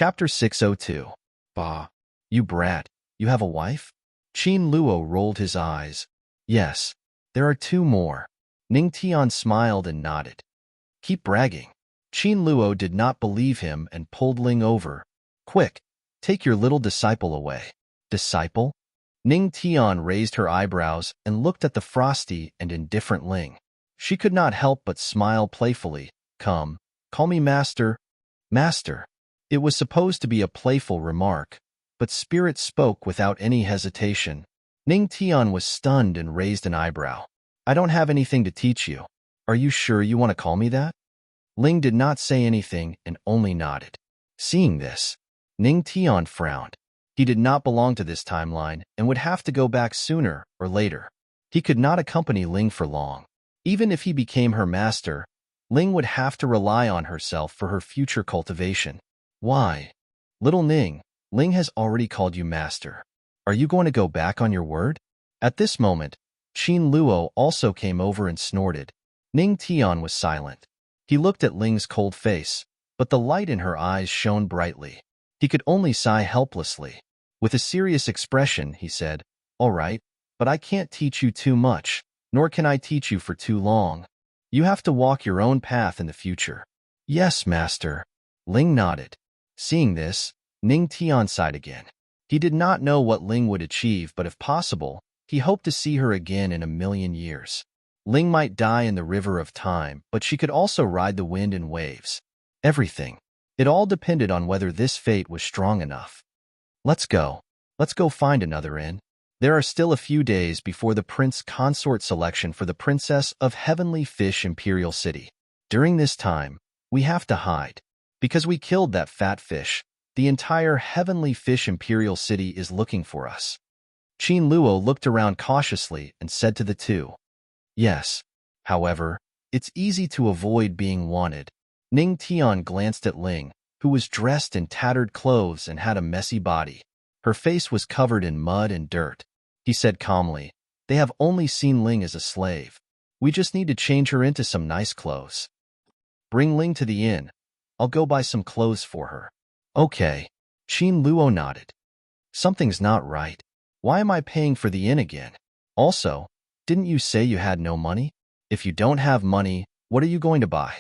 Chapter 602. Bah, you brat, you have a wife? Qin Luo rolled his eyes. Yes, there are two more. Ning Tian smiled and nodded. Keep bragging. Qin Luo did not believe him and pulled Ling over. Quick, take your little disciple away. Disciple? Ning Tian raised her eyebrows and looked at the frosty and indifferent Ling. She could not help but smile playfully. Come, call me master. Master. It was supposed to be a playful remark, but Spirit spoke without any hesitation. Ning Tian was stunned and raised an eyebrow. I don't have anything to teach you. Are you sure you want to call me that? Ling did not say anything and only nodded. Seeing this, Ning Tian frowned. He did not belong to this timeline and would have to go back sooner or later. He could not accompany Ling for long. Even if he became her master, Ling would have to rely on herself for her future cultivation. Why? Little Ning, Ling has already called you master. Are you going to go back on your word? At this moment, Qin Luo also came over and snorted. Ning Tian was silent. He looked at Ling's cold face, but the light in her eyes shone brightly. He could only sigh helplessly. With a serious expression, he said, All right, but I can't teach you too much, nor can I teach you for too long. You have to walk your own path in the future. Yes, master. Ling nodded. Seeing this, Ning Tian sighed again. He did not know what Ling would achieve, but if possible, he hoped to see her again in 1,000,000 years. Ling might die in the river of time, but she could also ride the wind and waves. Everything. It all depended on whether this fate was strong enough. Let's go. Let's go find another inn. There are still a few days before the prince consort selection for the Princess of Heavenly Fish Imperial City. During this time, we have to hide. Because we killed that fat fish, the entire Heavenly Fish Imperial City is looking for us. Qin Luo looked around cautiously and said to the two, Yes. However, it's easy to avoid being wanted. Ning Tian glanced at Ling, who was dressed in tattered clothes and had a messy body. Her face was covered in mud and dirt. He said calmly, They have only seen Ling as a slave. We just need to change her into some nice clothes. Bring Ling to the inn. I'll go buy some clothes for her. Okay. Qin Luo nodded. Something's not right. Why am I paying for the inn again? Also, didn't you say you had no money? If you don't have money, what are you going to buy?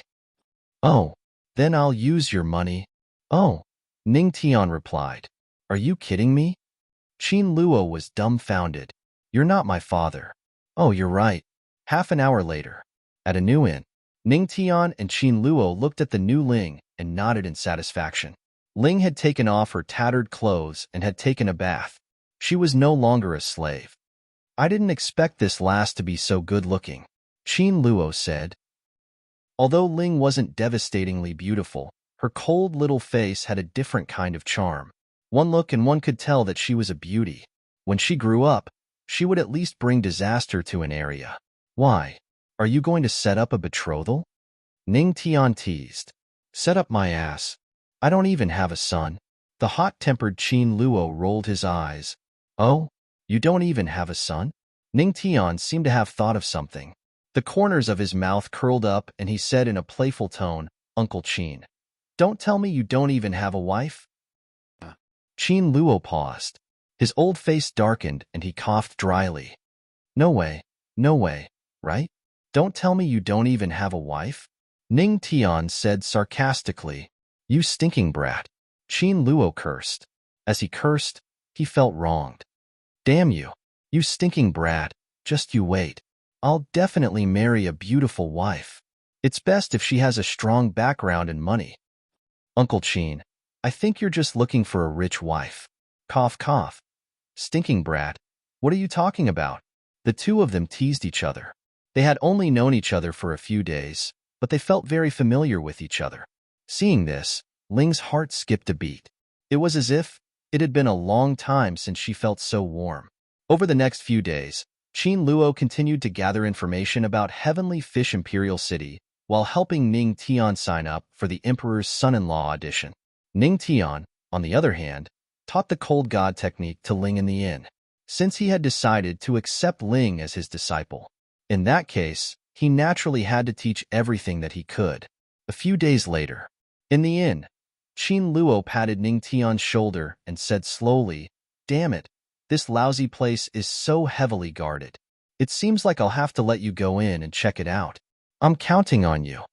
Oh, then I'll use your money. Oh, Ning Tian replied. Are you kidding me? Qin Luo was dumbfounded. You're not my father. Oh, you're right. Half an hour later, at a new inn, Ning Tian and Qin Luo looked at the new Ling and nodded in satisfaction. Ling had taken off her tattered clothes and had taken a bath. She was no longer a slave. I didn't expect this last to be so good-looking, Qin Luo said. Although Ling wasn't devastatingly beautiful, her cold little face had a different kind of charm. One look and one could tell that she was a beauty. When she grew up, she would at least bring disaster to an area. Why? Are you going to set up a betrothal? Ning Tian teased. Set up my ass. I don't even have a son. The hot-tempered Qin Luo rolled his eyes. Oh? You don't even have a son? Ning Tian seemed to have thought of something. The corners of his mouth curled up and he said in a playful tone, Uncle Qin, don't tell me you don't even have a wife? Qin Luo paused. His old face darkened and he coughed dryly. No way, right? Don't tell me you don't even have a wife? Ning Tian said sarcastically. You stinking brat. Qin Luo cursed. As he cursed, he felt wronged. Damn you, you stinking brat, just you wait. I'll definitely marry a beautiful wife. It's best if she has a strong background and money. Uncle Qin, I think you're just looking for a rich wife. Cough, cough. Stinking brat, what are you talking about? The two of them teased each other. They had only known each other for a few days, but they felt very familiar with each other. Seeing this, Ling's heart skipped a beat. It was as if it had been a long time since she felt so warm. Over the next few days, Qin Luo continued to gather information about Heavenly Fish Imperial City while helping Ning Tian sign up for the Emperor's Son-in-Law audition. Ning Tian, on the other hand, taught the cold god technique to Ling in the inn, since he had decided to accept Ling as his disciple. In that case, he naturally had to teach everything that he could. A few days later, in the inn, Qin Luo patted Ning Tian's shoulder and said slowly, "Damn it, this lousy place is so heavily guarded. It seems like I'll have to let you go in and check it out. I'm counting on you.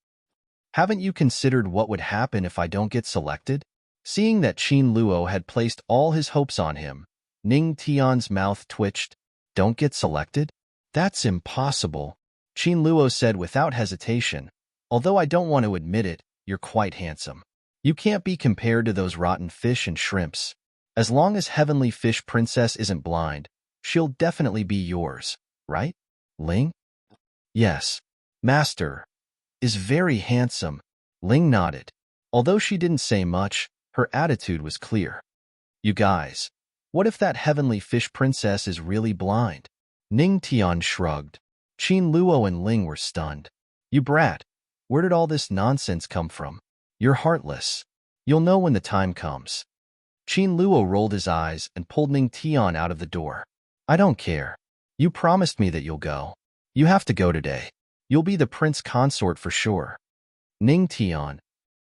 Haven't you considered what would happen if I don't get selected?" Seeing that Qin Luo had placed all his hopes on him, Ning Tian's mouth twitched. "Don't get selected? That's impossible," Qin Luo said without hesitation. "Although I don't want to admit it, you're quite handsome. You can't be compared to those rotten fish and shrimps. As long as Heavenly Fish Princess isn't blind, she'll definitely be yours, right, Ling?" "Yes, Master is very handsome." Ling nodded. Although she didn't say much, her attitude was clear. "You guys, what if that Heavenly Fish Princess is really blind?" Ning Tian shrugged. Qin Luo and Ling were stunned. "You brat, where did all this nonsense come from? You're heartless. You'll know when the time comes." Qin Luo rolled his eyes and pulled Ning Tian out of the door. "I don't care. You promised me that you'll go. You have to go today. You'll be the prince consort for sure." Ning Tian.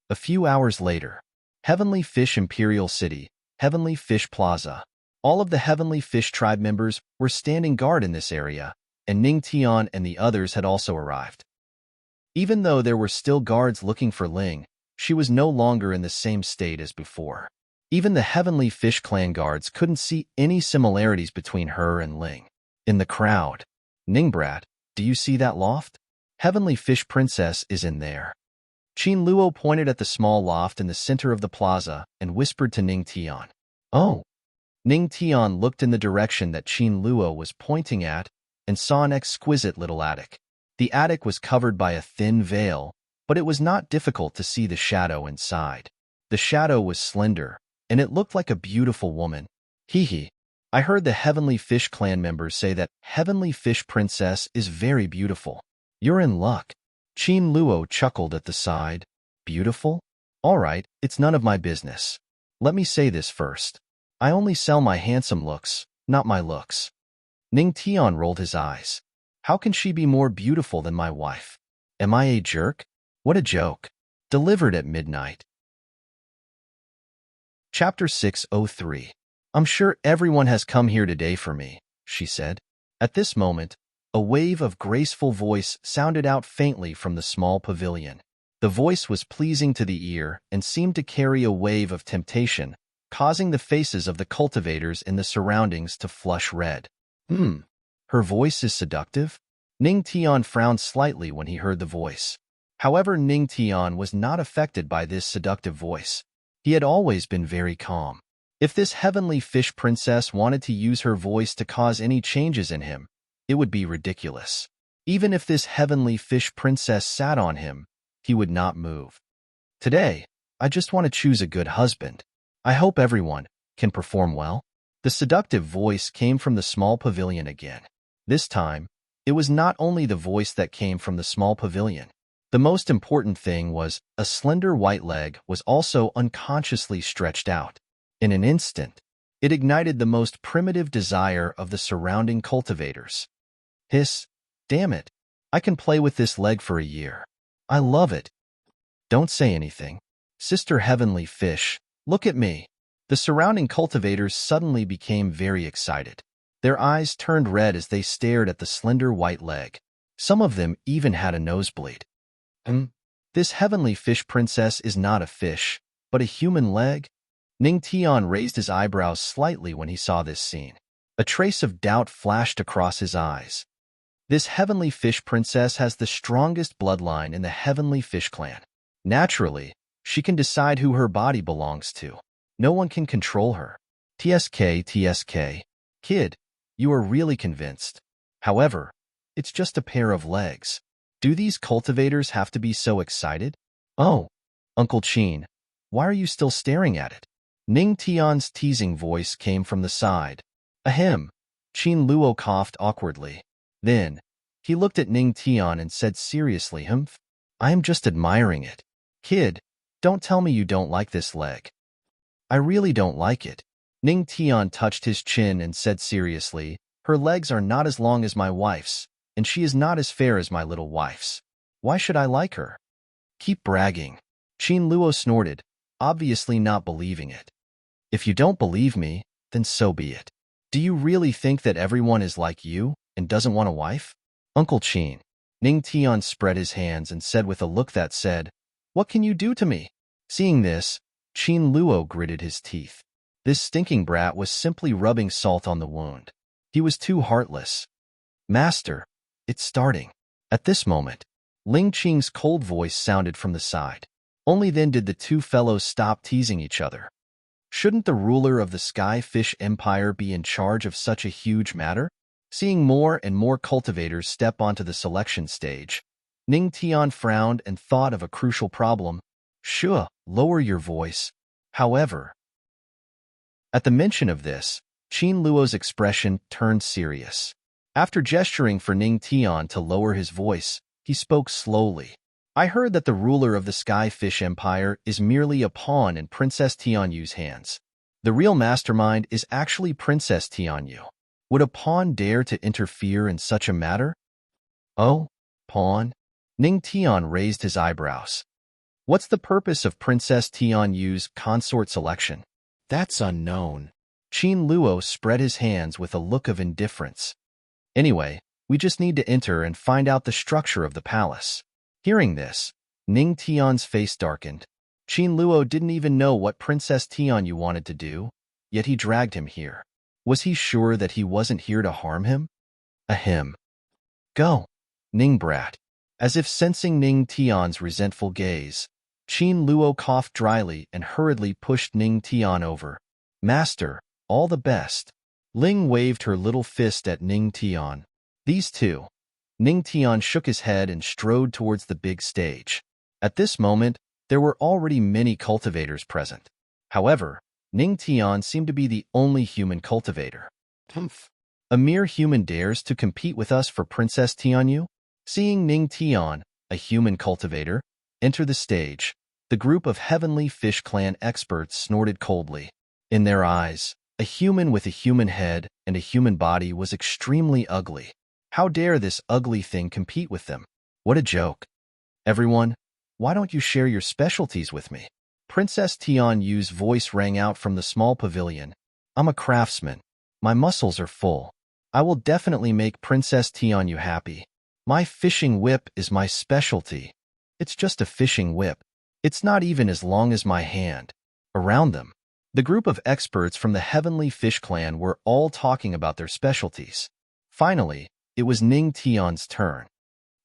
A few hours later. Heavenly Fish Imperial City, Heavenly Fish Plaza. All of the Heavenly Fish tribe members were standing guard in this area, and Ning Tian and the others had also arrived. Even though there were still guards looking for Ling, she was no longer in the same state as before. Even the Heavenly Fish clan guards couldn't see any similarities between her and Ling. In the crowd, "Ningbrat, do you see that loft? Heavenly Fish Princess is in there." Qin Luo pointed at the small loft in the center of the plaza and whispered to Ning Tian. "Oh." Ning Tian looked in the direction that Qin Luo was pointing at and saw an exquisite little attic. The attic was covered by a thin veil, but it was not difficult to see the shadow inside. The shadow was slender, and it looked like a beautiful woman. "Hee. I heard the Heavenly Fish clan members say that Heavenly Fish Princess is very beautiful. You're in luck." Qin Luo chuckled at the side. "Beautiful? All right, it's none of my business. Let me say this first. I only sell my handsome looks, not my looks." Ning Tian rolled his eyes. "How can she be more beautiful than my wife? Am I a jerk? What a joke." Delivered at midnight. Chapter 603. "I'm sure everyone has come here today for me," she said. At this moment, a wave of graceful voice sounded out faintly from the small pavilion. The voice was pleasing to the ear and seemed to carry a wave of temptation, causing the faces of the cultivators in the surroundings to flush red. Her voice is seductive?" Ning Tian frowned slightly when he heard the voice. However, Ning Tian was not affected by this seductive voice. He had always been very calm. If this Heavenly Fish Princess wanted to use her voice to cause any changes in him, it would be ridiculous. Even if this Heavenly Fish Princess sat on him, he would not move. "Today, I just want to choose a good husband. I hope everyone can perform well." The seductive voice came from the small pavilion again. This time, it was not only the voice that came from the small pavilion. The most important thing was a slender white leg was also unconsciously stretched out. In an instant, it ignited the most primitive desire of the surrounding cultivators. "Hiss, damn it, I can play with this leg for a year. I love it." "Don't say anything. Sister Heavenly Fish, look at me." The surrounding cultivators suddenly became very excited. Their eyes turned red as they stared at the slender white leg. Some of them even had a nosebleed. This Heavenly Fish Princess is not a fish, but a human leg?" Ning Tian raised his eyebrows slightly when he saw this scene. A trace of doubt flashed across his eyes. This Heavenly Fish Princess has the strongest bloodline in the Heavenly Fish clan. Naturally, she can decide who her body belongs to. No one can control her. TSK. Kid, you are really convinced. However, it's just a pair of legs. Do these cultivators have to be so excited? "Oh, Uncle Qin, why are you still staring at it?" Ning Tian's teasing voice came from the side. "Ahem." Qin Luo coughed awkwardly. Then, he looked at Ning Tian and said seriously, "I am just admiring it. Kid, don't tell me you don't like this leg." "I really don't like it." Ning Tian touched his chin and said seriously, "Her legs are not as long as my wife's, and she is not as fair as my little wife's. Why should I like her?" "Keep bragging." Qin Luo snorted. obviously not believing it. If you don't believe me, then so be it. Do you really think that everyone is like you and doesn't want a wife? Uncle Qin. Ning Tian spread his hands and said with a look that said, "What can you do to me?" Seeing this, Qin Luo gritted his teeth. This stinking brat was simply rubbing salt on the wound. He was too heartless. Master, it's starting. At this moment, Ling Qing's cold voice sounded from the side. Only then did the two fellows stop teasing each other. Shouldn't the ruler of the Sky Fish Empire be in charge of such a huge matter? Seeing more and more cultivators step onto the selection stage, Ning Tian frowned and thought of a crucial problem. Sure, lower your voice. However, at the mention of this, Qin Luo's expression turned serious. After gesturing for Ning Tian to lower his voice, he spoke slowly. I heard that the ruler of the Sky Fish Empire is merely a pawn in Princess Tianyu's hands. The real mastermind is actually Princess Tianyu. Would a pawn dare to interfere in such a matter? Oh, pawn? Ning Tian raised his eyebrows. What's the purpose of Princess Tianyu's consort selection? That's unknown. Qin Luo spread his hands with a look of indifference. Anyway, we just need to enter and find out the structure of the palace. Hearing this, Ning Tian's face darkened. Qin Luo didn't even know what Princess Tianyu wanted to do, yet he dragged him here. Was he sure that he wasn't here to harm him? Ahem. Go, Ning brat. As if sensing Ning Tian's resentful gaze, Qin Luo coughed dryly and hurriedly pushed Ning Tian over. Master, all the best. Ling waved her little fist at Ning Tian. These two. Ning Tian shook his head and strode towards the big stage. At this moment, there were already many cultivators present. However, Ning Tian seemed to be the only human cultivator. Humph. A mere human dares to compete with us for Princess Tianyu? Seeing Ning Tian, a human cultivator, enter the stage, the group of Heavenly Fish Clan experts snorted coldly. In their eyes, a human with a human head and a human body was extremely ugly. How dare this ugly thing compete with them? What a joke. Everyone, why don't you share your specialties with me? Princess Tianyu's voice rang out from the small pavilion. I'm a craftsman. My muscles are full. I will definitely make Princess Tianyu happy. My fishing whip is my specialty. It's just a fishing whip. It's not even as long as my hand. Around them, the group of experts from the Heavenly Fish Clan were all talking about their specialties. Finally, it was Ning Tian's turn.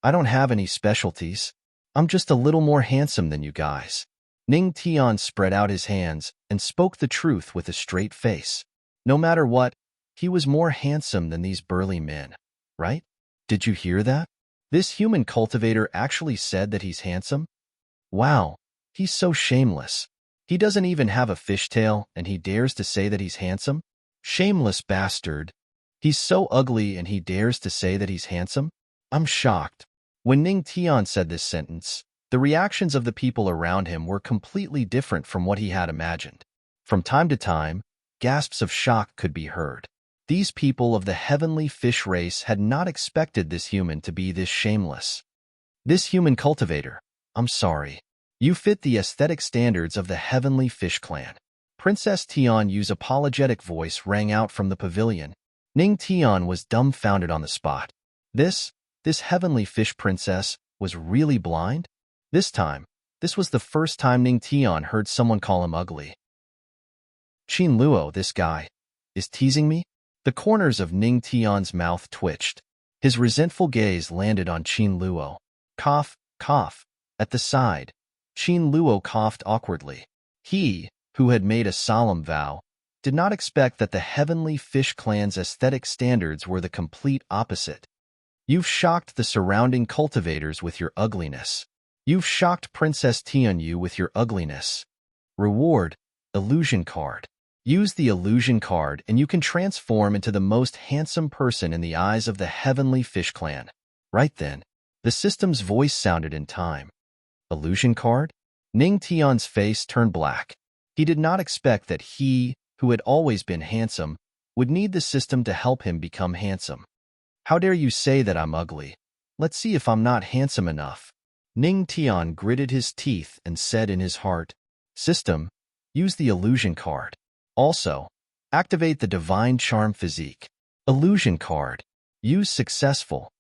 I don't have any specialties. I'm just a little more handsome than you guys. Ning Tian spread out his hands and spoke the truth with a straight face. No matter what, he was more handsome than these burly men, right? Did you hear that? This human cultivator actually said that he's handsome? Wow, he's so shameless. He doesn't even have a fishtail and he dares to say that he's handsome? Shameless bastard. He's so ugly and he dares to say that he's handsome? I'm shocked. When Ning Tian said this sentence, the reactions of the people around him were completely different from what he had imagined. From time to time, gasps of shock could be heard. These people of the Heavenly Fish race had not expected this human to be this shameless. This human cultivator, I'm sorry. You fit the aesthetic standards of the Heavenly Fish Clan. Princess Tianyu's apologetic voice rang out from the pavilion. Ning Tian was dumbfounded on the spot. This Heavenly Fish Princess was really blind? This was the first time Ning Tian heard someone call him ugly. Qin Luo, this guy, is teasing me? The corners of Ning Tian's mouth twitched. His resentful gaze landed on Qin Luo. Cough, cough. At the side, Qin Luo coughed awkwardly. He, who had made a solemn vow, did not expect that the Heavenly Fish Clan's aesthetic standards were the complete opposite. You've shocked the surrounding cultivators with your ugliness. You've shocked Princess Tianyu with your ugliness. Reward, illusion card. Use the illusion card and you can transform into the most handsome person in the eyes of the Heavenly Fish Clan. Right then, the system's voice sounded in time. Illusion card? Ning Tian's face turned black. He did not expect that he, who had always been handsome, would need the system to help him become handsome. How dare you say that I'm ugly? Let's see if I'm not handsome enough. Ning Tian gritted his teeth and said in his heart, System: use the illusion card. Also, activate the divine charm physique. Illusion card: use successful.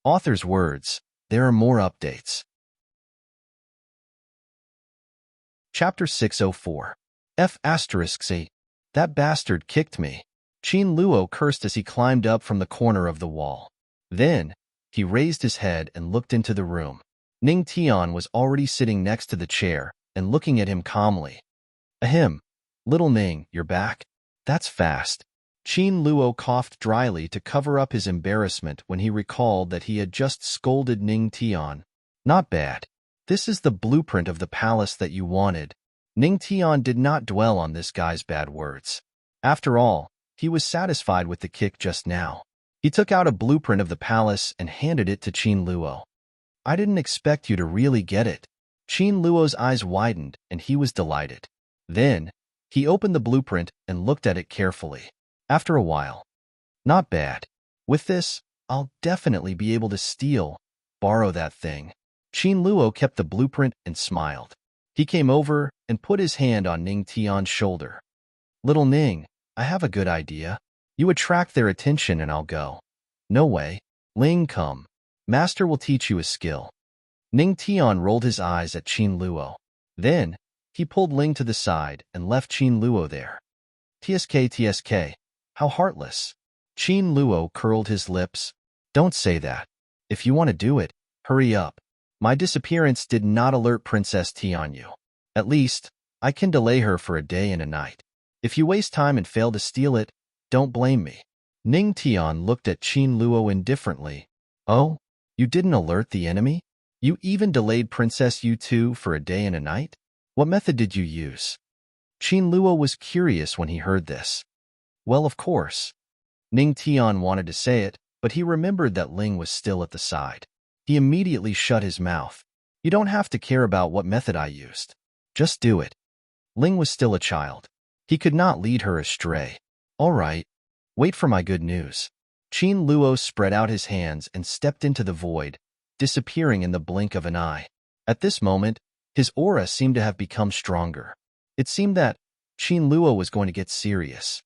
Author's words: there are more updates. Chapter 604. F***8. That bastard kicked me. Qin Luo cursed as he climbed up from the corner of the wall. Then, he raised his head and looked into the room. Ning Tian was already sitting next to the chair and looking at him calmly. Ahem. Little Ning, you're back? That's fast. Qin Luo coughed dryly to cover up his embarrassment when he recalled that he had just scolded Ning Tian. Not bad. This is the blueprint of the palace that you wanted. Ning Tian did not dwell on this guy's bad words. After all, he was satisfied with the kick just now. He took out a blueprint of the palace and handed it to Qin Luo. I didn't expect you to really get it. Qin Luo's eyes widened and he was delighted. Then, he opened the blueprint and looked at it carefully. After a while, not bad. With this, I'll definitely be able to borrow that thing. Qin Luo kept the blueprint and smiled. He came over and put his hand on Ning Tian's shoulder. Little Ning, I have a good idea. You attract their attention and I'll go. No way. Ling, come. Master will teach you a skill. Ning Tian rolled his eyes at Qin Luo. Then, he pulled Ling to the side and left Qin Luo there. TSK, how heartless. Qin Luo curled his lips. Don't say that. If you want to do it, hurry up. My disappearance did not alert Princess Tianyu. At least, I can delay her for a day and a night. If you waste time and fail to steal it, don't blame me. Ning Tian looked at Qin Luo indifferently. Oh, you didn't alert the enemy? You even delayed Princess Yu Tu for a day and a night? What method did you use? Qin Luo was curious when he heard this. Well, of course. Ning Tian wanted to say it, but he remembered that Ling was still at the side. He immediately shut his mouth. You don't have to care about what method I used. Just do it. Ling was still a child. He could not lead her astray. All right. Wait for my good news. Qin Luo spread out his hands and stepped into the void, disappearing in the blink of an eye. At this moment, his aura seemed to have become stronger. It seemed that Qin Luo was going to get serious.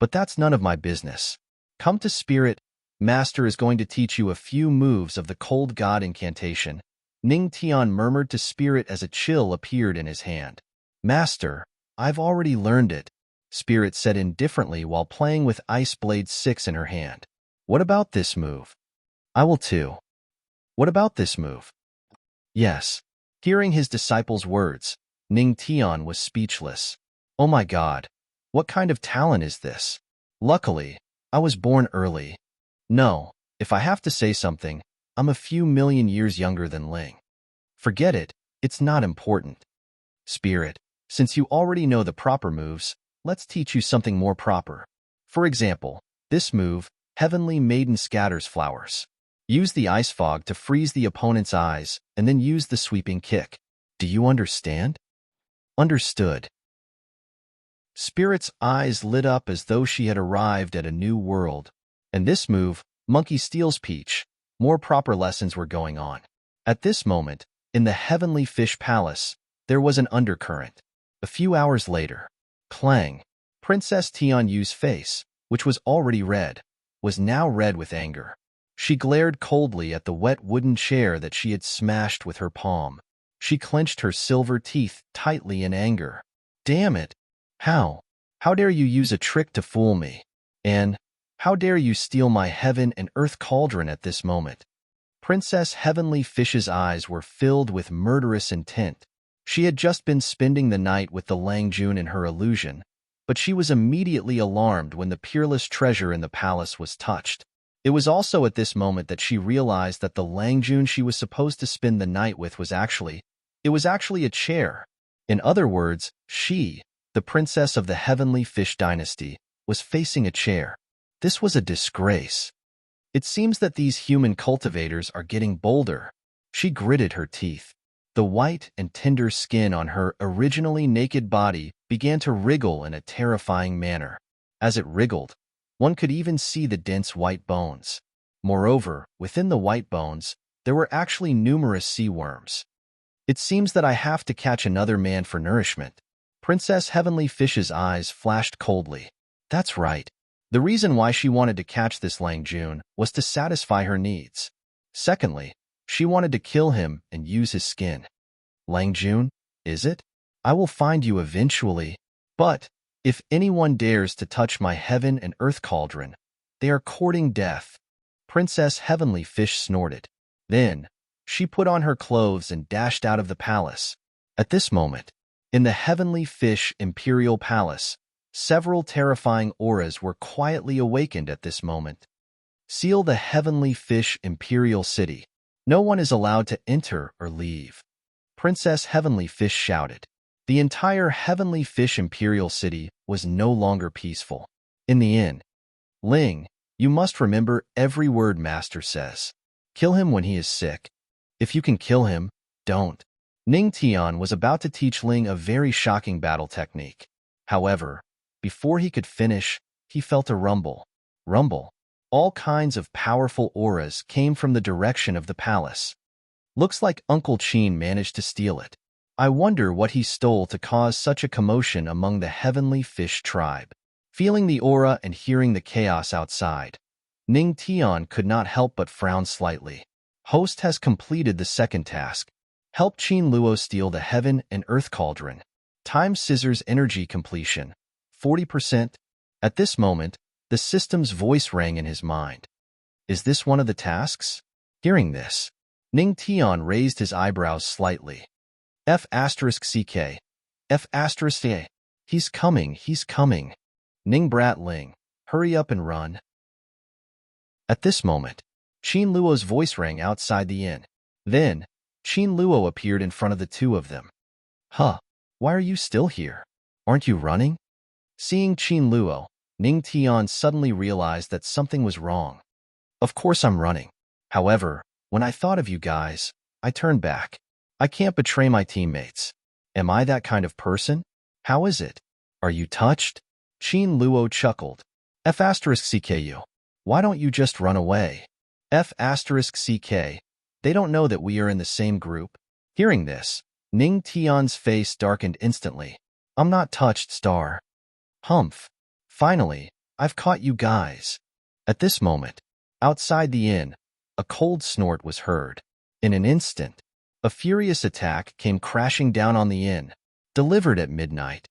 But that's none of my business. Come to Spirit. Master is going to teach you a few moves of the Cold God incantation. Ning Tian murmured to Spirit as a chill appeared in his hand. Master, I've already learned it, Spirit said indifferently while playing with Ice Blade 6 in her hand. What about this move? I will too. What about this move? Yes. Hearing his disciple's words, Ning Tian was speechless. Oh my God, what kind of talent is this? Luckily, I was born early. No, if I have to say something, I'm a few million years younger than Ling. Forget it, it's not important. Spirit, since you already know the proper moves, let's teach you something more proper. For example, this move, Heavenly Maiden Scatters Flowers. Use the ice fog to freeze the opponent's eyes, and then use the sweeping kick. Do you understand? Understood. Spirit's eyes lit up as though she had arrived at a new world. And this move, Monkey Steals Peach, more proper lessons were going on. At this moment, in the Heavenly Fish Palace, there was an undercurrent. A few hours later, clang, Princess Tianyu's face, which was already red, was now red with anger. She glared coldly at the wet wooden chair that she had smashed with her palm. She clenched her silver teeth tightly in anger. Damn it! How? How dare you use a trick to fool me? And how dare you steal my heaven and earth cauldron at this moment? Princess Heavenly Fish's eyes were filled with murderous intent. She had just been spending the night with the Langjun in her illusion, but she was immediately alarmed when the peerless treasure in the palace was touched. It was also at this moment that she realized that the Langjun she was supposed to spend the night with was actually a chair. In other words, she, the princess of the Heavenly Fish dynasty, was facing a chair. This was a disgrace. It seems that these human cultivators are getting bolder. She gritted her teeth. The white and tender skin on her originally naked body began to wriggle in a terrifying manner. As it wriggled, one could even see the dense white bones. Moreover, within the white bones, there were actually numerous sea worms. It seems that I have to catch another man for nourishment. Princess Heavenly Fish's eyes flashed coldly. That's right. The reason why she wanted to catch this Lang Jun was to satisfy her needs. Secondly, she wanted to kill him and use his skin. Lang Jun, is it? I will find you eventually. But if anyone dares to touch my heaven and earth cauldron, they are courting death. Princess Heavenly Fish snorted. Then, she put on her clothes and dashed out of the palace. At this moment, in the Heavenly Fish Imperial Palace, several terrifying auras were quietly awakened at this moment. Seal the Heavenly Fish Imperial City. No one is allowed to enter or leave. Princess Heavenly Fish shouted. The entire Heavenly Fish Imperial City was no longer peaceful. In the inn, Ling, you must remember every word Master says. Kill him when he is sick. If you can kill him, don't. Ning Tian was about to teach Ling a very shocking battle technique. However, before he could finish, he felt a rumble. Rumble. All kinds of powerful auras came from the direction of the palace. Looks like Uncle Qin managed to steal it. I wonder what he stole to cause such a commotion among the Heavenly Fish tribe. Feeling the aura and hearing the chaos outside, Ning Tian could not help but frown slightly. Host has completed the second task. Help Qin Luo steal the Heaven and Earth Cauldron. Time Scissors Energy Completion. 40%. At this moment, the system's voice rang in his mind. Is this one of the tasks? Hearing this, Ning Tian raised his eyebrows slightly. F*CK. F*A. He's coming, he's coming. Ning Brat Ling, hurry up and run. At this moment, Qin Luo's voice rang outside the inn. Then, Qin Luo appeared in front of the two of them. Huh, why are you still here? Aren't you running? Seeing Qin Luo, Ning Tian suddenly realized that something was wrong. Of course I'm running. However, when I thought of you guys, I turned back. I can't betray my teammates. Am I that kind of person? How is it? Are you touched? Qin Luo chuckled. F*CK. Why don't you just run away? F*CK. They don't know that we are in the same group. Hearing this, Ning Tian's face darkened instantly. I'm not touched, Star. Humph. Finally, I've caught you guys. At this moment, outside the inn, a cold snort was heard. In an instant, a furious attack came crashing down on the inn, delivered at midnight.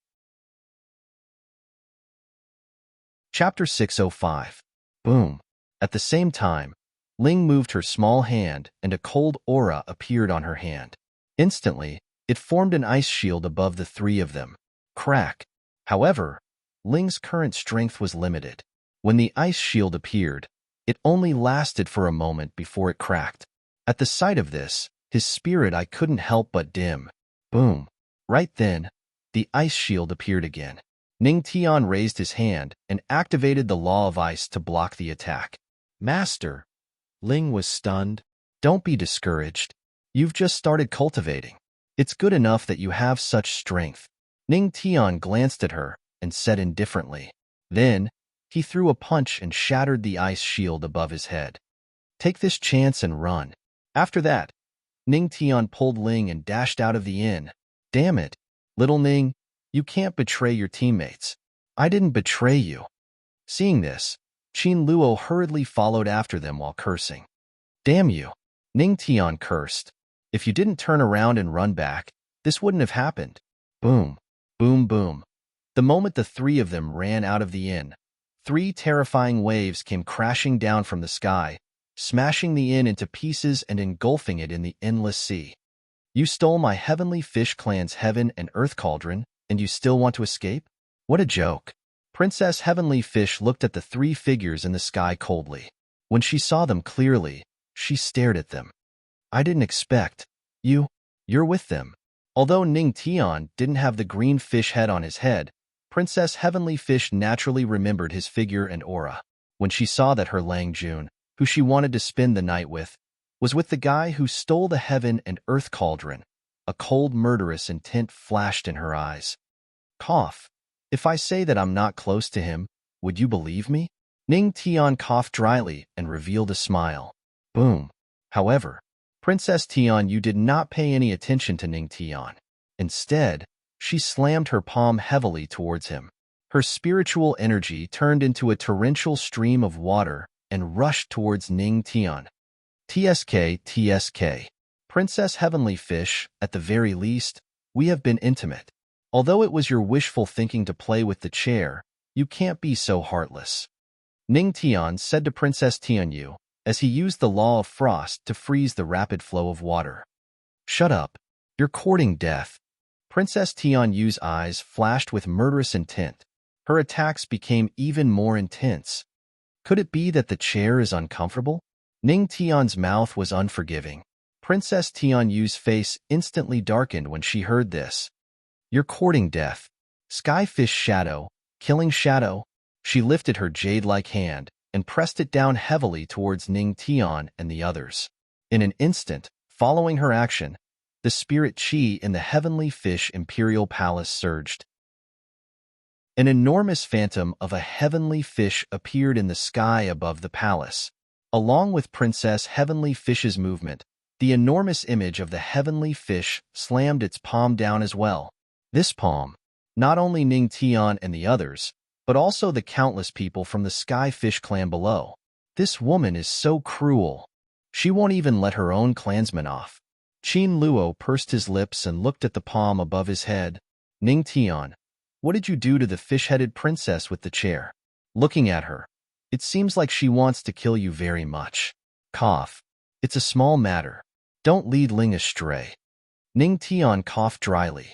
Chapter 605. Boom. At the same time, Ling moved her small hand and a cold aura appeared on her hand. Instantly, it formed an ice shield above the three of them. Crack. However, Ling's current strength was limited. When the ice shield appeared, it only lasted for a moment before it cracked. At the sight of this, his spirit eye couldn't help but dim. Boom. Right then, the ice shield appeared again. Ning Tian raised his hand and activated the Law of Ice to block the attack. Master. Ling was stunned. Don't be discouraged. You've just started cultivating. It's good enough that you have such strength. Ning Tian glanced at her and said indifferently. Then, he threw a punch and shattered the ice shield above his head. Take this chance and run. After that, Ning Tian pulled Ling and dashed out of the inn. Damn it, little Ning, you can't betray your teammates. I didn't betray you. Seeing this, Qin Luo hurriedly followed after them while cursing. Damn you, Ning Tian cursed. If you didn't turn around and run back, this wouldn't have happened. Boom, boom, boom. The moment the three of them ran out of the inn, 3 terrifying waves came crashing down from the sky, smashing the inn into pieces and engulfing it in the endless sea. You stole my Heavenly Fish Clan's Heaven and Earth Cauldron, and you still want to escape? What a joke. Princess Heavenly Fish looked at the 3 figures in the sky coldly. When she saw them clearly, she stared at them. I didn't expect. You're with them. Although Ning Tian didn't have the green fish head on his head, Princess Heavenly Fish naturally remembered his figure and aura. When she saw that her Lang Jun, who she wanted to spend the night with, was with the guy who stole the Heaven and Earth Cauldron, a cold, murderous intent flashed in her eyes. Cough. If I say that I'm not close to him, would you believe me? Ning Tian coughed dryly and revealed a smile. Boom. However, Princess Tianyu did not pay any attention to Ning Tian. Instead, she slammed her palm heavily towards him. Her spiritual energy turned into a torrential stream of water and rushed towards Ning Tian. TSK, TSK. Princess Heavenly Fish, at the very least, we have been intimate. Although it was your wishful thinking to play with the chair, you can't be so heartless. Ning Tian said to Princess Tianyu, as he used the law of frost to freeze the rapid flow of water. Shut up. You're courting death. Princess Tianyu's eyes flashed with murderous intent. Her attacks became even more intense. Could it be that the chair is uncomfortable? Ning Tian's mouth was unforgiving. Princess Tianyu's face instantly darkened when she heard this. You're courting death. Skyfish Shadow, killing Shadow. She lifted her jade-like hand and pressed it down heavily towards Ning Tian and the others. In an instant, following her action, the spirit chi in the Heavenly Fish Imperial Palace surged. An enormous phantom of a heavenly fish appeared in the sky above the palace. Along with Princess Heavenly Fish's movement, the enormous image of the heavenly fish slammed its palm down as well. This palm, not only Ning Tian and the others, but also the countless people from the Sky Fish clan below. This woman is so cruel. She won't even let her own clansmen off. Qin Luo pursed his lips and looked at the palm above his head. Ning Tian, what did you do to the fish-headed princess with the chair? Looking at her, it seems like she wants to kill you very much. Cough. It's a small matter. Don't lead Ling astray. Ning Tian coughed dryly.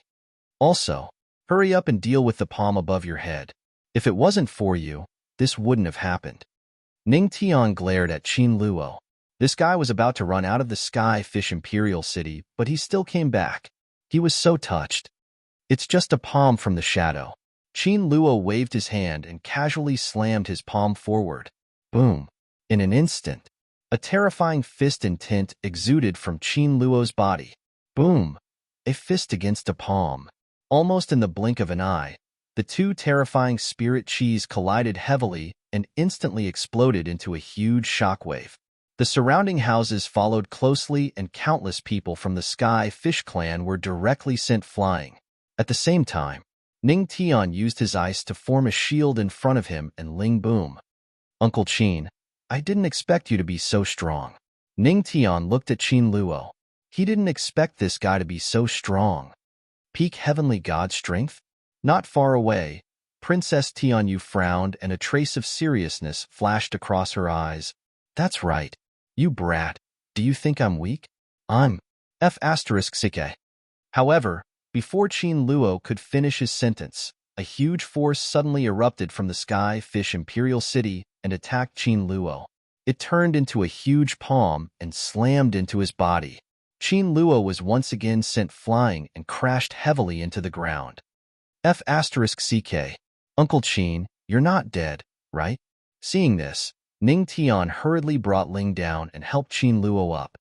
Also, hurry up and deal with the palm above your head. If it wasn't for you, this wouldn't have happened. Ning Tian glared at Qin Luo. This guy was about to run out of the Sky Fish Imperial City, but he still came back. He was so touched. It's just a palm from the shadow. Qin Luo waved his hand and casually slammed his palm forward. Boom. In an instant, a terrifying fist intent exuded from Qin Luo's body. Boom. A fist against a palm. Almost in the blink of an eye, the two terrifying spirit chis collided heavily and instantly exploded into a huge shockwave. The surrounding houses followed closely and countless people from the Sky Fish clan were directly sent flying. At the same time, Ning Tian used his ice to form a shield in front of him and Ling Boom. Uncle Qin, I didn't expect you to be so strong. Ning Tian looked at Qin Luo. He didn't expect this guy to be so strong. Peak heavenly god strength? Not far away, Princess Tianyu frowned and a trace of seriousness flashed across her eyes. That's right. You brat. Do you think I'm weak? I'm F***ck. However, before Qin Luo could finish his sentence, a huge force suddenly erupted from the Sky Fish Imperial City and attacked Qin Luo. It turned into a huge palm and slammed into his body. Qin Luo was once again sent flying and crashed heavily into the ground. F***ck. Uncle Qin, you're not dead, right? Seeing this, Ning Tian hurriedly brought Ling down and helped Qin Luo up.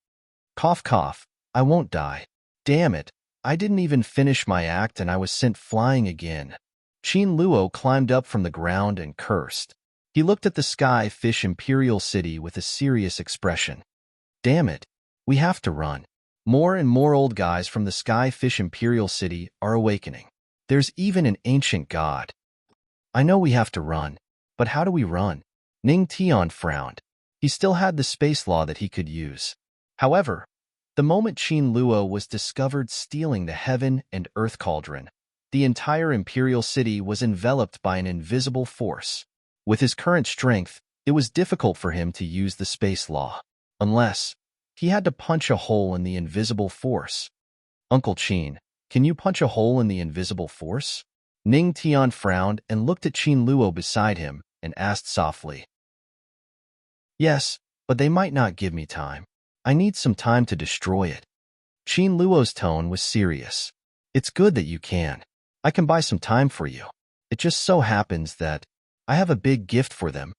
Cough cough, I won't die. Damn it, I didn't even finish my act and I was sent flying again. Qin Luo climbed up from the ground and cursed. He looked at the Sky Fish Imperial City with a serious expression. Damn it, we have to run. More and more old guys from the Sky Fish Imperial City are awakening. There's even an ancient god. I know we have to run, but how do we run? Ning Tian frowned. He still had the space law that he could use. However, the moment Qin Luo was discovered stealing the Heaven and Earth Cauldron, the entire Imperial City was enveloped by an invisible force. With his current strength, it was difficult for him to use the space law, unless he had to punch a hole in the invisible force. Uncle Qin, can you punch a hole in the invisible force? Ning Tian frowned and looked at Qin Luo beside him and asked softly. Yes, but they might not give me time. I need some time to destroy it. Qin Luo's tone was serious. It's good that you can. I can buy some time for you. It just so happens that I have a big gift for them.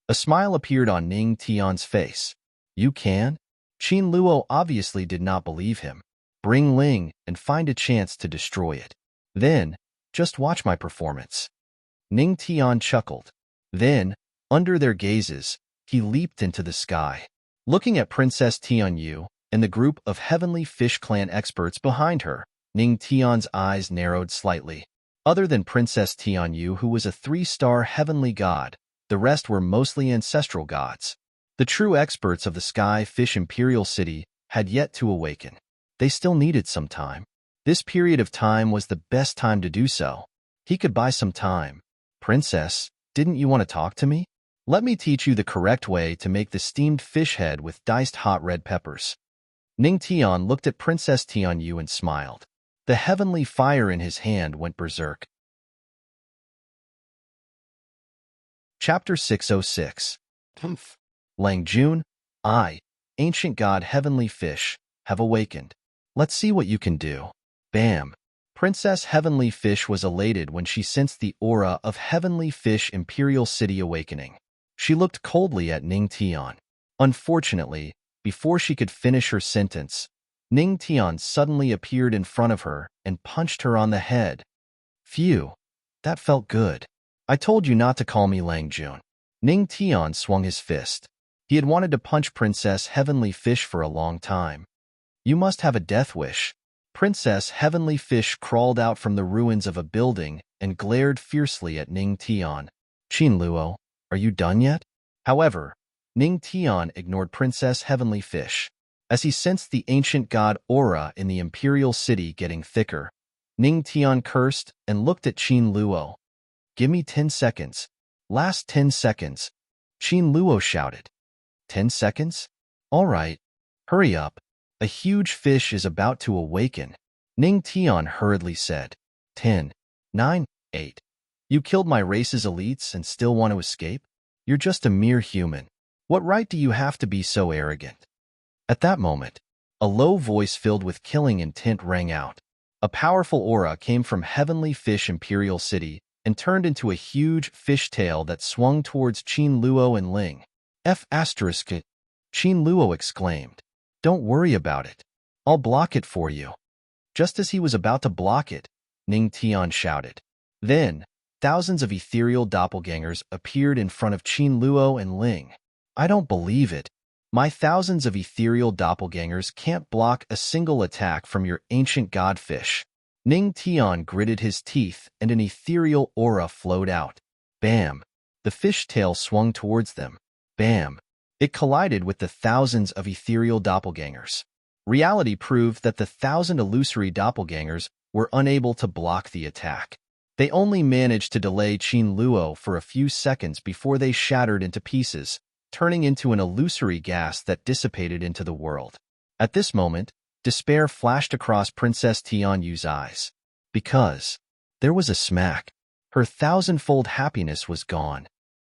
A smile appeared on Ning Tian's face. You can? Qin Luo obviously did not believe him. Bring Ling and find a chance to destroy it. Then, just watch my performance. Ning Tian chuckled. Then, under their gazes, he leaped into the sky. Looking at Princess Tianyu, and the group of Heavenly Fish Clan experts behind her. Ning Tian's eyes narrowed slightly. Other than Princess Tianyu, who was a 3-star heavenly god, the rest were mostly ancestral gods. The true experts of the Sky Fish Imperial City had yet to awaken. They still needed some time. This period of time was the best time to do so. He could buy some time. Princess, didn't you want to talk to me? Let me teach you the correct way to make the steamed fish head with diced hot red peppers. Ning Tian looked at Princess Tianyu and smiled. The heavenly fire in his hand went berserk. Chapter 606. Lang Jun, I, ancient god Heavenly Fish, have awakened. Let's see what you can do. Bam! Princess Heavenly Fish was elated when she sensed the aura of Heavenly Fish Imperial City awakening. She looked coldly at Ning Tian. Unfortunately, before she could finish her sentence, Ning Tian suddenly appeared in front of her and punched her on the head. Phew, that felt good. I told you not to call me Lang Jun. Ning Tian swung his fist. He had wanted to punch Princess Heavenly Fish for a long time. You must have a death wish. Princess Heavenly Fish crawled out from the ruins of a building and glared fiercely at Ning Tian. Qin Luo, are you done yet? However, Ning Tian ignored Princess Heavenly Fish. As he sensed the ancient god aura in the Imperial City getting thicker, Ning Tian cursed and looked at Qin Luo. Give me 10 seconds. Last 10 seconds. Qin Luo shouted. 10 seconds? All right. Hurry up. A huge fish is about to awaken. Ning Tian hurriedly said. 10, 9, 8. You killed my race's elites and still want to escape? You're just a mere human. What right do you have to be so arrogant? At that moment, a low voice filled with killing intent rang out. A powerful aura came from Heavenly Fish Imperial City and turned into a huge fish tail that swung towards Qin Luo and Ling. Qin Luo exclaimed. Don't worry about it. I'll block it for you. Just as he was about to block it, Ning Tian shouted. Then, thousands of ethereal doppelgangers appeared in front of Qin Luo and Ling. I don't believe it. My thousands of ethereal doppelgangers can't block a single attack from your ancient godfish. Ning Tian gritted his teeth and an ethereal aura flowed out. Bam! The fish tail swung towards them. Bam! It collided with the thousands of ethereal doppelgangers. Reality proved that the 1,000 illusory doppelgangers were unable to block the attack. They only managed to delay Qin Luo for a few seconds before they shattered into pieces, turning into an illusory gas that dissipated into the world. At this moment, despair flashed across Princess Tianyu's eyes. Because there was a smack. Her thousandfold happiness was gone.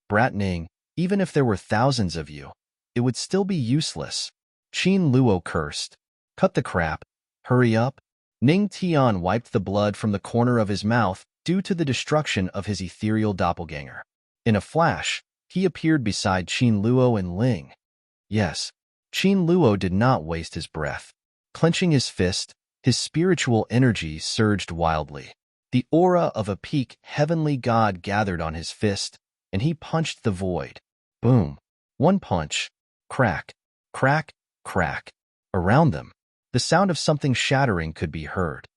Brat Ning, even if there were thousands of you, it would still be useless. Qin Luo cursed. Cut the crap. Hurry up. Ning Tian wiped the blood from the corner of his mouth due to the destruction of his ethereal doppelganger. In a flash, he appeared beside Qin Luo and Ling. Yes, Qin Luo did not waste his breath. Clenching his fist, his spiritual energy surged wildly. The aura of a peak heavenly god gathered on his fist, and he punched the void. Boom. One punch. Crack. Crack. Crack. Around them, the sound of something shattering could be heard.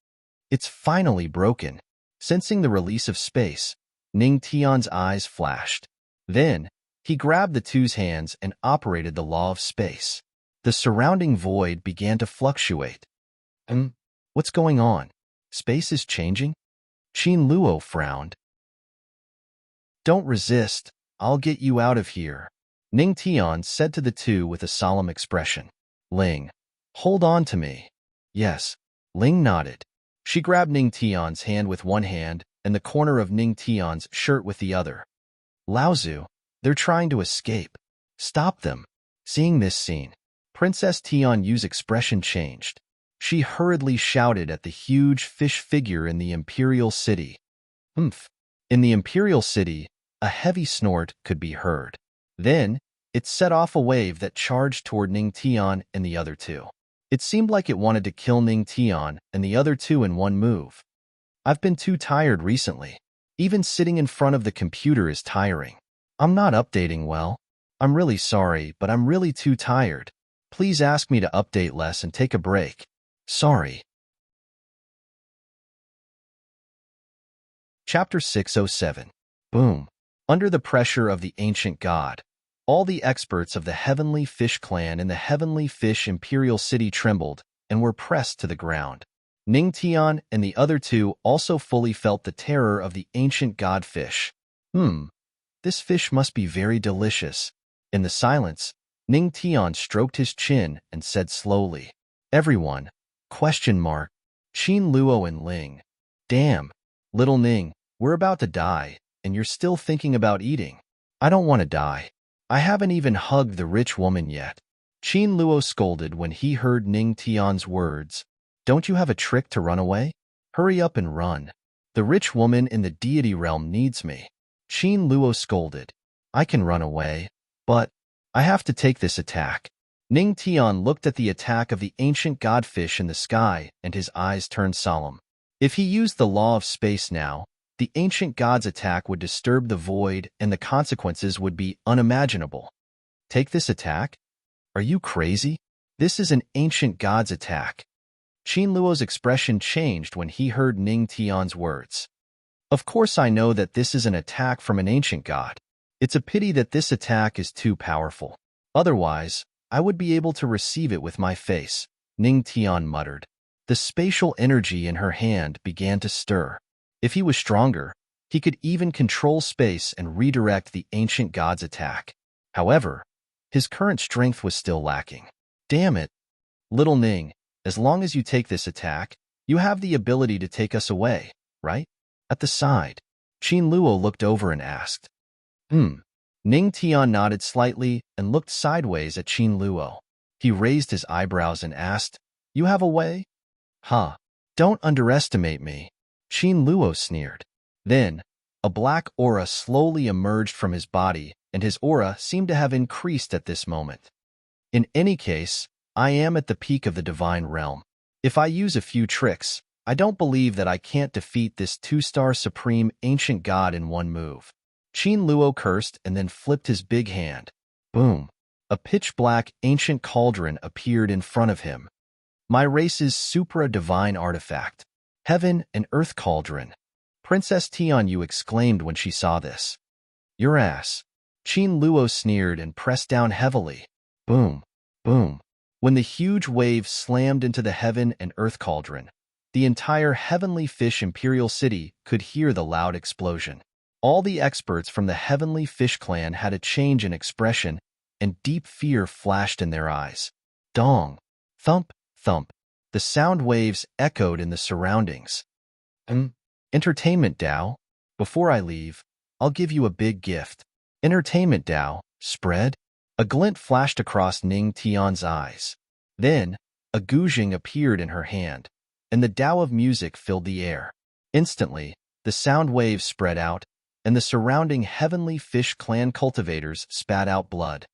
It's finally broken. Sensing the release of space, Ning Tian's eyes flashed. Then, he grabbed the two's hands and operated the law of space. The surrounding void began to fluctuate. What's going on? Space is changing? Qin Luo frowned. Don't resist. I'll get you out of here. Ning Tian said to the two with a solemn expression. Ling, hold on to me. Yes. Ling nodded. She grabbed Ning Tian's hand with one hand and the corner of Ning Tian's shirt with the other. Laozu, they're trying to escape. Stop them. Seeing this scene, Princess Tianyu's expression changed. She hurriedly shouted at the huge fish figure in the Imperial City. In the Imperial City, a heavy snort could be heard. Then, it set off a wave that charged toward Ning Tian and the other two. It seemed like it wanted to kill Ning Tian and the other two in one move. I've been too tired recently. Even sitting in front of the computer is tiring. I'm not updating well. I'm really sorry, but I'm really too tired. Please ask me to update less and take a break. Sorry. Chapter 607. Boom. Under the pressure of the ancient god, all the experts of the Heavenly Fish clan in the Heavenly Fish Imperial City trembled and were pressed to the ground. Ningtian and the other two also fully felt the terror of the ancient god fish. This fish must be very delicious. In the silence, Ningtian stroked his chin and said slowly, Everyone, ? Qin Luo and Ling. Damn, little Ning, we're about to die, and you're still thinking about eating. I don't want to die. I haven't even hugged the rich woman yet. Qin Luo scolded when he heard Ningtian's words. Don't you have a trick to run away? Hurry up and run. The rich woman in the deity realm needs me. Qin Luo scolded. I can run away, but I have to take this attack. Ningtian looked at the attack of the ancient godfish in the sky, and his eyes turned solemn. If he used the law of space now, the ancient god's attack would disturb the void, and the consequences would be unimaginable. Take this attack? Are you crazy? This is an ancient god's attack. Qin Luo's expression changed when he heard Ningtian's words. Of course I know that this is an attack from an ancient god. It's a pity that this attack is too powerful. Otherwise, I would be able to receive it with my face, Ningtian muttered. The spatial energy in her hand began to stir. If he was stronger, he could even control space and redirect the ancient god's attack. However, his current strength was still lacking. Damn it. Little Ning, as long as you take this attack, you have the ability to take us away, right? At the side, Qin Luo looked over and asked. Ningtian nodded slightly and looked sideways at Qin Luo. He raised his eyebrows and asked, You have a way? Huh. Don't underestimate me. Qin Luo sneered. Then, a black aura slowly emerged from his body, and his aura seemed to have increased at this moment. In any case, I am at the peak of the divine realm. If I use a few tricks, I don't believe that I can't defeat this two-star supreme ancient god in one move. Qin Luo cursed and then flipped his big hand. Boom. A pitch-black ancient cauldron appeared in front of him. My race's supra-divine artifact. Heaven and Earth Cauldron. Princess Tianyu exclaimed when she saw this. Your ass. Qin Luo sneered and pressed down heavily. Boom. Boom. When the huge wave slammed into the Heaven and Earth Cauldron, the entire Heavenly Fish Imperial City could hear the loud explosion. All the experts from the Heavenly Fish clan had a change in expression, and deep fear flashed in their eyes. Dong. Thump, thump. The sound waves echoed in the surroundings. Entertainment Dao. Before I leave, I'll give you a big gift. Entertainment Dao. Spread. A glint flashed across Ningtian's eyes. Then, a guzheng appeared in her hand, and the Dao of music filled the air. Instantly, the sound waves spread out, and the surrounding Heavenly Fish clan cultivators spat out blood.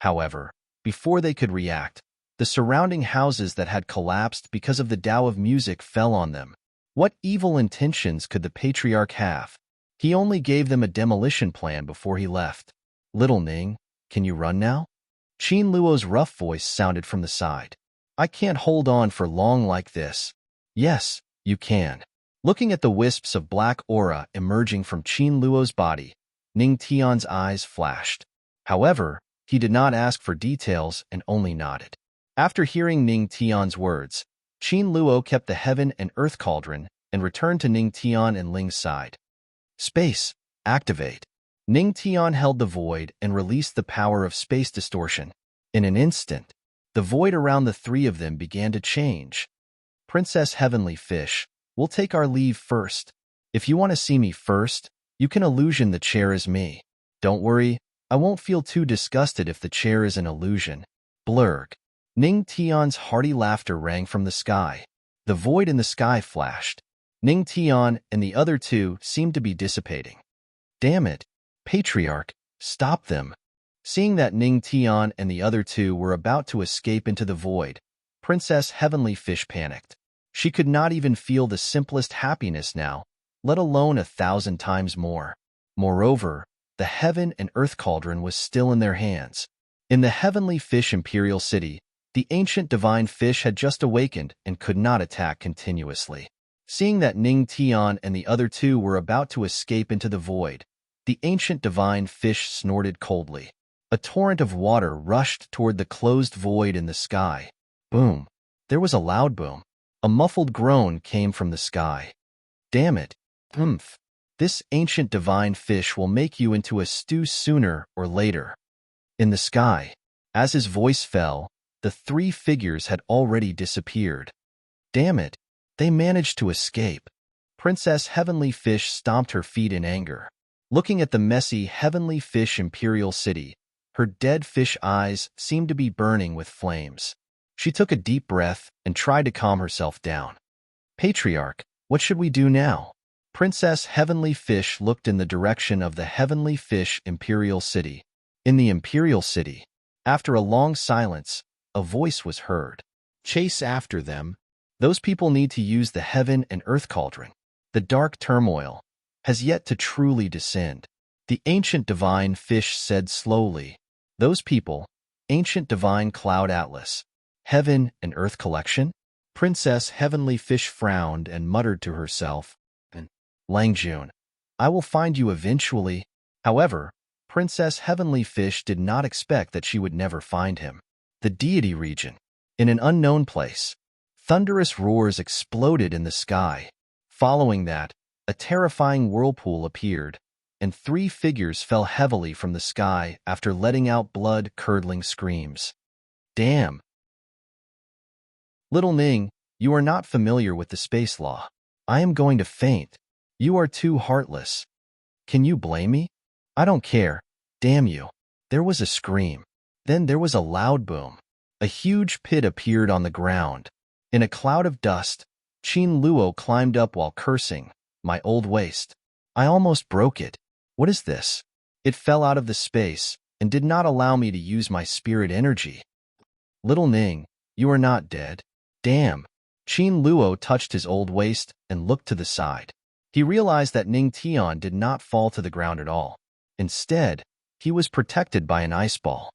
However, before they could react, the surrounding houses that had collapsed because of the Dao of music fell on them. What evil intentions could the patriarch have? He only gave them a demolition plan before he left. Little Ning, can you run now? Qin Luo's rough voice sounded from the side. I can't hold on for long like this. Yes, you can. Looking at the wisps of black aura emerging from Qin Luo's body, Ningtian's eyes flashed. However, he did not ask for details and only nodded. After hearing Ningtian's words, Qin Luo kept the Heaven and Earth Cauldron and returned to Ningtian and Ling's side. Space, activate. Ningtian held the void and released the power of space distortion. In an instant, the void around the three of them began to change. Princess Heavenly Fish, we'll take our leave first. If you want to see me first, you can illusion the chair as me. Don't worry, I won't feel too disgusted if the chair is an illusion. Blurg. Ningtian's hearty laughter rang from the sky. The void in the sky flashed. Ningtian and the other two seemed to be dissipating. Damn it, Patriarch, stop them. Seeing that Ningtian and the other two were about to escape into the void, Princess Heavenly Fish panicked. She could not even feel the simplest happiness now, let alone 1,000 times more. Moreover, the Heaven and Earth Cauldron was still in their hands. In the heavenly fish imperial city, the ancient divine fish had just awakened and could not attack continuously. Seeing that Ning Tian and the other two were about to escape into the void, the ancient divine fish snorted coldly. A torrent of water rushed toward the closed void in the sky. Boom! There was a loud boom. A muffled groan came from the sky. Damn it! Humph! This ancient divine fish will make you into a stew sooner or later. In the sky, as his voice fell, the three figures had already disappeared. Damn it! They managed to escape. Princess Heavenly Fish stomped her feet in anger. Looking at the messy Heavenly Fish imperial city, her dead fish eyes seemed to be burning with flames. She took a deep breath and tried to calm herself down. Patriarch, what should we do now? Princess Heavenly Fish looked in the direction of the Heavenly Fish imperial city. In the imperial city, after a long silence, a voice was heard. Chase after them. Those people need to use the heaven and earth cauldron. The dark turmoil has yet to truly descend. The ancient divine fish said slowly. Those people, ancient divine cloud atlas, heaven and earth collection? Princess Heavenly Fish frowned and muttered to herself, Langjun, I will find you eventually. However, Princess Heavenly Fish did not expect that she would never find him. The deity region. In an unknown place, thunderous roars exploded in the sky. Following that, a terrifying whirlpool appeared, and three figures fell heavily from the sky after letting out blood-curdling screams. Damn! Little Ning, you are not familiar with the space law. I am going to faint. You are too heartless. Can you blame me? I don't care. Damn you. There was a scream. Then there was a loud boom. A huge pit appeared on the ground. In a cloud of dust, Qin Luo climbed up while cursing, my old waist. I almost broke it. What is this? It fell out of the space and did not allow me to use my spirit energy. Little Ning, you are not dead. Damn. Qin Luo touched his old waist and looked to the side. He realized that Ning Tian did not fall to the ground at all. Instead, he was protected by an ice ball.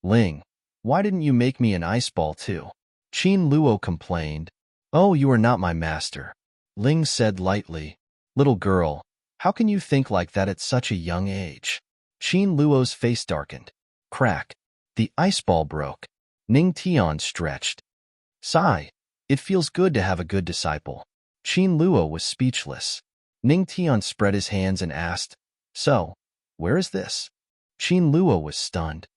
Ling, why didn't you make me an ice ball too? Qin Luo complained. Oh, you are not my master. Ling said lightly. Little girl, how can you think like that at such a young age? Qin Luo's face darkened. Crack. The ice ball broke. Ning Tian stretched. Sigh. It feels good to have a good disciple. Qin Luo was speechless. Ning Tian spread his hands and asked, So, where is this? Qin Luo was stunned.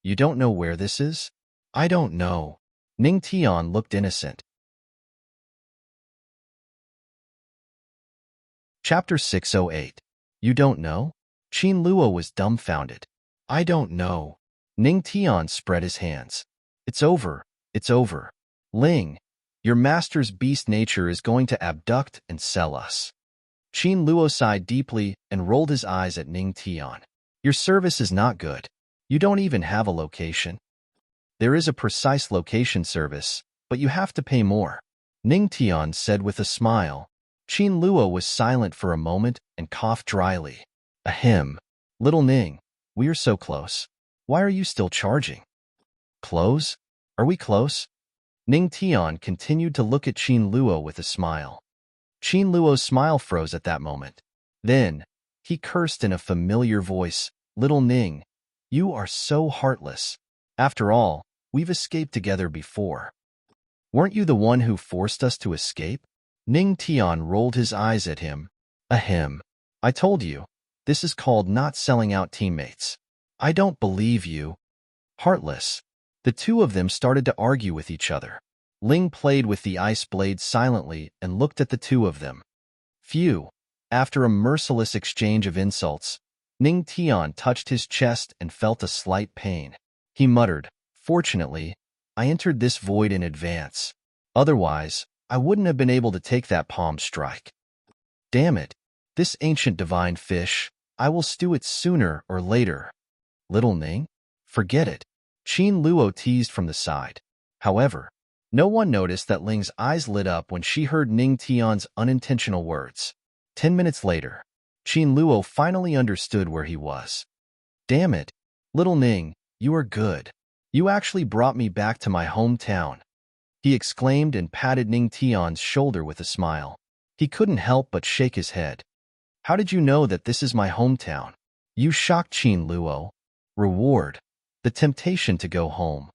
You don't know where this is? I don't know. Ning Tian looked innocent. Chapter 608. You don't know? Qin Luo was dumbfounded. I don't know. Ning Tian spread his hands. It's over. It's over. Ling, your master's beast nature is going to abduct and sell us. Qin Luo sighed deeply and rolled his eyes at Ning Tian. Your service is not good. You don't even have a location. There is a precise location service, but you have to pay more. Ning Tian said with a smile. Qin Luo was silent for a moment and coughed dryly. Ahem. Little Ning, we are so close. Why are you still charging? Close? Are we close? Ning Tian continued to look at Qin Luo with a smile. Qin Luo's smile froze at that moment. Then, he cursed in a familiar voice, Little Ning, you are so heartless. After all, we've escaped together before. Weren't you the one who forced us to escape? Ning Tian rolled his eyes at him. Ahem. I told you, this is called not selling out teammates. I don't believe you. Heartless. The two of them started to argue with each other. Ling played with the ice blade silently and looked at the two of them. Phew. After a merciless exchange of insults, Ning Tian touched his chest and felt a slight pain. He muttered, Fortunately, I entered this void in advance. Otherwise, I wouldn't have been able to take that palm strike. Damn it. This ancient divine fish, I will stew it sooner or later. Little Ning? Forget it. Qin Luo teased from the side. However, no one noticed that Ling's eyes lit up when she heard Ning Tian's unintentional words. 10 minutes later, Qin Luo finally understood where he was. Damn it. Little Ning, you are good. You actually brought me back to my hometown, he exclaimed and patted Ning Tian's shoulder with a smile. He couldn't help but shake his head. How did you know that this is my hometown? You shocked Qin Luo. Reward. The temptation to go home.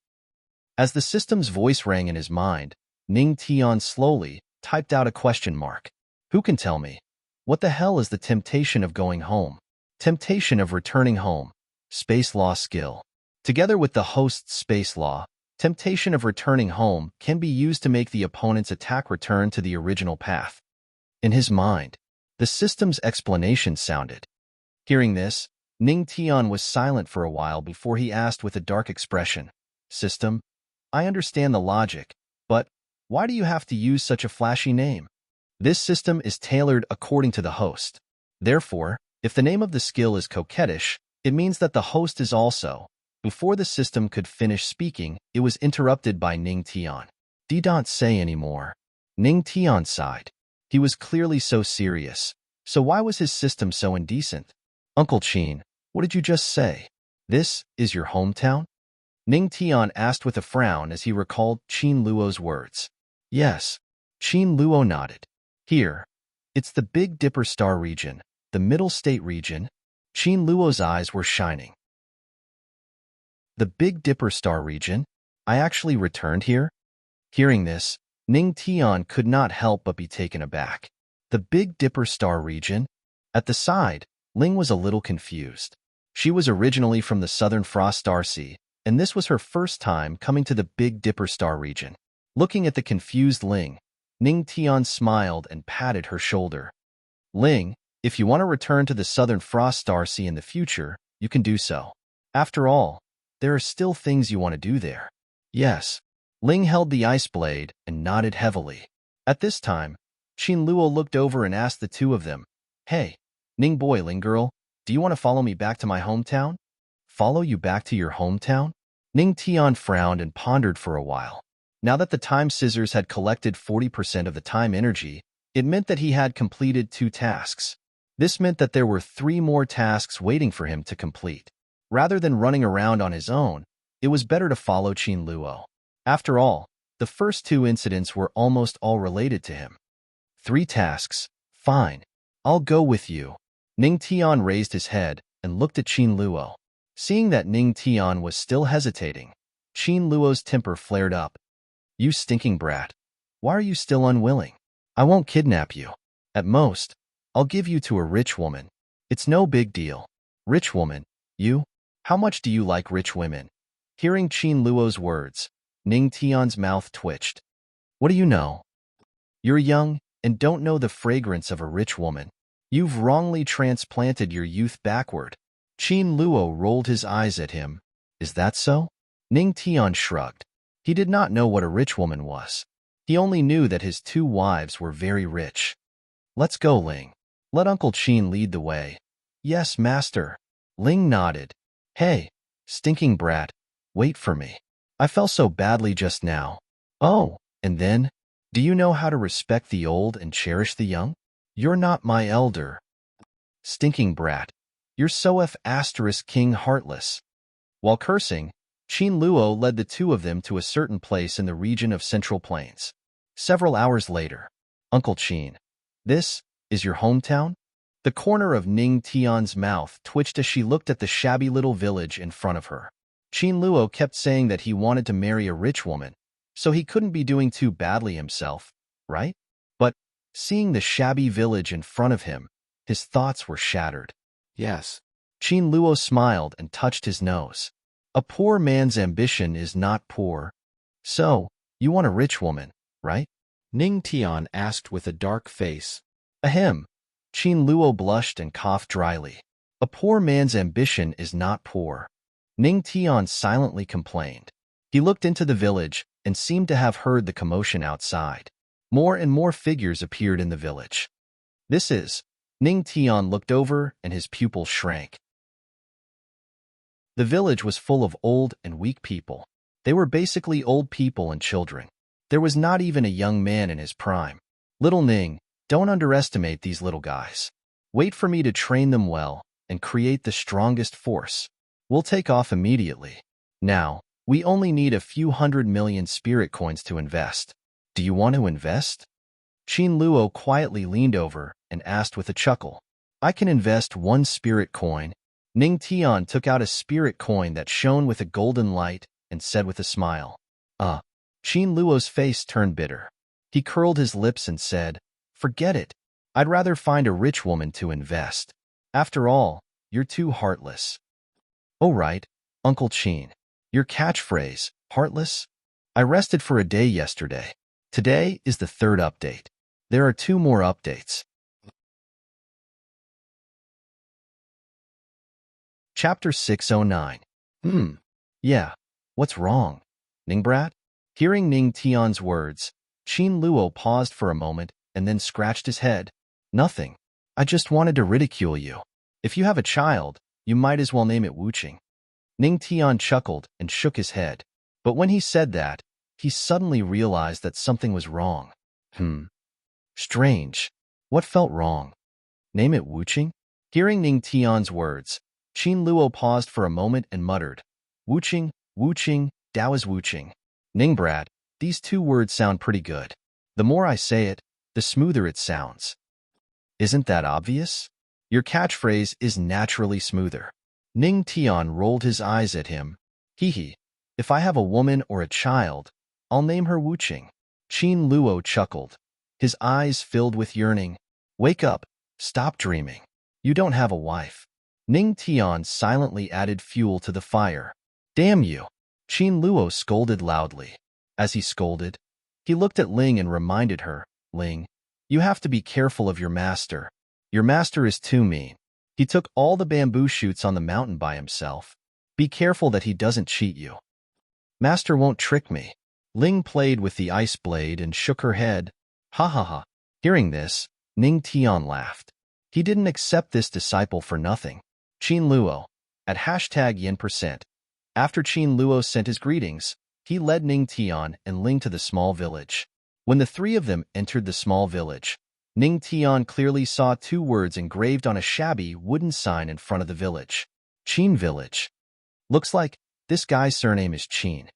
As the system's voice rang in his mind, Ning Tian slowly typed out a question mark. Who can tell me? What the hell is the temptation of going home? Temptation of returning home. Space law skill. Together with the host's space law, temptation of returning home can be used to make the opponent's attack return to the original path. In his mind, the system's explanation sounded. Hearing this, Ning Tian was silent for a while before he asked with a dark expression, System, I understand the logic, but why do you have to use such a flashy name? This system is tailored according to the host. Therefore, if the name of the skill is coquettish, it means that the host is also. Before the system could finish speaking, it was interrupted by Ning Tian. Don't say anymore. Ning Tian sighed. He was clearly so serious. So why was his system so indecent? Uncle Qin, what did you just say? This is your hometown? Ning Tian asked with a frown as he recalled Qin Luo's words. Yes. Qin Luo nodded. Here. It's the Big Dipper Star region, the Middle State region. Qin Luo's eyes were shining. The Big Dipper Star region? I actually returned here? Hearing this, Ning Tian could not help but be taken aback. The Big Dipper Star region? At the side, Ling was a little confused. She was originally from the Southern Frost Star Sea, and this was her first time coming to the Big Dipper Star region. Looking at the confused Ling, Ning Tian smiled and patted her shoulder. Ling, if you want to return to the Southern Frost Star Sea in the future, you can do so. After all, there are still things you want to do there. Yes. Ling held the ice blade and nodded heavily. At this time, Qin Luo looked over and asked the two of them, Hey, Ning boy, Ling girl, do you want to follow me back to my hometown? Follow you back to your hometown? Ning Tian frowned and pondered for a while. Now that the time scissors had collected 40% of the time energy, it meant that he had completed 2 tasks. This meant that there were 3 more tasks waiting for him to complete. Rather than running around on his own, it was better to follow Qin Luo. After all, the first 2 incidents were almost all related to him. 3 tasks. Fine. I'll go with you. Ning Tian raised his head and looked at Qin Luo. Seeing that Ning Tian was still hesitating, Qin Luo's temper flared up. You stinking brat. Why are you still unwilling? I won't kidnap you. At most, I'll give you to a rich woman. It's no big deal. Rich woman? You? How much do you like rich women? Hearing Qin Luo's words, Ning Tian's mouth twitched. What do you know? You're young and don't know the fragrance of a rich woman. You've wrongly transplanted your youth backward. Qin Luo rolled his eyes at him. Is that so? Ning Tian shrugged. He did not know what a rich woman was. He only knew that his 2 wives were very rich. Let's go, Ling. Let Uncle Qin lead the way. Yes, master. Ling nodded. Hey, stinking brat, wait for me. I fell so badly just now. Oh, and then, do you know how to respect the old and cherish the young? You're not my elder. Stinking brat, you're so *King heartless. While cursing, Qin Luo led the 2 of them to a certain place in the region of Central Plains. Several hours later, Uncle Qin, this is your hometown? The corner of Ning Tian's mouth twitched as she looked at the shabby little village in front of her. Qin Luo kept saying that he wanted to marry a rich woman, so he couldn't be doing too badly himself, right? But, seeing the shabby village in front of him, his thoughts were shattered. Yes. Qin Luo smiled and touched his nose. A poor man's ambition is not poor. So, you want a rich woman, right? Ning Tian asked with a dark face. Ahem. Qin Luo blushed and coughed dryly. A poor man's ambition is not poor. Ning Tian silently complained. He looked into the village and seemed to have heard the commotion outside. More and more figures appeared in the village. This is. Ning Tian looked over and his pupils shrank. The village was full of old and weak people. They were basically old people and children. There was not even a young man in his prime. Little Ning, don't underestimate these little guys. Wait for me to train them well and create the strongest force. We'll take off immediately. Now, we only need a few 100 million spirit coins to invest. Do you want to invest? Qin Luo quietly leaned over and asked with a chuckle. I can invest 1 spirit coin. Ning Tian took out a spirit coin that shone with a golden light and said with a smile. Qin Luo's face turned bitter. He curled his lips and said, forget it. I'd rather find a rich woman to invest. After all, you're too heartless. Oh right, Uncle Qin. Your catchphrase, heartless? I rested for a day yesterday. Today is the 3rd update. There are 2 more updates. Chapter 609. Yeah, what's wrong? Ningbrat? Hearing Ning Tian's words, Qin Luo paused for a moment and then scratched his head. Nothing. I just wanted to ridicule you. If you have a child, you might as well name it Wuqing. Ning Tian chuckled and shook his head. But when he said that, he suddenly realized that something was wrong. Strange. What felt wrong? Name it Wuqing? Hearing Ning Tian's words, Qin Luo paused for a moment and muttered, Wuqing, Wuqing, Dao is Wuqing. Ningbrat, these 2 words sound pretty good. The more I say it, the smoother it sounds. Isn't that obvious? Your catchphrase is naturally smoother. Ning Tian rolled his eyes at him. Hee. If I have a woman or a child, I'll name her Wuqing. Qin Luo chuckled. His eyes filled with yearning. Wake up. Stop dreaming. You don't have a wife. Ning Tian silently added fuel to the fire. Damn you. Qin Luo scolded loudly. As he scolded, he looked at Ling and reminded her, Ling, you have to be careful of your master. Your master is too mean. He took all the bamboo shoots on the mountain by himself. Be careful that he doesn't cheat you. Master won't trick me. Ling played with the ice blade and shook her head. Ha ha ha. Hearing this, Ning Tian laughed. He didn't accept this disciple for nothing. Qin Luo, at #yen%. After Qin Luo sent his greetings, he led Ning Tian and Ling to the small village. When the 3 of them entered the small village, Ning Tian clearly saw 2 words engraved on a shabby wooden sign in front of the village. Qin Village. Looks like this guy's surname is Qin.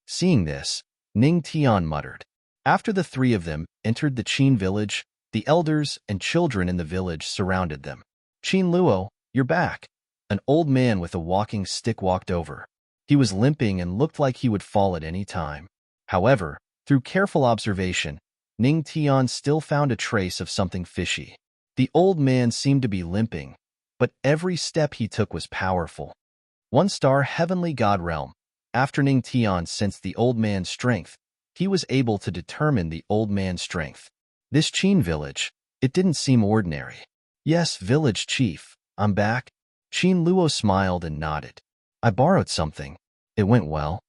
Seeing this, Ning Tian muttered. After the 3 of them entered the Qin village, the elders and children in the village surrounded them. Qin Luo, you're back. An old man with a walking stick walked over. He was limping and looked like he would fall at any time. However, through careful observation, Ning Tian still found a trace of something fishy. The old man seemed to be limping, but every step he took was powerful. 1-star Heavenly God Realm. After Ning Tian sensed the old man's strength, he was able to determine the old man's strength. This Qin village, it didn't seem ordinary. Yes, village chief, I'm back. Qin Luo smiled and nodded. I borrowed something. It went well.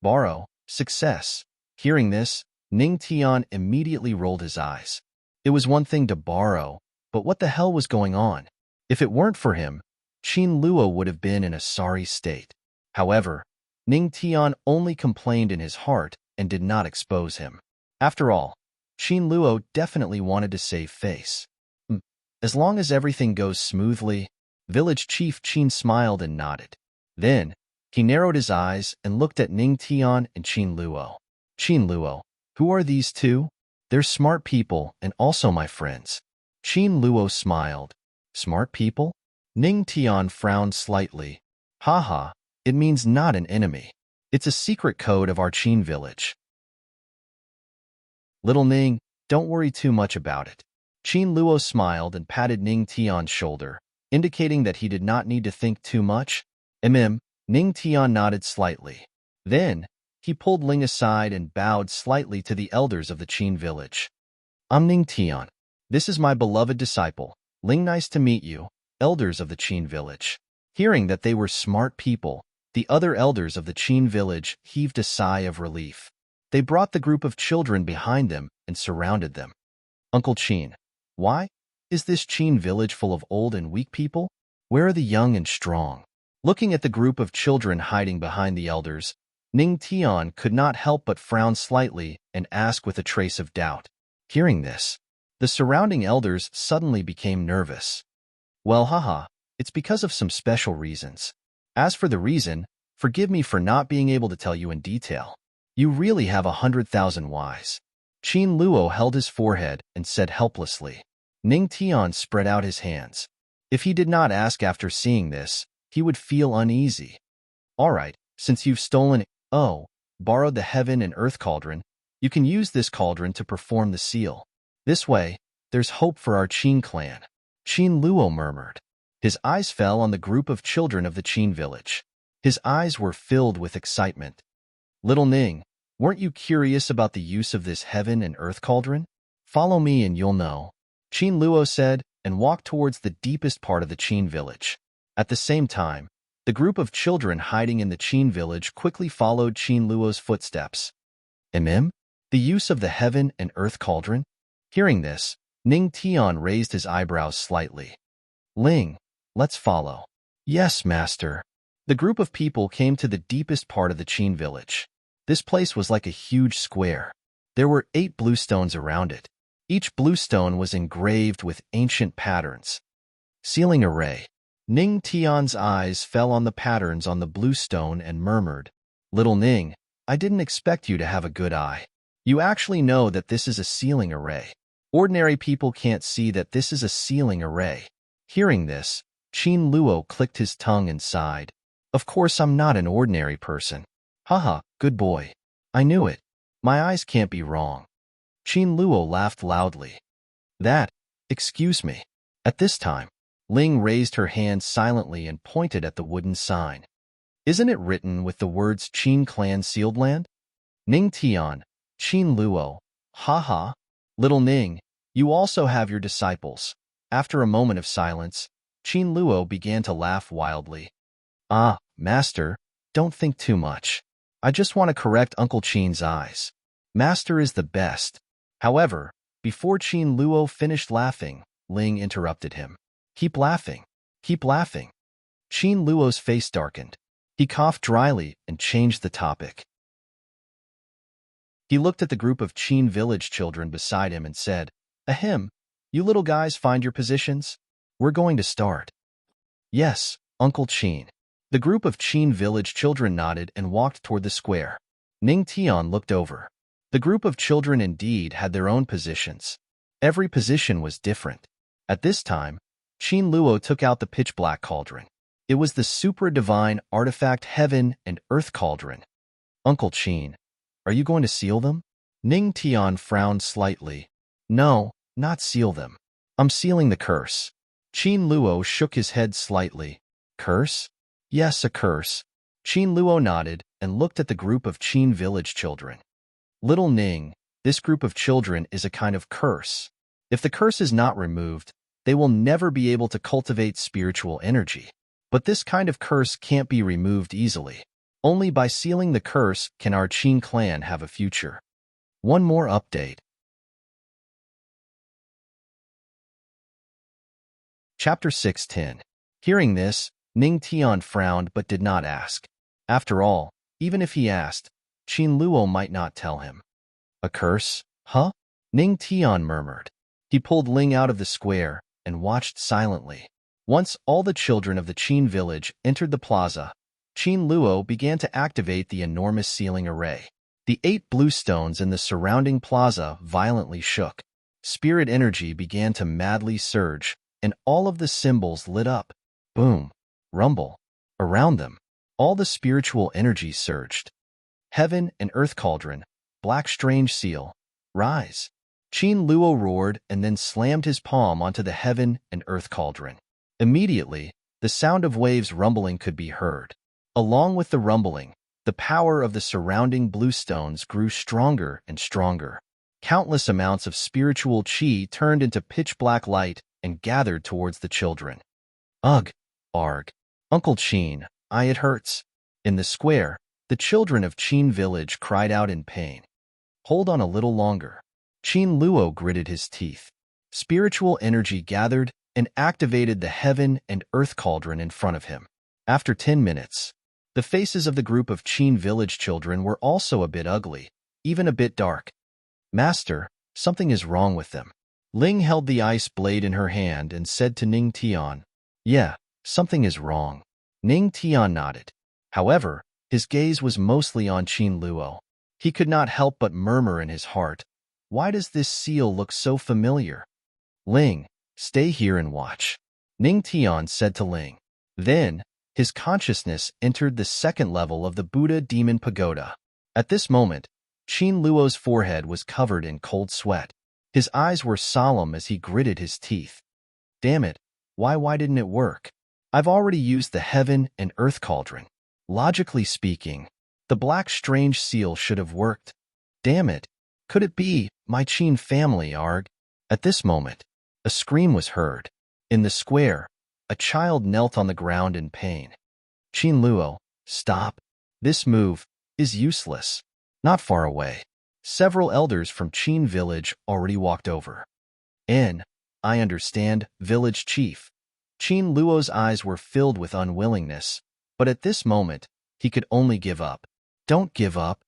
Borrow, success. Hearing this, Ning Tian immediately rolled his eyes. It was one thing to borrow, but what the hell was going on? If it weren't for him, Qin Luo would have been in a sorry state. However, Ning Tian only complained in his heart and did not expose him. After all, Qin Luo definitely wanted to save face. As long as everything goes smoothly, Village Chief Qin smiled and nodded. Then, he narrowed his eyes and looked at Ning Tian and Qin Luo. Qin Luo, who are these 2? They're smart people and also my friends. Qin Luo smiled. Smart people? Ning Tian frowned slightly. Haha, it means not an enemy. It's a secret code of our Qin village. Little Ning, don't worry too much about it. Qin Luo smiled and patted Ning Tian's shoulder, indicating that he did not need to think too much. Ning Tian nodded slightly. Then, he pulled Ling aside and bowed slightly to the elders of the Qin village. I'm Ning Tian. This is my beloved disciple, Ling. Nice to meet you, elders of the Qin village. Hearing that they were smart people, the other elders of the Qin village heaved a sigh of relief. They brought the group of children behind them and surrounded them. Uncle Qin, why is this Qin village full of old and weak people? Where are the young and strong? Looking at the group of children hiding behind the elders, Ning Tian could not help but frown slightly and ask with a trace of doubt. Hearing this, the surrounding elders suddenly became nervous. Well, haha, it's because of some special reasons. As for the reason, Forgive me for not being able to tell you in detail. You really have 100,000 whys. Qin Luo held his forehead and said helplessly. Ning Tian spread out his hands. If he did not ask after seeing this, he would feel uneasy. All right, since you've borrowed the heaven and earth cauldron, you can use this cauldron to perform the seal. This way, there's hope for our Qin clan. Qin Luo murmured. His eyes fell on the group of children of the Qin village. His eyes were filled with excitement. Little Ning, weren't you curious about the use of this heaven and earth cauldron? Follow me and you'll know, Qin Luo said, and walked towards the deepest part of the Qin village. At the same time, the group of children hiding in the Qin village quickly followed Qin Luo's footsteps. The use of the heaven and earth cauldron? Hearing this, Ning Tian raised his eyebrows slightly. Ling, let's follow. Yes, master. The group of people came to the deepest part of the Qin village. This place was like a huge square. There were 8 blue stones around it. Each blue stone was engraved with ancient patterns. Sealing array. Ning Tian's eyes fell on the patterns on the blue stone and murmured, Little Ning, I didn't expect you to have a good eye. You actually know that this is a sealing array. Ordinary people can't see that this is a sealing array. Hearing this, Qin Luo clicked his tongue and sighed. Of course I'm not an ordinary person. Haha, good boy. I knew it. My eyes can't be wrong. Qin Luo laughed loudly. Excuse me. At this time, Ling raised her hand silently and pointed at the wooden sign. Isn't it written with the words Qin Clan Sealed Land? Ning Tian, Qin Luo, haha. Little Ning, you also have your disciples. After a moment of silence, Qin Luo began to laugh wildly. Ah, master, don't think too much. I just want to correct Uncle Qin's eyes. Master is the best. However, before Qin Luo finished laughing, Ling interrupted him. Keep laughing. Keep laughing. Qin Luo's face darkened. He coughed dryly and changed the topic. He looked at the group of Qin village children beside him and said, Ahem, you little guys find your positions? We're going to start. Yes, Uncle Qin. The group of Qin village children nodded and walked toward the square. Ning Tian looked over. The group of children indeed had their own positions. Every position was different. At this time, Qin Luo took out the pitch-black cauldron. It was the supra-divine artifact heaven and earth cauldron. Uncle Qin, are you going to seal them? Ning Tian frowned slightly. No, not seal them. I'm sealing the curse. Qin Luo shook his head slightly. Curse? Yes, a curse. Qin Luo nodded and looked at the group of Qin village children. Little Ning, this group of children is a kind of curse. If the curse is not removed, they will never be able to cultivate spiritual energy. But this kind of curse can't be removed easily. Only by sealing the curse can our Qin clan have a future. One more update. Chapter 6:10. Hearing this, Ning Tian frowned but did not ask. After all, even if he asked, Qin Luo might not tell him. A curse? Huh? Ning Tian murmured. He pulled Ling out of the square and watched silently. Once all the children of the Qin village entered the plaza, Qin Luo began to activate the enormous sealing array. The 8 blue stones in the surrounding plaza violently shook. Spirit energy began to madly surge, and all of the symbols lit up. Boom. Rumble. Around them, all the spiritual energy surged. Heaven and earth cauldron, black strange seal, rise. Qin Luo roared and then slammed his palm onto the heaven and earth cauldron. Immediately, the sound of waves rumbling could be heard. Along with the rumbling, the power of the surrounding blue stones grew stronger and stronger. Countless amounts of spiritual qi turned into pitch-black light and gathered towards the children. Ugh! Arg! Uncle Qin, it hurts. In the square, the children of Qin village cried out in pain. Hold on a little longer. Qin Luo gritted his teeth. Spiritual energy gathered and activated the heaven and earth cauldron in front of him. After 10 minutes, the faces of the group of Qin village children were also a bit ugly, even a bit dark. Master, something is wrong with them. Ling held the ice blade in her hand and said to Ning Tian, Yeah, something is wrong. Ning Tian nodded. However, His gaze was mostly on Qin Luo. He could not help but murmur in his heart, "Why does this seal look so familiar?" "Ling, stay here and watch," Ning Tian said to Ling. Then, his consciousness entered the second level of the Buddha Demon Pagoda. At this moment, Qin Luo's forehead was covered in cold sweat. His eyes were solemn as he gritted his teeth. "Damn it, why didn't it work? I've already used the heaven and earth cauldron. Logically speaking, the black strange seal should have worked. Damn it, could it be my Qin family, Arg?" At this moment, a scream was heard. In the square, a child knelt on the ground in pain. "Qin Luo, stop. This move is useless." Not far away, several elders from Qin village already walked over. I understand, village chief." Qin Luo's eyes were filled with unwillingness, but at this moment, he could only give up. "Don't give up.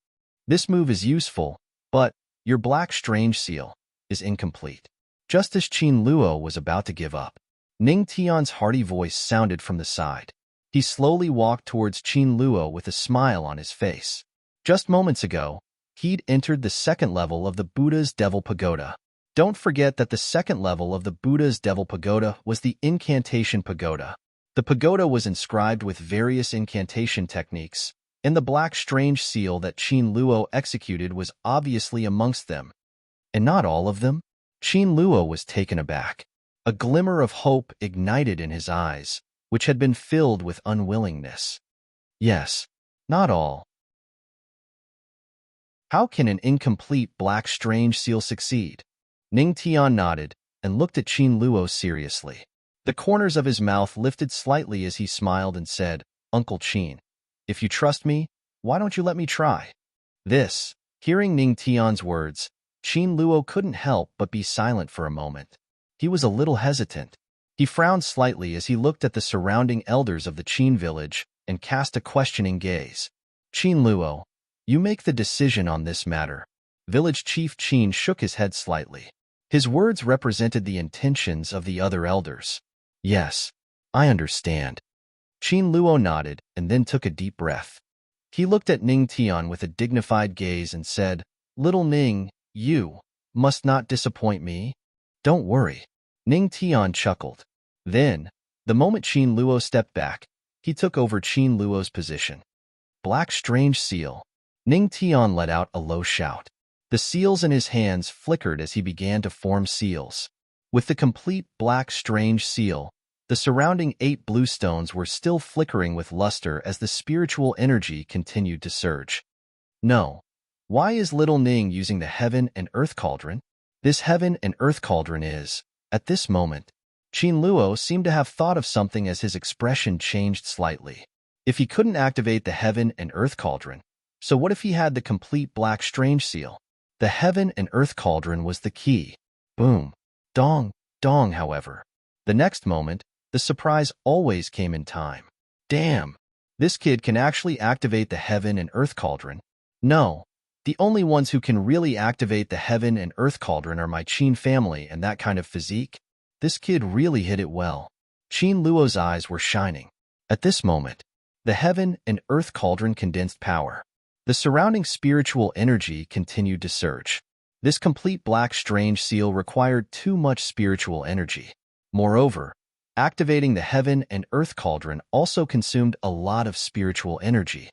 This move is useful, but your black strange seal is incomplete." Just as Qin Luo was about to give up, Ning Tian's hearty voice sounded from the side. He slowly walked towards Qin Luo with a smile on his face. Just moments ago, he'd entered the second level of the Buddha's Devil Pagoda. Don't forget that the second level of the Buddha's Devil Pagoda was the Incantation Pagoda. The pagoda was inscribed with various incantation techniques, and the black strange seal that Qin Luo executed was obviously amongst them. And not all of them? Qin Luo was taken aback. A glimmer of hope ignited in his eyes, which had been filled with unwillingness. "Yes, not all. How can an incomplete black strange seal succeed?" Ning Tian nodded and looked at Qin Luo seriously. The corners of his mouth lifted slightly as he smiled and said, "Uncle Qin, if you trust me, why don't you let me try?" Hearing Ning Tian's words, Qin Luo couldn't help but be silent for a moment. He was a little hesitant. He frowned slightly as he looked at the surrounding elders of the Qin village and cast a questioning gaze. "Qin Luo, you make the decision on this matter." Village Chief Qin shook his head slightly. His words represented the intentions of the other elders. "Yes, I understand." Qin Luo nodded and then took a deep breath. He looked at Ning Tian with a dignified gaze and said, "Little Ning, you must not disappoint me." "Don't worry." Ning Tian chuckled. Then, the moment Qin Luo stepped back, he took over Qin Luo's position. "Black strange seal." Ning Tian let out a low shout. The seals in his hands flickered as he began to form seals. With the complete black strange seal, the surrounding 8 blue stones were still flickering with luster as the spiritual energy continued to surge. "No. Why is little Ning using the heaven and earth cauldron?" This heaven and earth cauldron is, at this moment, Qin Luo seemed to have thought of something as his expression changed slightly. If he couldn't activate the heaven and earth cauldron, so what if he had the complete black strange seal? The heaven and earth cauldron was the key. Boom. Dong, dong, however. The next moment, the surprise always came in time. "Damn, this kid can actually activate the heaven and earth cauldron." "No, the only ones who can really activate the heaven and earth cauldron are my Qin family and that kind of physique." This kid really hit it well. Qin Luo's eyes were shining. At this moment, the heaven and earth cauldron condensed power. The surrounding spiritual energy continued to surge. This complete black strange seal required too much spiritual energy. Moreover, activating the heaven and earth cauldron also consumed a lot of spiritual energy.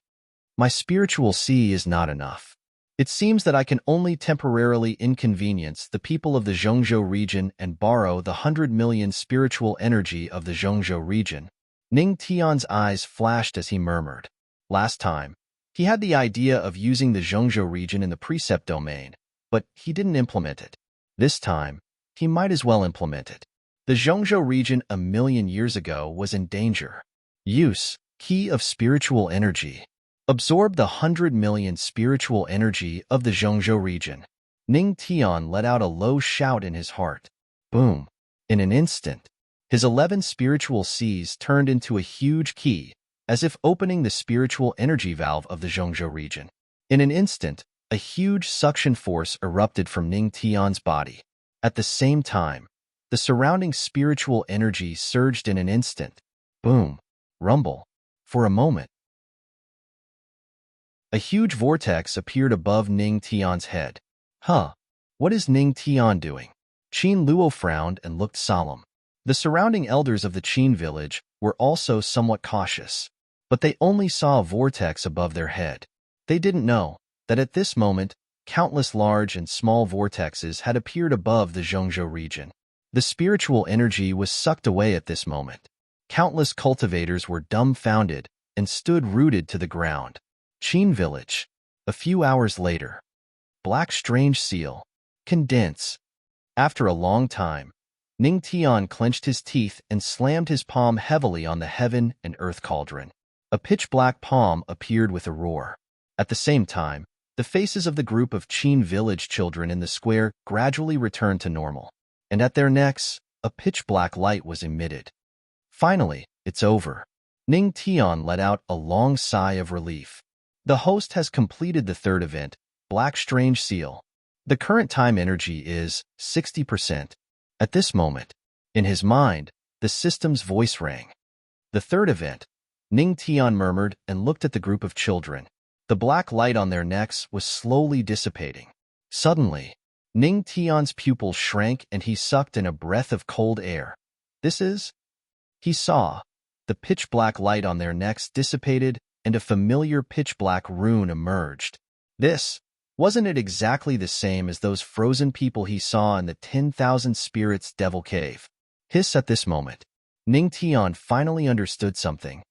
"My spiritual sea is not enough. It seems that I can only temporarily inconvenience the people of the Zhongzhou region and borrow the 100 million spiritual energy of the Zhongzhou region." Ning Tian's eyes flashed as he murmured. Last time, he had the idea of using the Zhongzhou region in the precept domain, but he didn't implement it. This time, he might as well implement it. The Zhongzhou region 1,000,000 years ago was in danger. Use, key of spiritual energy. Absorb the 100 million spiritual energy of the Zhongzhou region. Ning Tian let out a low shout in his heart. Boom. In an instant, his 11 spiritual seas turned into a huge key, as if opening the spiritual energy valve of the Zhongzhou region. In an instant, a huge suction force erupted from Ning Tian's body. At the same time, the surrounding spiritual energy surged in an instant. Boom. Rumble. For a moment, A huge vortex appeared above Ning Tian's head. Huh, what is Ning Tian doing? Qin Luo frowned and looked solemn. The surrounding elders of the Qin village were also somewhat cautious, but they only saw a vortex above their head. They didn't know that at this moment, countless large and small vortexes had appeared above the Zhongzhou region. The spiritual energy was sucked away at this moment. Countless cultivators were dumbfounded and stood rooted to the ground. Qin village. A few hours later. Black strange seal. Condense. After a long time, Ning Tian clenched his teeth and slammed his palm heavily on the heaven and earth cauldron. A pitch-black palm appeared with a roar. At the same time, the faces of the group of Qin village children in the square gradually returned to normal, and at their necks, a pitch-black light was emitted. Finally, it's over. Ning Tian let out a long sigh of relief. The host has completed the third event, Black Strange Seal. The current time energy is 60%. At this moment, in his mind, the system's voice rang. The third event, Ning Tian murmured and looked at the group of children. The black light on their necks was slowly dissipating. Suddenly, Ning Tian's pupils shrank and he sucked in a breath of cold air. He saw. The pitch-black light on their necks dissipated and a familiar pitch-black rune emerged. Wasn't it exactly the same as those frozen people he saw in the 10,000 Spirits Devil Cave? At this moment, Ning Tian finally understood something.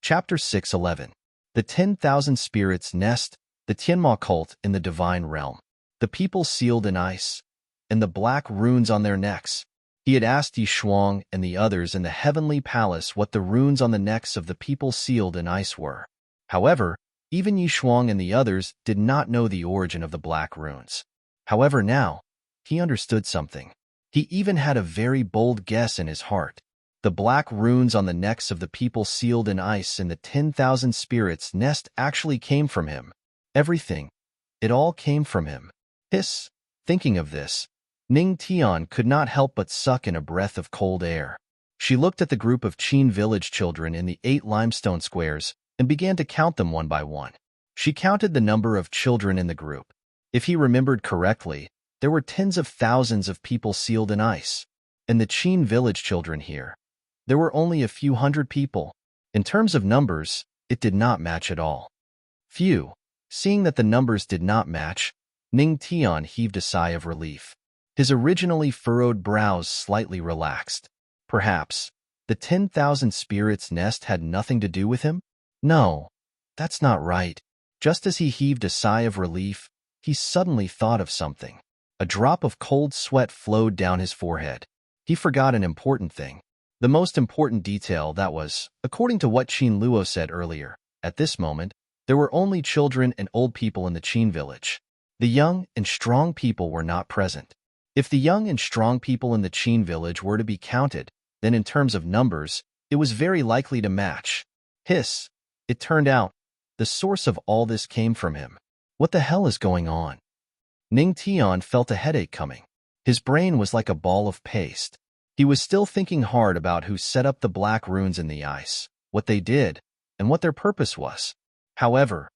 Chapter 611. The 10,000 Spirits Nest, the Tianma cult in the Divine Realm. The people sealed in ice, and the black runes on their necks. He had asked Yi Shuang and the others in the heavenly palace what the runes on the necks of the people sealed in ice were. However, even Yi Shuang and the others did not know the origin of the black runes. However, now, he understood something. He even had a very bold guess in his heart. The black runes on the necks of the people sealed in ice in the 10,000 Spirits Nest actually came from him. Everything. It all came from him. Thinking of this, Ning Tian could not help but suck in a breath of cold air. She looked at the group of Qin village children in the 8 limestone squares and began to count them one by one. She counted the number of children in the group. If he remembered correctly, there were tens of thousands of people sealed in ice. In the Qin village children here, there were only a few hundred people. In terms of numbers, it did not match at all. Few. Seeing that the numbers did not match, Ning Tian heaved a sigh of relief. His originally furrowed brows slightly relaxed. Perhaps, the 10,000 Spirits Nest had nothing to do with him? No, that's not right. Just as he heaved a sigh of relief, he suddenly thought of something. A drop of cold sweat flowed down his forehead. He forgot an important thing. The most important detail that was, according to what Qin Luo said earlier, at this moment, there were only children and old people in the Qin village. The young and strong people were not present. If the young and strong people in the Qin village were to be counted, then in terms of numbers, it was very likely to match. It turned out, the source of all this came from him. What the hell is going on? Ning Tian felt a headache coming. His brain was like a ball of paste. He was still thinking hard about who set up the black runes in the ice, what they did, and what their purpose was. However,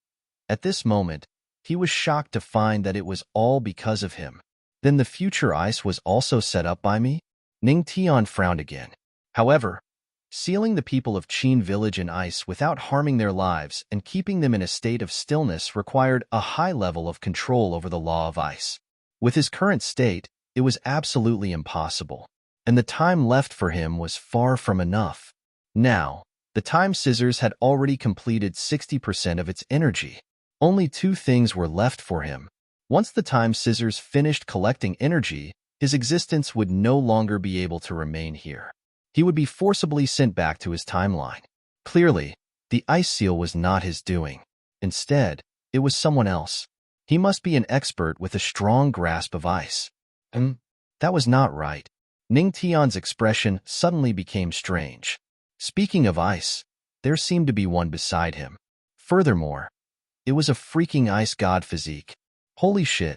at this moment, he was shocked to find that it was all because of him. Then the future ice was also set up by me? Ning Tian frowned again. However, sealing the people of Qin village in ice without harming their lives and keeping them in a state of stillness required a high level of control over the law of ice. With his current state, it was absolutely impossible, and the time left for him was far from enough. Now, the time scissors had already completed 60% of its energy. Only 2 things were left for him. Once the time scissors finished collecting energy, his existence would no longer be able to remain here. He would be forcibly sent back to his timeline. Clearly, the ice seal was not his doing. Instead, it was someone else. He must be an expert with a strong grasp of ice. That was not right. Ning Tian's expression suddenly became strange. Speaking of ice, there seemed to be one beside him. Furthermore, it was a freaking ice god physique. Holy shit.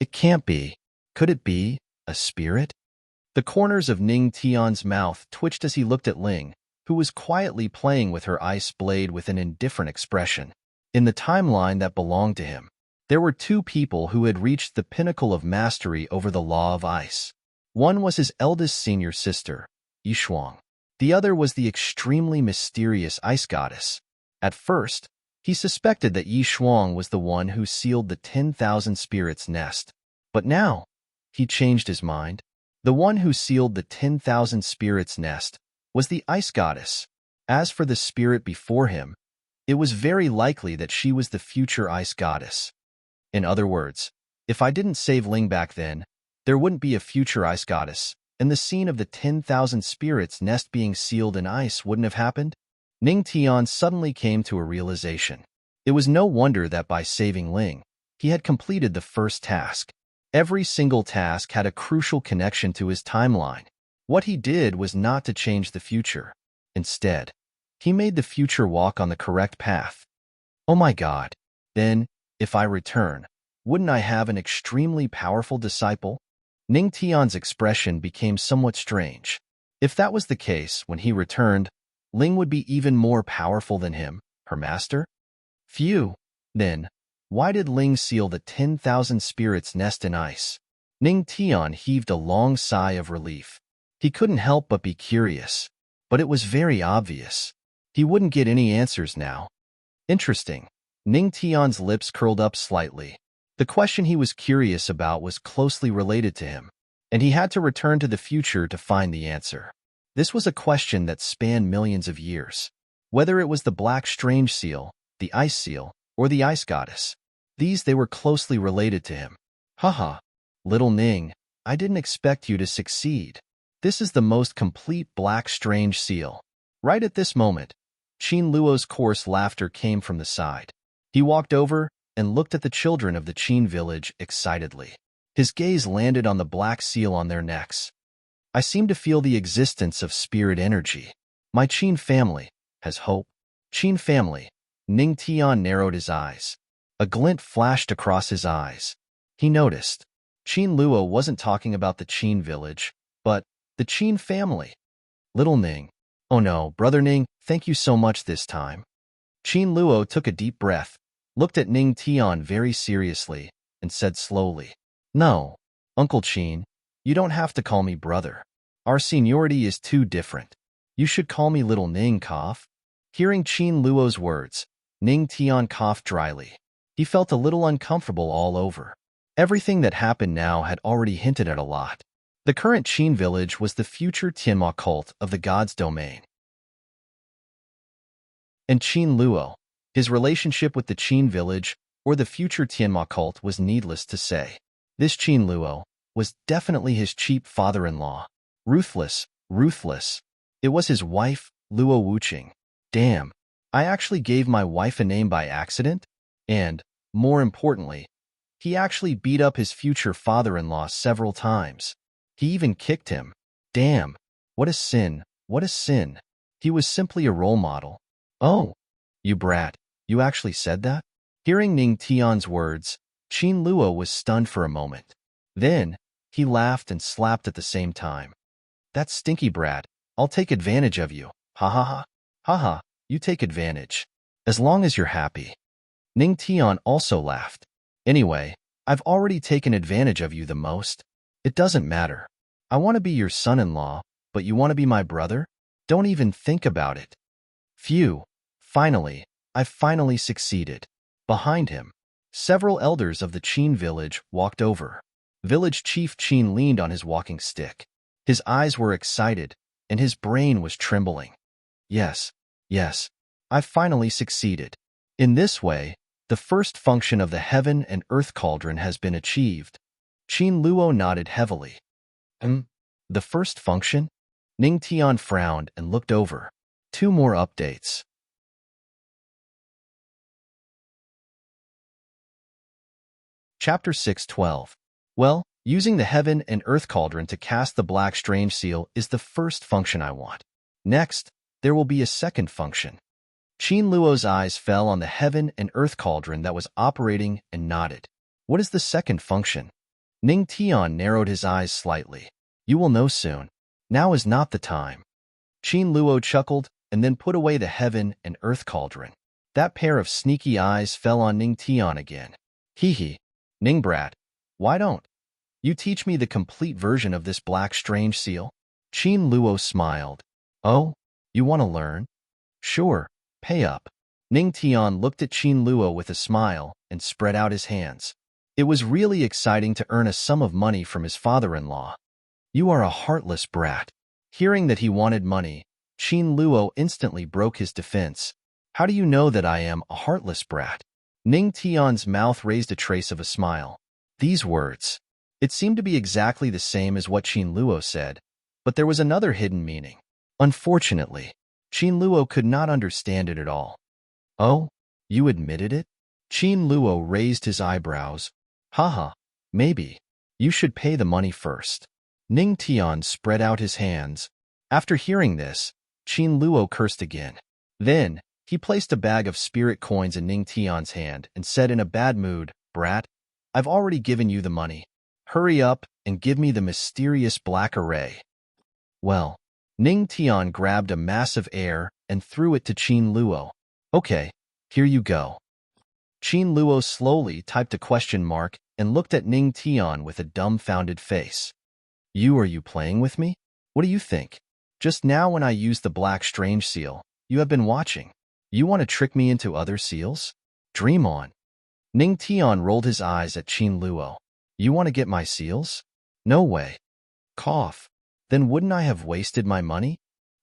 It can't be. Could it be a spirit? The corners of Ning Tian's mouth twitched as he looked at Ling, who was quietly playing with her ice blade with an indifferent expression. In the timeline that belonged to him, there were two people who had reached the pinnacle of mastery over the law of ice. One was his eldest senior sister, Yishuang. The other was the extremely mysterious ice goddess. At first, he suspected that Yishuang was the one who sealed the 10,000 spirits' nest. But now, he changed his mind. The one who sealed the 10,000 spirits' nest was the ice goddess. As for the spirit before him, it was very likely that she was the future ice goddess. In other words, if I didn't save Ling back then, there wouldn't be a future ice goddess, and the scene of the 10,000 spirits' nest being sealed in ice wouldn't have happened. Ning Tian suddenly came to a realization. It was no wonder that by saving Ling, he had completed the first task. Every single task had a crucial connection to his timeline. What he did was not to change the future. Instead, he made the future walk on the correct path. Oh my God. Then, if I return, wouldn't I have an extremely powerful disciple? Ning Tian's expression became somewhat strange. If that was the case, when he returned, Ling would be even more powerful than him, her master? Phew. Then, why did Ling seal the 10,000 spirits' nest in ice? Ning Tian heaved a long sigh of relief. He couldn't help but be curious, but it was very obvious. He wouldn't get any answers now. Interesting. Ning Tian's lips curled up slightly. The question he was curious about was closely related to him, and he had to return to the future to find the answer. This was a question that spanned millions of years. Whether it was the Black Strange Seal, the Ice Seal, or the Ice Goddess, they were closely related to him. Haha, little Ning, I didn't expect you to succeed. This is the most complete Black Strange Seal. Right at this moment, Qin Luo's coarse laughter came from the side. He walked over and looked at the children of the Qin village excitedly. His gaze landed on the black seal on their necks. I seem to feel the existence of spirit energy. My Qin family has hope. Qin family. Ning Tian narrowed his eyes. A glint flashed across his eyes. He noticed. Qin Luo wasn't talking about the Qin village, but the Qin family. Little Ning. Oh no, brother Ning, thank you so much this time. Qin Luo took a deep breath, looked at Ning Tian very seriously, and said slowly, No, Uncle Qin, you don't have to call me brother. Our seniority is too different. You should call me little Ning. Cough. Hearing Qin Luo's words, Ning Tian coughed dryly. He felt a little uncomfortable all over. Everything that happened now had already hinted at a lot. The current Qin village was the future Tianma cult of the god's domain. And Qin Luo, his relationship with the Qin village or the future Tianma cult was needless to say. This Qin Luo was definitely his cheap father-in-law. Ruthless, ruthless. It was his wife, Luo Wuqing. Damn, I actually gave my wife a name by accident? And, more importantly, he actually beat up his future father-in-law several times. He even kicked him. Damn, what a sin, what a sin. He was simply a role model. Oh, you brat, you actually said that? Hearing Ning Tian's words, Qin Luo was stunned for a moment. Then, he laughed and slapped at the same time. That stinky brat, I'll take advantage of you. Ha ha ha. Ha ha, you take advantage. As long as you're happy. Ning Tian also laughed. Anyway, I've already taken advantage of you the most. It doesn't matter. I want to be your son-in-law, but you want to be my brother? Don't even think about it. Phew. Finally, I've finally succeeded. Behind him, several elders of the Qin village walked over. Village Chief Qin leaned on his walking stick. His eyes were excited, and his brain was trembling. Yes, yes, I've finally succeeded. In this way, the first function of the heaven and earth cauldron has been achieved. Qin Luo nodded heavily. The first function? Ning Tian frowned and looked over. 2 more updates. Chapter 6:12. Well, using the heaven and earth cauldron to cast the Black Strange Seal is the first function I want. Next, there will be a second function. Qin Luo's eyes fell on the heaven and earth cauldron that was operating and nodded. What is the second function? Ning Tian narrowed his eyes slightly. You will know soon. Now is not the time. Qin Luo chuckled and then put away the heaven and earth cauldron. That pair of sneaky eyes fell on Ning Tian again. Hee. Ning brat, why don't you teach me the complete version of this black strange seal? Qin Luo smiled. Oh, you want to learn? Sure, pay up. Ning Tian looked at Qin Luo with a smile and spread out his hands. It was really exciting to earn a sum of money from his father-in-law. You are a heartless brat. Hearing that he wanted money, Qin Luo instantly broke his defense. How do you know that I am a heartless brat? Ning Tian's mouth raised a trace of a smile. These words. It seemed to be exactly the same as what Qin Luo said, but there was another hidden meaning. Unfortunately, Qin Luo could not understand it at all. Oh, you admitted it? Qin Luo raised his eyebrows. Haha, maybe. You should pay the money first. Ning Tian spread out his hands. After hearing this, Qin Luo cursed again. Then, he placed a bag of spirit coins in Ning Tian's hand and said in a bad mood, Brat, I've already given you the money. Hurry up and give me the mysterious black array. Well, Ning Tian grabbed a mass of air and threw it to Qin Luo. Okay, here you go. Qin Luo slowly typed a question mark and looked at Ning Tian with a dumbfounded face. Are you playing with me? What do you think? Just now when I used the black strange seal, you have been watching. You want to trick me into other seals? Dream on. Ning Tian rolled his eyes at Qin Luo. You want to get my seals? No way. Cough. Then wouldn't I have wasted my money?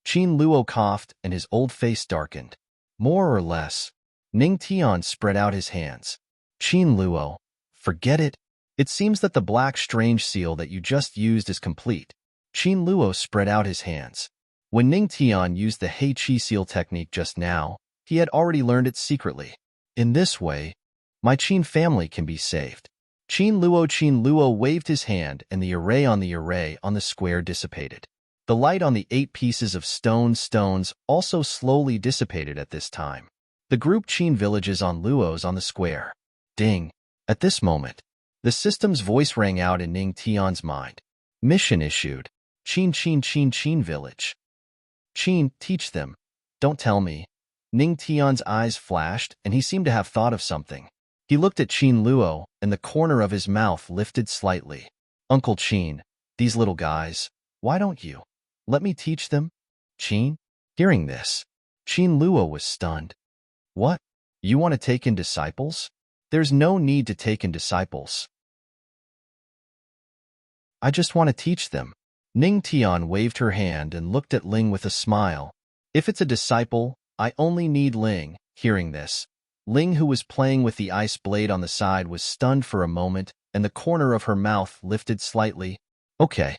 Qin Luo coughed and his old face darkened. More or less. Ning Tian spread out his hands. Qin Luo, forget it. It seems that the black strange seal that you just used is complete. Qin Luo spread out his hands. When Ning Tian used the Hei Qi seal technique just now, he had already learned it secretly. In this way, my Qin family can be saved. Qin Luo waved his hand and the array on the square dissipated. The light on the 8 pieces of stones also slowly dissipated at this time. The group Qin villages on Luo's on the square. Ding. At this moment, the system's voice rang out in Ning Tian's mind. Mission issued. Qin village. Qin, teach them. Don't tell me. Ning Tian's eyes flashed and he seemed to have thought of something. He looked at Qin Luo and the corner of his mouth lifted slightly. Uncle Qin, these little guys, why don't you let me teach them? Qin? Hearing this, Qin Luo was stunned. What? You want to take in disciples? There's no need to take in disciples. I just want to teach them. Ning Tian waved her hand and looked at Ling with a smile. If it's a disciple, I only need Ling. Hearing this, Ling, who was playing with the ice blade on the side, was stunned for a moment and the corner of her mouth lifted slightly. Okay.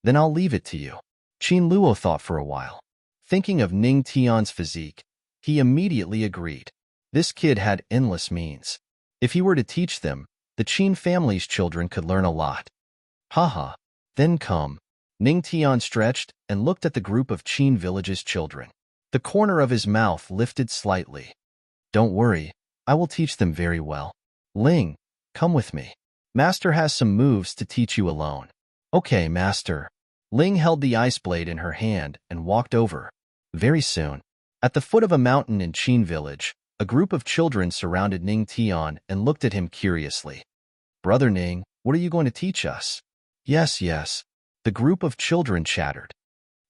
Then I'll leave it to you. Qin Luo thought for a while. Thinking of Ning Tian's physique, he immediately agreed. This kid had endless means. If he were to teach them, the Qin family's children could learn a lot. Haha. Then come. Ning Tian stretched and looked at the group of Qin village's children. The corner of his mouth lifted slightly. Don't worry, I will teach them very well. Ling, come with me. Master has some moves to teach you alone. Okay, Master. Ling held the ice blade in her hand and walked over. Very soon, at the foot of a mountain in Qin village, a group of children surrounded Ning Tian and looked at him curiously. Brother Ning, what are you going to teach us? Yes. The group of children chattered.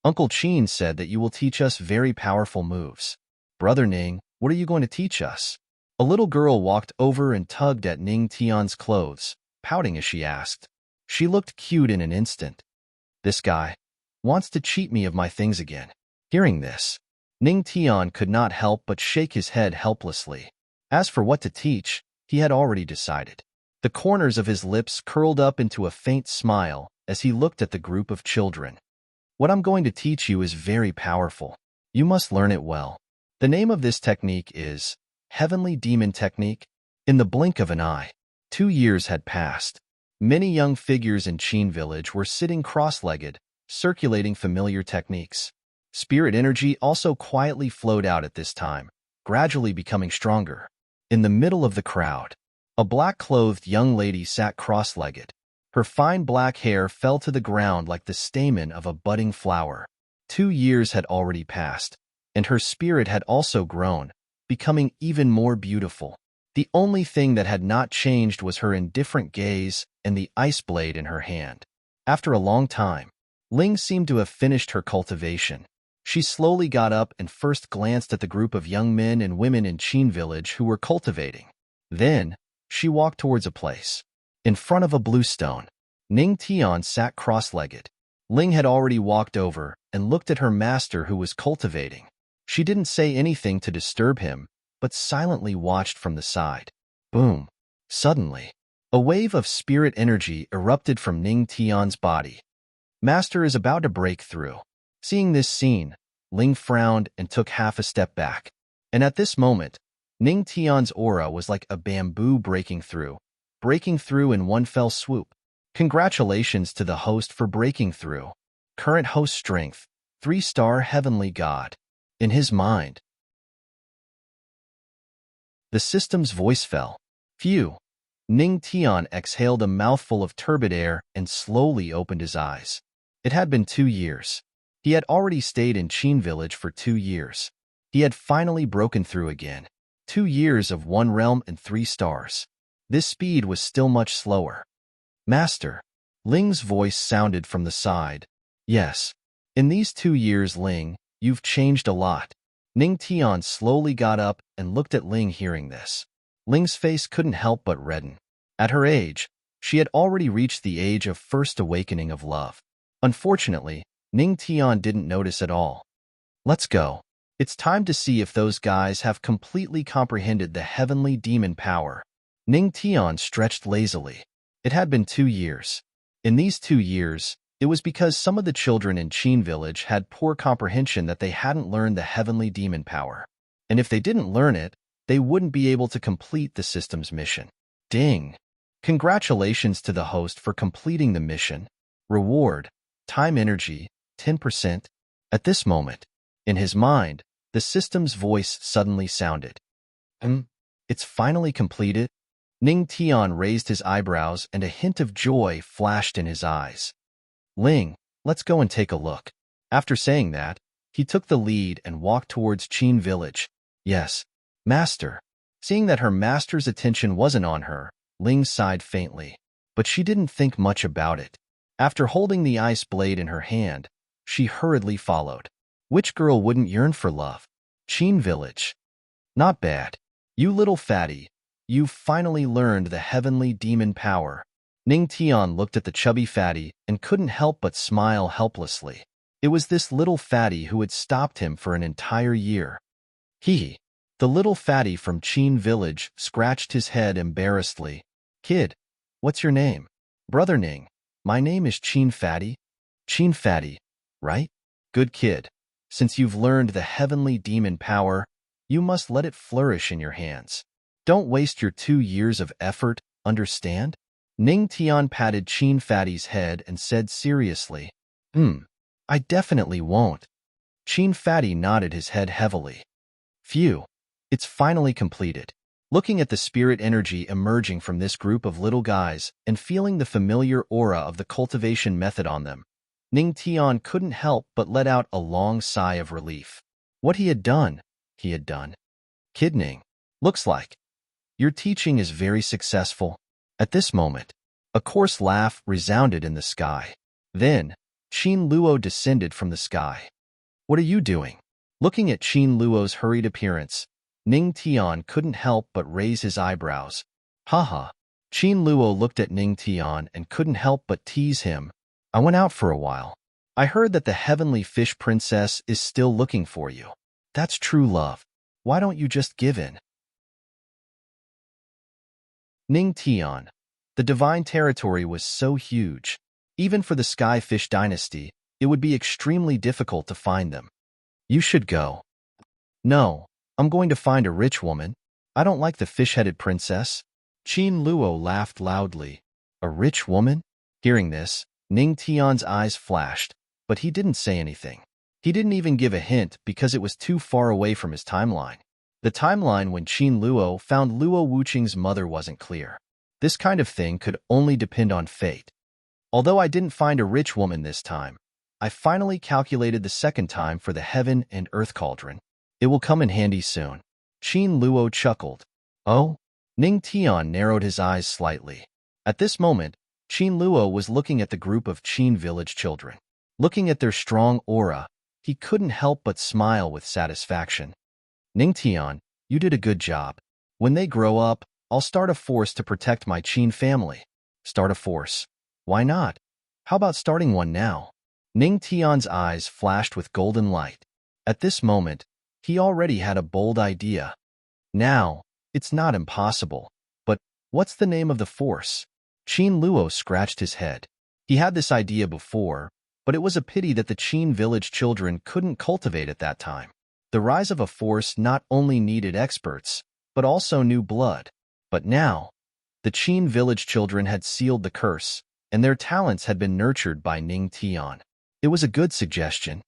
Uncle Qin said that you will teach us very powerful moves. Brother Ning, what are you going to teach us? A little girl walked over and tugged at Ning Tian's clothes, pouting as she asked. She looked cute in an instant. This guy wants to cheat me of my things again. Hearing this, Ning Tian could not help but shake his head helplessly. As for what to teach, he had already decided. The corners of his lips curled up into a faint smile as he looked at the group of children. What I'm going to teach you is very powerful. You must learn it well. The name of this technique is Heavenly Demon Technique. In the blink of an eye, 2 years had passed. Many young figures in Qin village were sitting cross-legged, circulating familiar techniques. Spirit energy also quietly flowed out at this time, gradually becoming stronger. In the middle of the crowd, a black-clothed young lady sat cross-legged. Her fine black hair fell to the ground like the stamen of a budding flower. 2 years had already passed, and her spirit had also grown, becoming even more beautiful. The only thing that had not changed was her indifferent gaze and the ice blade in her hand. After a long time, Ling seemed to have finished her cultivation. She slowly got up and first glanced at the group of young men and women in Qin village who were cultivating. Then, she walked towards a place. In front of a blue stone, Ning Tian sat cross-legged. Ling had already walked over and looked at her master who was cultivating. She didn't say anything to disturb him, but silently watched from the side. Boom! Suddenly, a wave of spirit energy erupted from Ning Tian's body. Master is about to break through. Seeing this scene, Ling frowned and took half a step back. And at this moment, Ning Tian's aura was like a bamboo breaking through in one fell swoop. Congratulations to the host for breaking through. Current host strength, 3-star heavenly god. In his mind, the system's voice fell. Phew! Ning Tian exhaled a mouthful of turbid air and slowly opened his eyes. It had been 2 years. He had already stayed in Qin village for 2 years. He had finally broken through again. 2 years of 1 realm and 3 stars. This speed was still much slower. Master, Ling's voice sounded from the side. Yes. In these 2 years, Ling, you've changed a lot. Ning Tian slowly got up and looked at Ling hearing this. Ling's face couldn't help but redden. At her age, she had already reached the age of first awakening of love. Unfortunately, Ning Tian didn't notice at all. Let's go. It's time to see if those guys have completely comprehended the heavenly demon power. Ning Tian stretched lazily. It had been 2 years. In these 2 years, it was because some of the children in Qin village had poor comprehension that they hadn't learned the heavenly demon power. And if they didn't learn it, they wouldn't be able to complete the system's mission. Ding! Congratulations to the host for completing the mission. Reward, time energy, 10%. At this moment, in his mind, the system's voice suddenly sounded. It's finally completed? Ning Tian raised his eyebrows and a hint of joy flashed in his eyes. Ling, let's go and take a look. After saying that, he took the lead and walked towards Qin village. Yes, master. Seeing that her master's attention wasn't on her, Ling sighed faintly, but she didn't think much about it. After holding the ice blade in her hand, she hurriedly followed. Which girl wouldn't yearn for love? Qin village. Not bad. You little fatty. You've finally learned the heavenly demon power. Ning Tian looked at the chubby fatty and couldn't help but smile helplessly. It was this little fatty who had stopped him for an entire year. The little fatty from Qin village, scratched his head embarrassedly. Kid, what's your name? Brother Ning, my name is Qin Fatty. Qin Fatty, right? Good kid. Since you've learned the heavenly demon power, you must let it flourish in your hands. Don't waste your 2 years of effort, understand? Ning Tian patted Qin Fatty's head and said seriously, I definitely won't. Qin Fatty nodded his head heavily. Phew, it's finally completed. Looking at the spirit energy emerging from this group of little guys and feeling the familiar aura of the cultivation method on them, Ning Tian couldn't help but let out a long sigh of relief. What he had done. Kid Ning, looks like your teaching is very successful. At this moment, a coarse laugh resounded in the sky. Then, Qin Luo descended from the sky. What are you doing? Looking at Qin Luo's hurried appearance, Ning Tian couldn't help but raise his eyebrows. Haha. Qin Luo looked at Ning Tian and couldn't help but tease him. I went out for a while. I heard that the heavenly fish princess is still looking for you. That's true love. Why don't you just give in? Ning Tian. The divine territory was so huge. Even for the Sky Fish dynasty, it would be extremely difficult to find them. You should go. No, I'm going to find a rich woman. I don't like the fish-headed princess. Qin Luo laughed loudly. A rich woman? Hearing this, Ning Tian's eyes flashed, but he didn't say anything. He didn't even give a hint because it was too far away from his timeline. The timeline when Qin Luo found Luo Wuqing's mother wasn't clear. This kind of thing could only depend on fate. Although I didn't find a rich woman this time, I finally calculated the second time for the heaven and earth cauldron. It will come in handy soon. Qin Luo chuckled. Oh? Ning Tian narrowed his eyes slightly. At this moment, Qin Luo was looking at the group of Qin village children. Looking at their strong aura, he couldn't help but smile with satisfaction. Ning Tian, you did a good job. When they grow up, I'll start a force to protect my Qin family. Start a force? Why not? How about starting one now? Ning Tian's eyes flashed with golden light. At this moment, he already had a bold idea. Now, it's not impossible. But what's the name of the force? Qin Luo scratched his head. He had this idea before, but it was a pity that the Qin village children couldn't cultivate at that time. The rise of a force not only needed experts, but also new blood. But now, the Qin village children had sealed the curse, and their talents had been nurtured by Ning Tian. It was a good suggestion.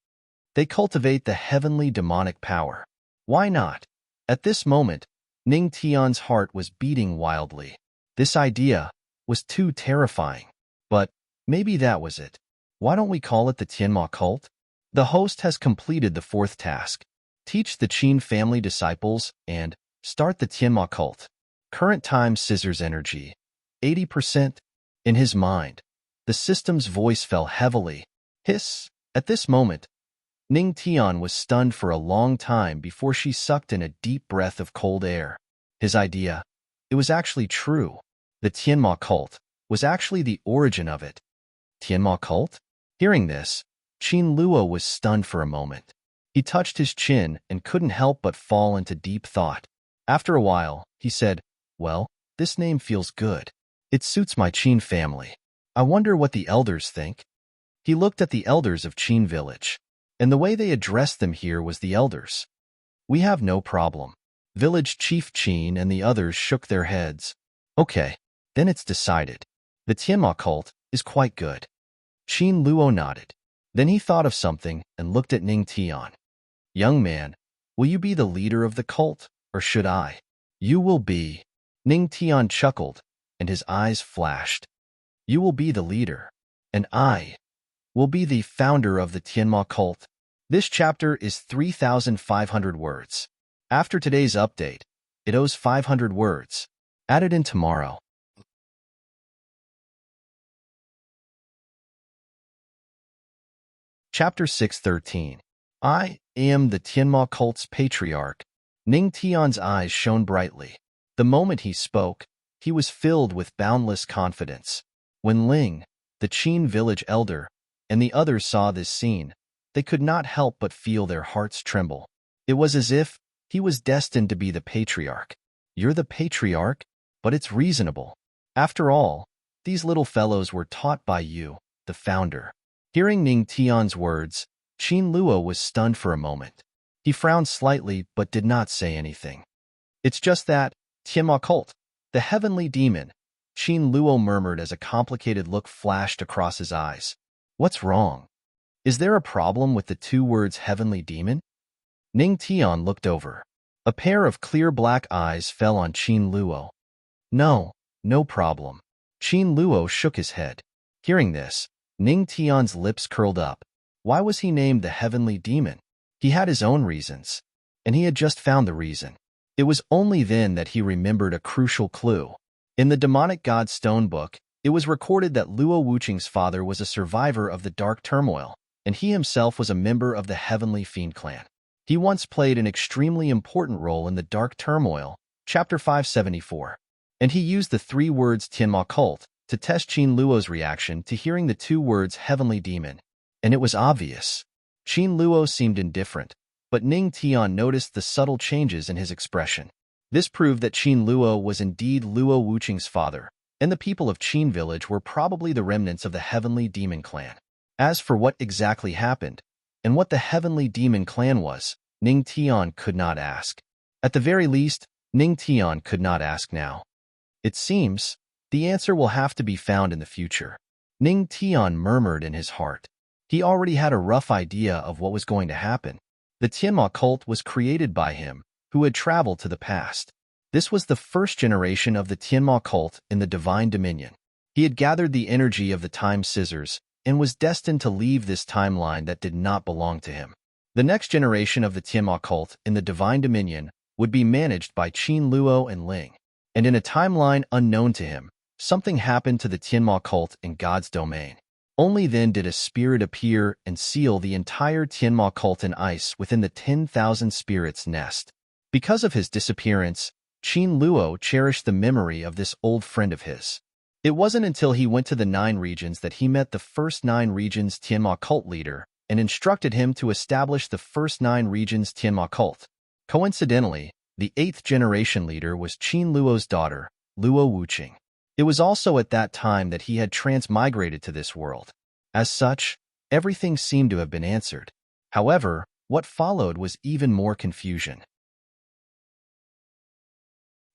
They cultivate the heavenly demonic power. Why not? At this moment, Ning Tian's heart was beating wildly. This idea was too terrifying. But maybe that was it. Why don't we call it the Tianma cult? The host has completed the fourth task. Teach the Qin family disciples and start the Tianma cult. Current time scissors energy. 80%. In his mind, the system's voice fell heavily. Hiss. At this moment, Ning Tian was stunned for a long time before she sucked in a deep breath of cold air. His idea, it was actually true. The Tianma cult was actually the origin of it. Tianma cult? Hearing this, Qin Luo was stunned for a moment. He touched his chin and couldn't help but fall into deep thought. After a while, he said, well, this name feels good. It suits my Qin family. I wonder what the elders think. He looked at the elders of Qin village, and the way they addressed them here was the elders. We have no problem. Village Chief Qin and the others shook their heads. Okay, then it's decided. The Tianma cult is quite good. Qin Luo nodded. Then he thought of something and looked at Ning Tian. Young man, will you be the leader of the cult, or should I? You will be. Ning Tian chuckled, and his eyes flashed. You will be the leader, and I will be the founder of the Tianma cult. This chapter is 3,500 words. After today's update, it owes 500 words. Add it in tomorrow. Chapter 613. I am the Tianma cult's patriarch. Ning Tian's eyes shone brightly. The moment he spoke, he was filled with boundless confidence. When Ling, the Qin village elder, and the others saw this scene, they could not help but feel their hearts tremble. It was as if he was destined to be the patriarch. You're the patriarch, but it's reasonable. After all, these little fellows were taught by you, the founder. Hearing Ning Tian's words, Qin Luo was stunned for a moment. He frowned slightly but did not say anything. It's just that, Tianma cult, the heavenly demon, Qin Luo murmured as a complicated look flashed across his eyes. What's wrong? Is there a problem with the two words heavenly demon? Ning Tian looked over. A pair of clear black eyes fell on Qin Luo. No, no problem. Qin Luo shook his head. Hearing this, Ning Tian's lips curled up. Why was he named the heavenly demon? He had his own reasons, and he had just found the reason. It was only then that he remembered a crucial clue. In the demonic god stone book, it was recorded that Luo Wuqing's father was a survivor of the dark turmoil, and he himself was a member of the heavenly fiend clan. He once played an extremely important role in the dark turmoil, chapter 574, and he used the three words Tianma cult to test Qin Luo's reaction to hearing the two words heavenly demon. And it was obvious. Qin Luo seemed indifferent, but Ning Tian noticed the subtle changes in his expression. This proved that Qin Luo was indeed Luo Wuqing's father, and the people of Qin village were probably the remnants of the heavenly demon clan. As for what exactly happened, and what the heavenly demon clan was, Ning Tian could not ask. At the very least, Ning Tian could not ask now. It seems, the answer will have to be found in the future. Ning Tian murmured in his heart. He already had a rough idea of what was going to happen. The Tianma cult was created by him, who had traveled to the past. This was the first generation of the Tianma cult in the Divine Dominion. He had gathered the energy of the time scissors and was destined to leave this timeline that did not belong to him. The next generation of the Tianma cult in the Divine Dominion would be managed by Qin Luo and Ling. And in a timeline unknown to him, something happened to the Tianma cult in God's domain. Only then did a spirit appear and seal the entire Tianma cult in ice within the 10,000 spirits nest. Because of his disappearance, Qin Luo cherished the memory of this old friend of his. It wasn't until he went to the 9 regions that he met the first 9 regions Tianma cult leader and instructed him to establish the first 9 regions Tianma cult. Coincidentally, the 8th generation leader was Qin Luo's daughter, Luo Wuqing. It was also at that time that he had transmigrated to this world. As such, everything seemed to have been answered. However, what followed was even more confusion.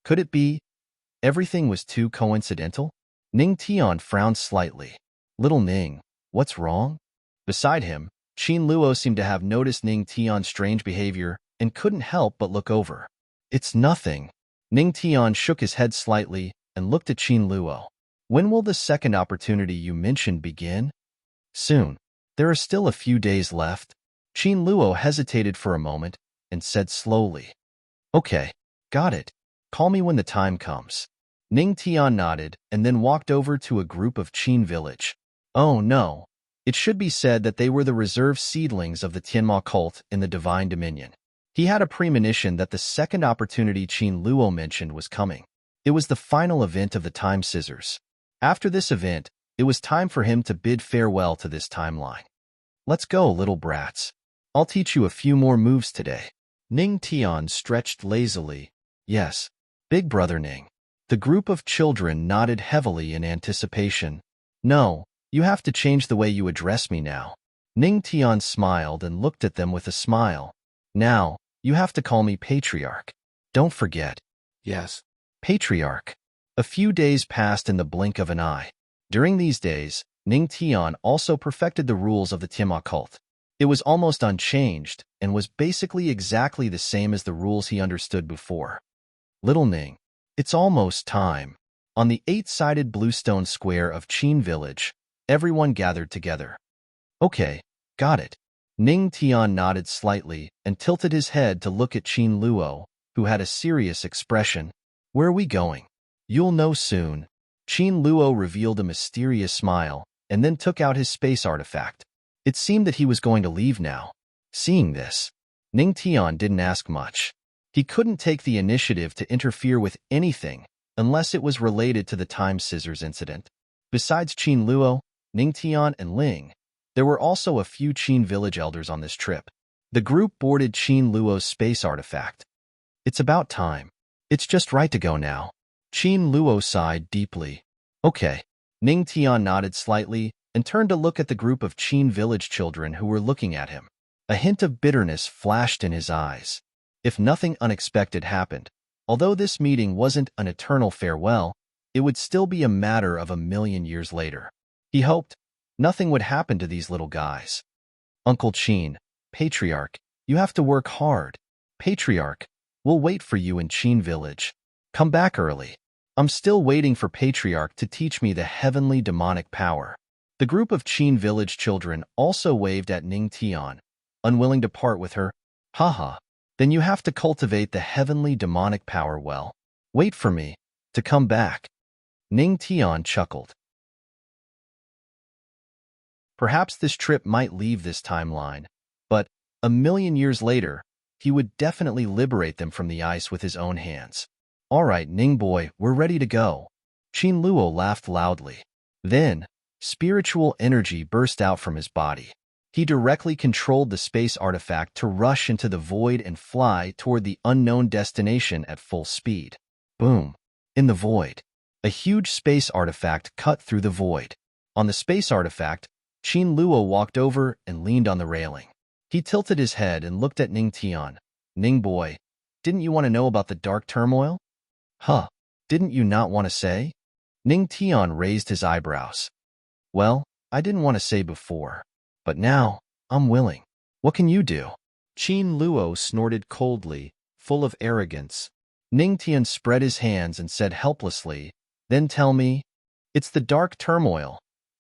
Could it be everything was too coincidental? Ning Tian frowned slightly. Little Ning, what's wrong? Beside him, Qin Luo seemed to have noticed Ning Tian's strange behavior and couldn't help but look over. It's nothing. Ning Tian shook his head slightly and looked at Qin Luo. When will the second opportunity you mentioned begin? Soon. There are still a few days left. Qin Luo hesitated for a moment and said slowly. Okay, got it. Call me when the time comes. Ning Tian nodded and then walked over to a group of Qin village. Oh no. It should be said that they were the reserve seedlings of the Tianma cult in the Divine Dominion. He had a premonition that the second opportunity Qin Luo mentioned was coming. It was the final event of the time scissors. After this event, it was time for him to bid farewell to this timeline. Let's go, little brats. I'll teach you a few more moves today. Ning Tian stretched lazily. Yes, big brother Ning. The group of children nodded heavily in anticipation. No, you have to change the way you address me now. Ning Tian smiled and looked at them with a smile. Now, you have to call me Patriarch. Don't forget. Yes. Patriarch. A few days passed in the blink of an eye. During these days, Ning Tian also perfected the rules of the Tianma cult. It was almost unchanged and was basically exactly the same as the rules he understood before. Little Ning, it's almost time. On the 8-sided bluestone square of Qin village, everyone gathered together. Okay, got it. Ning Tian nodded slightly and tilted his head to look at Qin Luo, who had a serious expression. Where are we going? You'll know soon. Qin Luo revealed a mysterious smile and then took out his space artifact. It seemed that he was going to leave now. Seeing this, Ning Tian didn't ask much. He couldn't take the initiative to interfere with anything unless it was related to the time scissors incident. Besides Qin Luo, Ning Tian, and Ling, there were also a few Qin village elders on this trip. The group boarded Qin Luo's space artifact. It's about time. It's just right to go now. Qin Luo sighed deeply. Okay. Ning Tian nodded slightly and turned to look at the group of Qin village children who were looking at him. A hint of bitterness flashed in his eyes. If nothing unexpected happened, although this meeting wasn't an eternal farewell, it would still be a matter of 1,000,000 years later. He hoped nothing would happen to these little guys. Uncle Qin, Patriarch, you have to work hard. Patriarch, we'll wait for you in Qin village. Come back early. I'm still waiting for Patriarch to teach me the heavenly demonic power. The group of Qin village children also waved at Ning Tian, unwilling to part with her. Haha, then you have to cultivate the heavenly demonic power well. Wait for me to come back. Ning Tian chuckled. Perhaps this trip might leave this timeline, but 1,000,000 years later, he would definitely liberate them from the ice with his own hands. All right, Ning boy, we're ready to go. Qin Luo laughed loudly. Then, spiritual energy burst out from his body. He directly controlled the space artifact to rush into the void and fly toward the unknown destination at full speed. Boom. In the void, a huge space artifact cut through the void. On the space artifact, Qin Luo walked over and leaned on the railing. He tilted his head and looked at Ning Tian. Ning boy, didn't you want to know about the dark turmoil? Huh, didn't you not want to say? Ning Tian raised his eyebrows. Well, I didn't want to say before, but now, I'm willing. What can you do? Qin Luo snorted coldly, full of arrogance. Ning Tian spread his hands and said helplessly, Then tell me, It's the dark turmoil.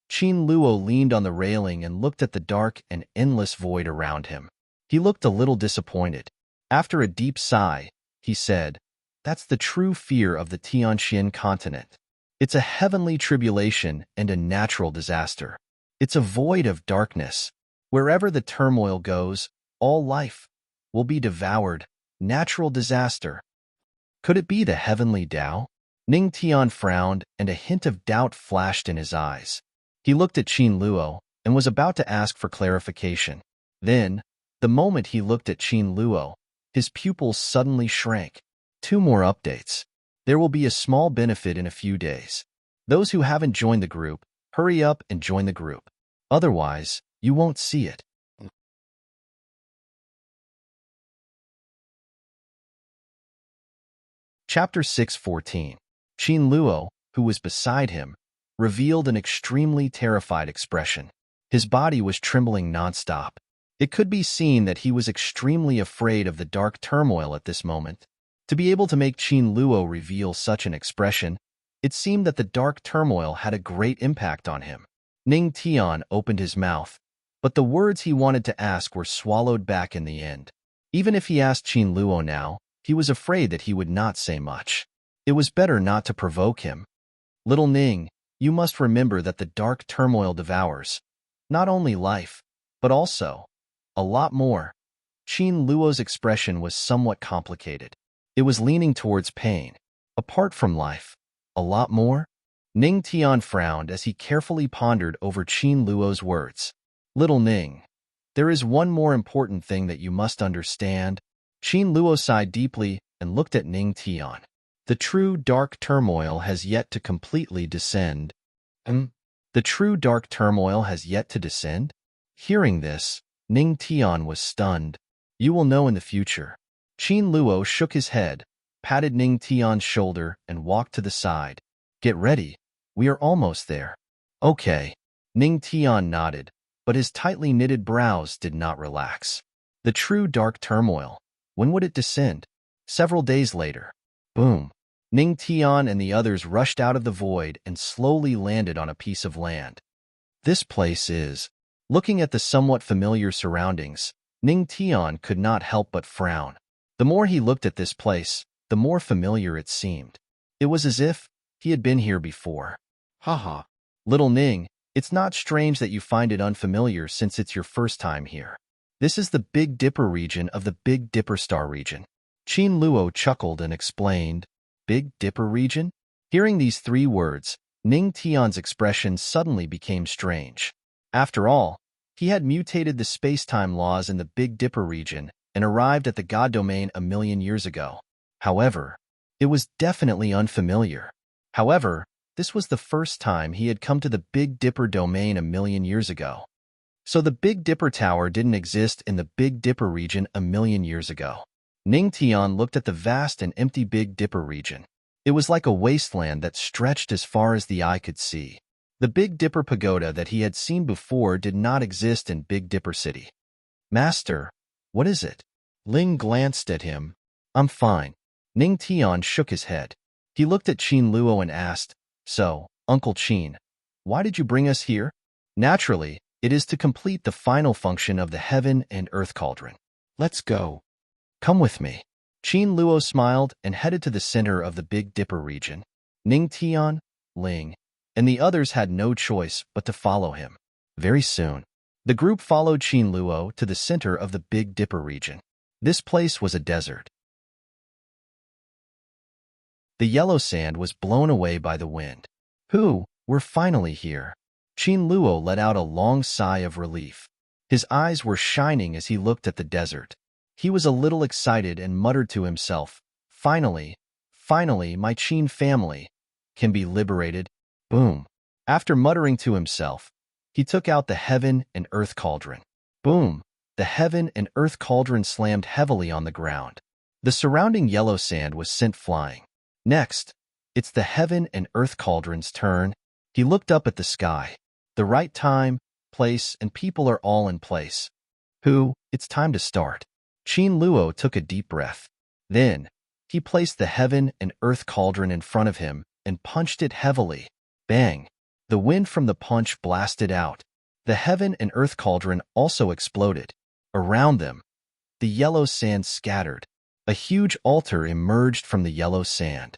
Qin Luo leaned on the railing and looked at the dark and endless void around him. He looked a little disappointed. After a deep sigh, he said, "That's the true fear of the Tianxian continent. It's a heavenly tribulation and a natural disaster. It's a void of darkness. Wherever the turmoil goes, all life will be devoured. Natural disaster." Could it be the heavenly Tao? Ning Tian frowned, and a hint of doubt flashed in his eyes. He looked at Qin Luo and was about to ask for clarification. Then, the moment he looked at Qin Luo, his pupils suddenly shrank. 2 more updates. There will be a small benefit in a few days. Those who haven't joined the group, hurry up and join the group. Otherwise, you won't see it. Chapter 6:14. Qin Luo, who was beside him, revealed an extremely terrified expression. His body was trembling nonstop. It could be seen that he was extremely afraid of the dark turmoil at this moment. To be able to make Qin Luo reveal such an expression, it seemed that the dark turmoil had a great impact on him. Ning Tian opened his mouth, but the words he wanted to ask were swallowed back in the end. Even if he asked Qin Luo now, he was afraid that he would not say much. It was better not to provoke him. "Little Ning, you must remember that the dark turmoil devours not only life, but also a lot more." Qin Luo's expression was somewhat complicated. It was leaning towards pain. Apart from life, a lot more? Ning Tian frowned as he carefully pondered over Qin Luo's words. "Little Ning, there is one more important thing that you must understand." Qin Luo sighed deeply and looked at Ning Tian. "The true dark turmoil has yet to completely descend." The true dark turmoil has yet to descend? Hearing this, Ning Tian was stunned. "You will know in the future." Qin Luo shook his head, patted Ning Tian's shoulder, and walked to the side. "Get ready. We are almost there." "Okay." Ning Tian nodded, but his tightly knitted brows did not relax. The true dark turmoil. When would it descend? Several days later. Boom. Ning Tian and the others rushed out of the void and slowly landed on a piece of land. This place is... Looking at the somewhat familiar surroundings, Ning Tian could not help but frown. The more he looked at this place, the more familiar it seemed. It was as if he had been here before. Haha. Little Ning, it's not strange that you find it unfamiliar since it's your first time here. This is the Big Dipper region of the Big Dipper Star region. Qin Luo chuckled and explained, "Big Dipper region?" Hearing these 3 words, Ning Tian's expression suddenly became strange. After all, he had mutated the space-time laws in the Big Dipper region and arrived at the God domain a million years ago. However, it was definitely unfamiliar. However, this was the first time he had come to the Big Dipper domain a million years ago. So the Big Dipper Tower didn't exist in the Big Dipper region a million years ago. Ning Tian looked at the vast and empty Big Dipper region. It was like a wasteland that stretched as far as the eye could see. The Big Dipper Pagoda that he had seen before did not exist in Big Dipper City. "Master, what is it?" Ling glanced at him. "I'm fine." Ning Tian shook his head. He looked at Qin Luo and asked, "So, Uncle Qin, why did you bring us here?" "Naturally, it is to complete the final function of the heaven and earth cauldron. Let's go. Come with me." Qin Luo smiled and headed to the center of the Big Dipper region. Ning Tian, Ling, and the others had no choice but to follow him. Very soon, the group followed Qin Luo to the center of the Big Dipper region. This place was a desert. The yellow sand was blown away by the wind. We're finally here." Qin Luo let out a long sigh of relief. His eyes were shining as he looked at the desert. He was a little excited and muttered to himself, finally, my Qin family can be liberated." Boom. After muttering to himself, he took out the heaven and earth cauldron. Boom. The heaven and earth cauldron slammed heavily on the ground. The surrounding yellow sand was sent flying. Next, it's the heaven and earth cauldron's turn. He looked up at the sky. The right time, place, and people are all in place. It's time to start. Qin Luo took a deep breath. Then, he placed the heaven and earth cauldron in front of him and punched it heavily. Bang! The wind from the punch blasted out. The heaven and earth cauldron also exploded. Around them, the yellow sand scattered. A huge altar emerged from the yellow sand.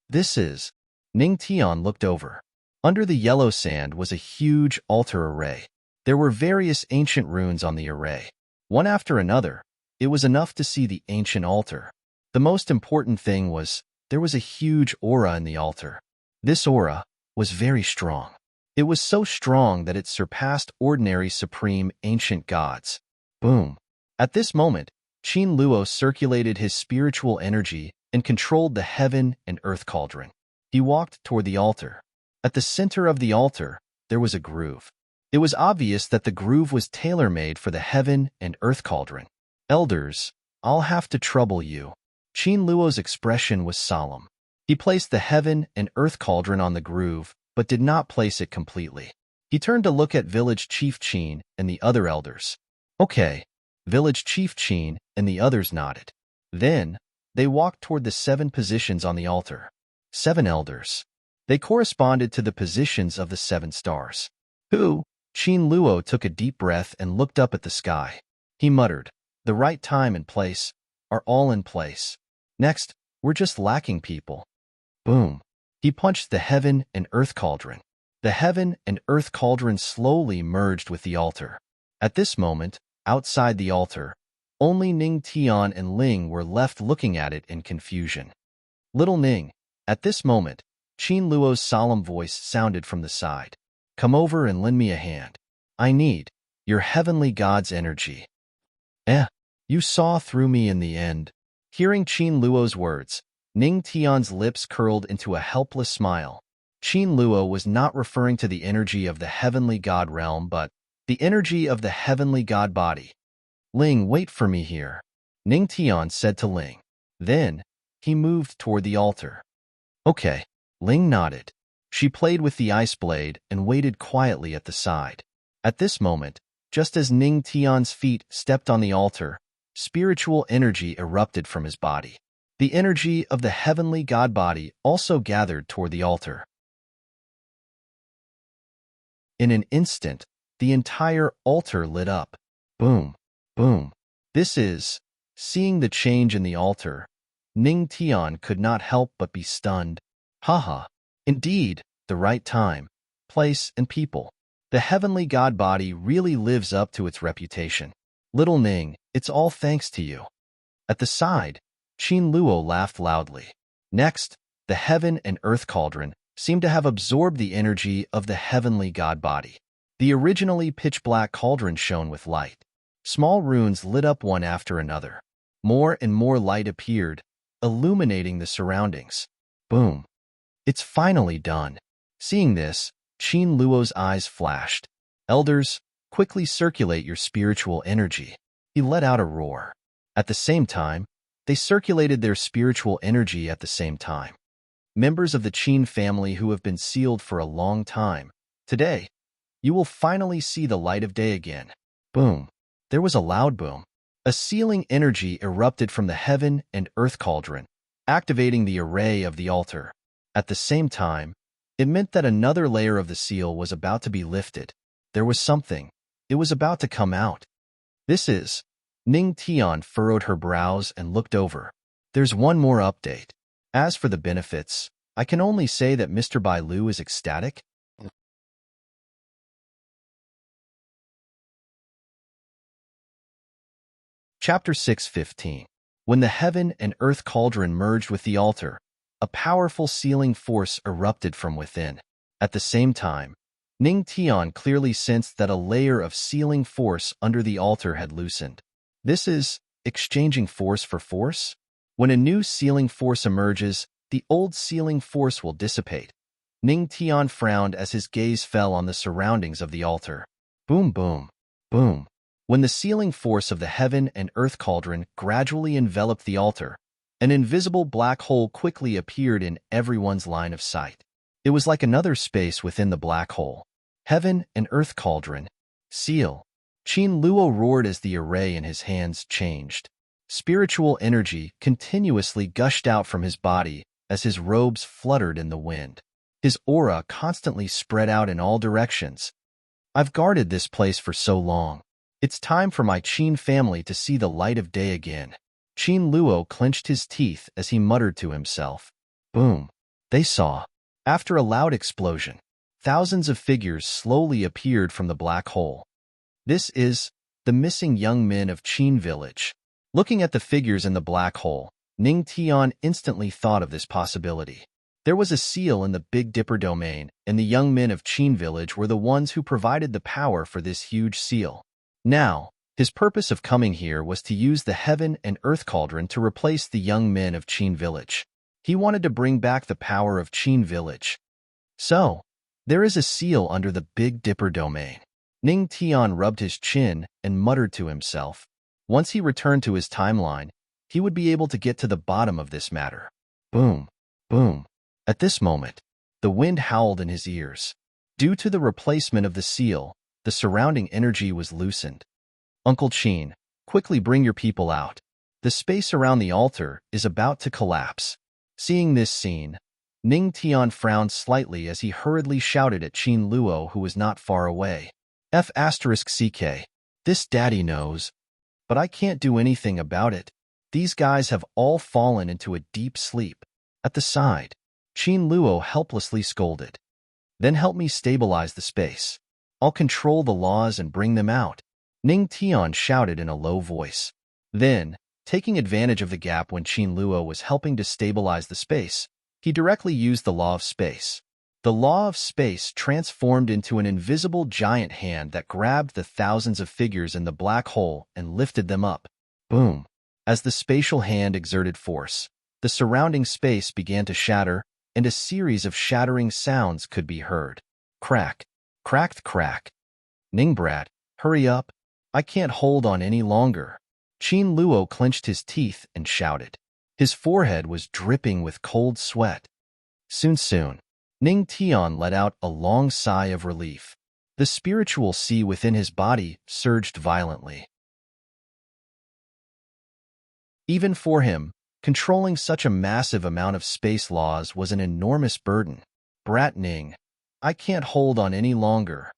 This is... Ning Tian looked over. Under the yellow sand was a huge altar array. There were various ancient runes on the array. One after another, it was enough to see the ancient altar. The most important thing was there was a huge aura in the altar. This aura was very strong. It was so strong that it surpassed ordinary supreme ancient gods. Boom! At this moment, Qin Luo circulated his spiritual energy and controlled the heaven and earth cauldron. He walked toward the altar. At the center of the altar, there was a groove. It was obvious that the groove was tailor-made for the heaven and earth cauldron. Elders, I'll have to trouble you. Qin Luo's expression was solemn. He placed the heaven and earth cauldron on the groove, but did not place it completely. He turned to look at Village Chief Qin and the other elders. Okay, Village Chief Qin and the others nodded. Then, they walked toward the 7 positions on the altar. 7 elders. They corresponded to the positions of the 7 stars. Who? Qin Luo took a deep breath and looked up at the sky. He muttered, the right time and place are all in place. Next, we're just lacking people. Boom. He punched the heaven and earth cauldron. The heaven and earth cauldron slowly merged with the altar. At this moment, outside the altar, only Ning Tian and Ling were left looking at it in confusion. Little Ning, at this moment, Qin Luo's solemn voice sounded from the side. Come over and lend me a hand. I need your heavenly god's energy. You saw through me in the end. Hearing Qin Luo's words, Ning Tian's lips curled into a helpless smile. Qin Luo was not referring to the energy of the heavenly god realm, but the energy of the heavenly god body. Ling, wait for me here, Ning Tian said to Ling. Then, he moved toward the altar. Okay, Ling nodded. She played with the ice blade and waited quietly at the side. At this moment, just as Ning Tian's feet stepped on the altar, spiritual energy erupted from his body. The energy of the heavenly god body also gathered toward the altar. In an instant, the entire altar lit up. Boom, boom. This is... Seeing the change in the altar, Ning Tian could not help but be stunned. Haha. Indeed, the right time, place, and people. The heavenly god body really lives up to its reputation. Little Ning, it's all thanks to you. At the side, Qin Luo laughed loudly. Next, the heaven and earth cauldron seemed to have absorbed the energy of the heavenly god body. The originally pitch-black cauldron shone with light. Small runes lit up one after another. More and more light appeared, illuminating the surroundings. Boom. It's finally done. Seeing this, Qin Luo's eyes flashed. Elders, quickly circulate your spiritual energy. He let out a roar. At the same time, they circulated their spiritual energy at the same time. Members of the Qin family who have been sealed for a long time, today, you will finally see the light of day again. Boom. There was a loud boom. A sealing energy erupted from the heaven and earth cauldron, activating the array of the altar. At the same time, it meant that another layer of the seal was about to be lifted. There was something. It was about to come out. This is... Ning Tian furrowed her brows and looked over. There's one more update. As for the benefits, I can only say that Mr. Bai Lu is ecstatic. Chapter 6:15. When the heaven and earth cauldron merged with the altar, a powerful sealing force erupted from within. At the same time, Ning Tian clearly sensed that a layer of sealing force under the altar had loosened. This is exchanging force for force? When a new sealing force emerges, the old sealing force will dissipate. Ning Tian frowned as his gaze fell on the surroundings of the altar. Boom, boom, boom. When the sealing force of the heaven and earth cauldron gradually enveloped the altar, an invisible black hole quickly appeared in everyone's line of sight. It was like another space within the black hole. Heaven and earth cauldron. Seal. Qin Luo roared as the array in his hands changed. Spiritual energy continuously gushed out from his body as his robes fluttered in the wind. His aura constantly spread out in all directions. I've guarded this place for so long. It's time for my Qin family to see the light of day again. Qin Luo clenched his teeth as he muttered to himself. Boom. They saw. After a loud explosion, thousands of figures slowly appeared from the black hole. This is the missing young men of Qin village. Looking at the figures in the black hole, Ning Tian instantly thought of this possibility. There was a seal in the Big Dipper domain, and the young men of Qin village were the ones who provided the power for this huge seal. Now, his purpose of coming here was to use the Heaven and Earth Cauldron to replace the young men of Qin village. He wanted to bring back the power of Qin village. So, there is a seal under the Big Dipper domain. Ning Tian rubbed his chin and muttered to himself. Once he returned to his timeline, he would be able to get to the bottom of this matter. Boom, boom. At this moment, the wind howled in his ears. Due to the replacement of the seal, the surrounding energy was loosened. Uncle Qin, quickly bring your people out. The space around the altar is about to collapse. Seeing this scene, Ning Tian frowned slightly as he hurriedly shouted at Qin Luo, who was not far away. F***CK. This daddy knows. But I can't do anything about it. These guys have all fallen into a deep sleep. At the side, Qin Luo helplessly scolded. Then help me stabilize the space. I'll control the laws and bring them out. Ning Tian shouted in a low voice. Then, taking advantage of the gap when Qin Luo was helping to stabilize the space, he directly used the law of space. The law of space transformed into an invisible giant hand that grabbed the thousands of figures in the black hole and lifted them up. Boom. As the spatial hand exerted force, the surrounding space began to shatter, and a series of shattering sounds could be heard. Crack. Cracked crack. Ningbrat, hurry up. I can't hold on any longer. Qin Luo clenched his teeth and shouted. His forehead was dripping with cold sweat. Soon, Ning Tian let out a long sigh of relief. The spiritual sea within his body surged violently. Even for him, controlling such a massive amount of space laws was an enormous burden. Brat Ning, I can't hold on any longer.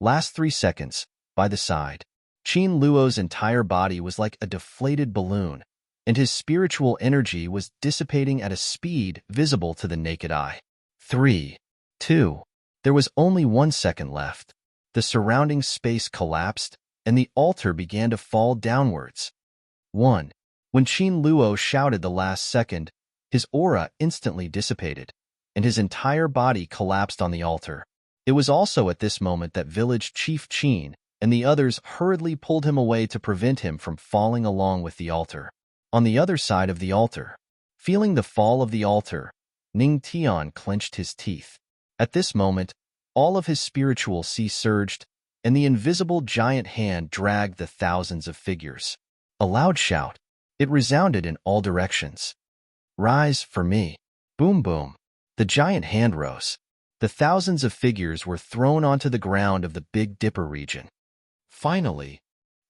Last 3 seconds, by the side. Qin Luo's entire body was like a deflated balloon, and his spiritual energy was dissipating at a speed visible to the naked eye. 3, 2. There was only 1 second left. The surrounding space collapsed, and the altar began to fall downwards. 1. When Qin Luo shouted the last second, his aura instantly dissipated, and his entire body collapsed on the altar. It was also at this moment that village chief Qin and the others hurriedly pulled him away to prevent him from falling along with the altar. On the other side of the altar, feeling the fall of the altar, Ning Tian clenched his teeth. At this moment, all of his spiritual sea surged, and the invisible giant hand dragged the thousands of figures. A loud shout. It resounded in all directions. Rise for me. Boom boom. The giant hand rose. The thousands of figures were thrown onto the ground of the Big Dipper region. Finally,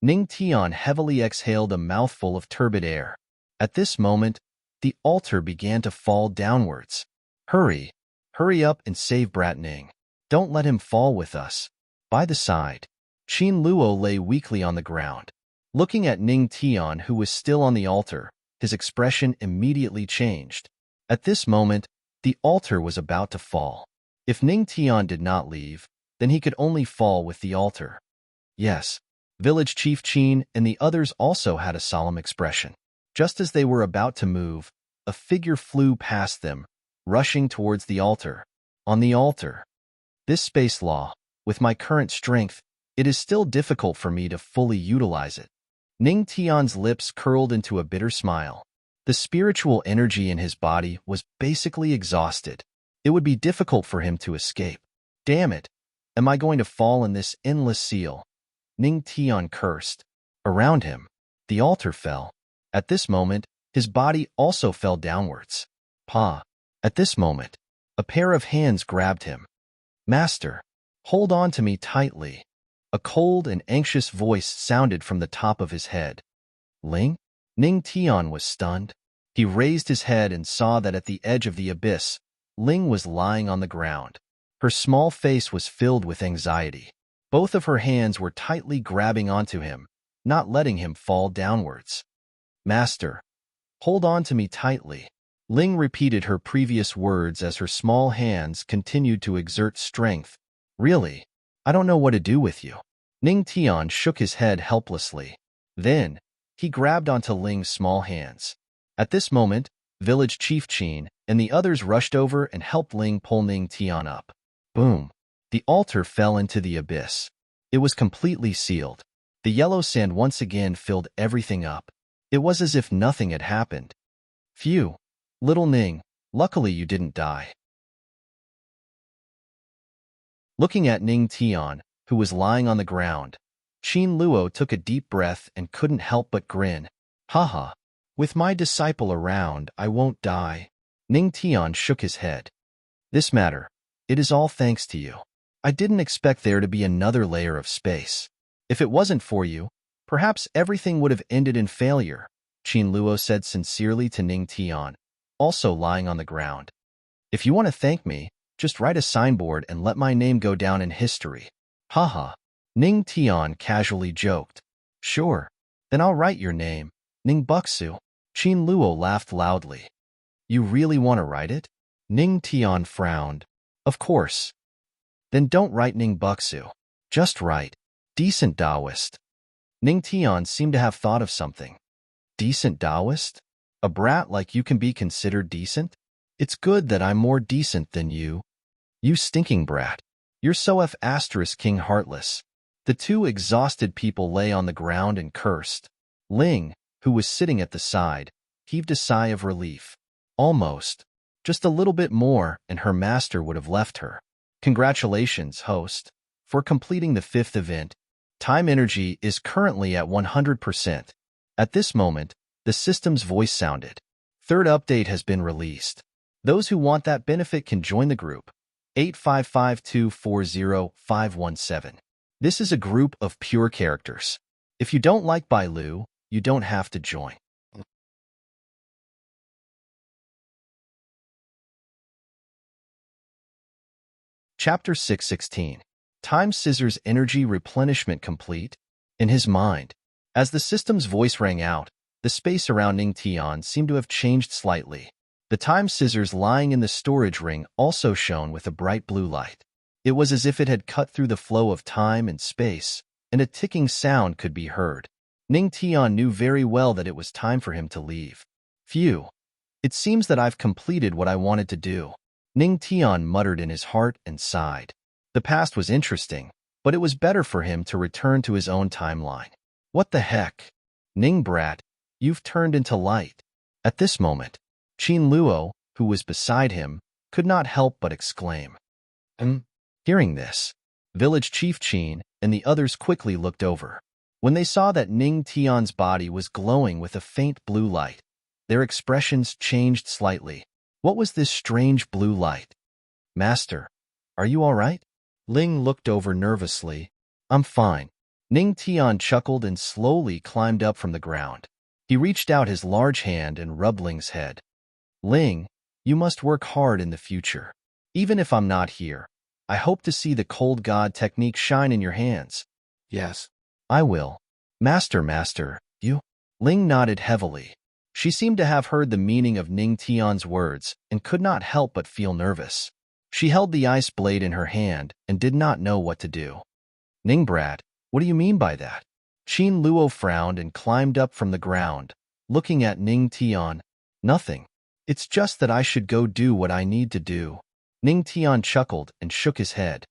Ning Tian heavily exhaled a mouthful of turbid air. At this moment, the altar began to fall downwards. Hurry up and save Brat Ning. Don't let him fall with us. By the side, Qin Luo lay weakly on the ground. Looking at Ning Tian, who was still on the altar, his expression immediately changed. At this moment, the altar was about to fall. If Ning Tian did not leave, then he could only fall with the altar. Yes, village chief Qin and the others also had a solemn expression. Just as they were about to move, a figure flew past them, rushing towards the altar. On the altar. This space law, with my current strength, it is still difficult for me to fully utilize it. Ning Tian's lips curled into a bitter smile. The spiritual energy in his body was basically exhausted. It would be difficult for him to escape. Damn it! Am I going to fall in this endless seal? Ning Tian cursed. Around him, the altar fell. At this moment, his body also fell downwards. Pa! At this moment, a pair of hands grabbed him. Master, hold on to me tightly. A cold and anxious voice sounded from the top of his head. Ling? Ning Tian was stunned. He raised his head and saw that at the edge of the abyss, Ling was lying on the ground. Her small face was filled with anxiety. Both of her hands were tightly grabbing onto him, not letting him fall downwards. Master, hold on to me tightly. Ling repeated her previous words as her small hands continued to exert strength. Really? I don't know what to do with you. Ning Tian shook his head helplessly. Then, he grabbed onto Ling's small hands. At this moment, village chief Qin and the others rushed over and helped Ling pull Ning Tian up. Boom! The altar fell into the abyss. It was completely sealed. The yellow sand once again filled everything up. It was as if nothing had happened. Phew! Little Ning, luckily you didn't die. Looking at Ning Tian, who was lying on the ground, Qin Luo took a deep breath and couldn't help but grin. Haha, with my disciple around, I won't die. Ning Tian shook his head. This matter, it is all thanks to you. I didn't expect there to be another layer of space. If it wasn't for you, perhaps everything would have ended in failure, Qin Luo said sincerely to Ning Tian, also lying on the ground. If you want to thank me, just write a signboard and let my name go down in history. Haha, Ning Tian casually joked. Sure, then I'll write your name, Ning Buxu. Qin Luo laughed loudly. You really want to write it? Ning Tian frowned. Of course. Then don't write Ning Buxu. Just write, Decent Taoist. Ning Tian seemed to have thought of something. Decent Taoist? A brat like you can be considered decent? It's good that I'm more decent than you. You stinking brat. You're so King heartless. The two exhausted people lay on the ground and cursed. Ling, who was sitting at the side, heaved a sigh of relief. Almost. Just a little bit more and her master would have left her. Congratulations, host, for completing the 5th event. Time energy is currently at 100%. At this moment, the system's voice sounded. 3rd update has been released. Those who want that benefit can join the group. 855240517. This is a group of pure characters. If you don't like Bailu, you don't have to join. Chapter 616. Time Scissors Energy Replenishment Complete. In his mind, as the system's voice rang out, the space around Ning Tian seemed to have changed slightly. The time scissors lying in the storage ring also shone with a bright blue light. It was as if it had cut through the flow of time and space, and a ticking sound could be heard. Ning Tian knew very well that it was time for him to leave. Phew! It seems that I've completed what I wanted to do. Ning Tian muttered in his heart and sighed. The past was interesting, but it was better for him to return to his own timeline. What the heck? Ning brat, you've turned into light. At this moment, Qin Luo, who was beside him, could not help but exclaim. Hearing this, village chief Qin and the others quickly looked over. When they saw that Ning Tian's body was glowing with a faint blue light, their expressions changed slightly. What was this strange blue light? Master, are you all right? Ling looked over nervously. I'm fine. Ning Tian chuckled and slowly climbed up from the ground. He reached out his large hand and rubbed Ling's head. Ling, you must work hard in the future. Even if I'm not here, I hope to see the cold god technique shine in your hands. Yes, I will. Master, you? Ling nodded heavily. She seemed to have heard the meaning of Ning Tian's words and could not help but feel nervous. She held the ice blade in her hand and did not know what to do. Ning brat, what do you mean by that? Qin Luo frowned and climbed up from the ground, looking at Ning Tian. Nothing. It's just that I should go do what I need to do. Ning Tian chuckled and shook his head.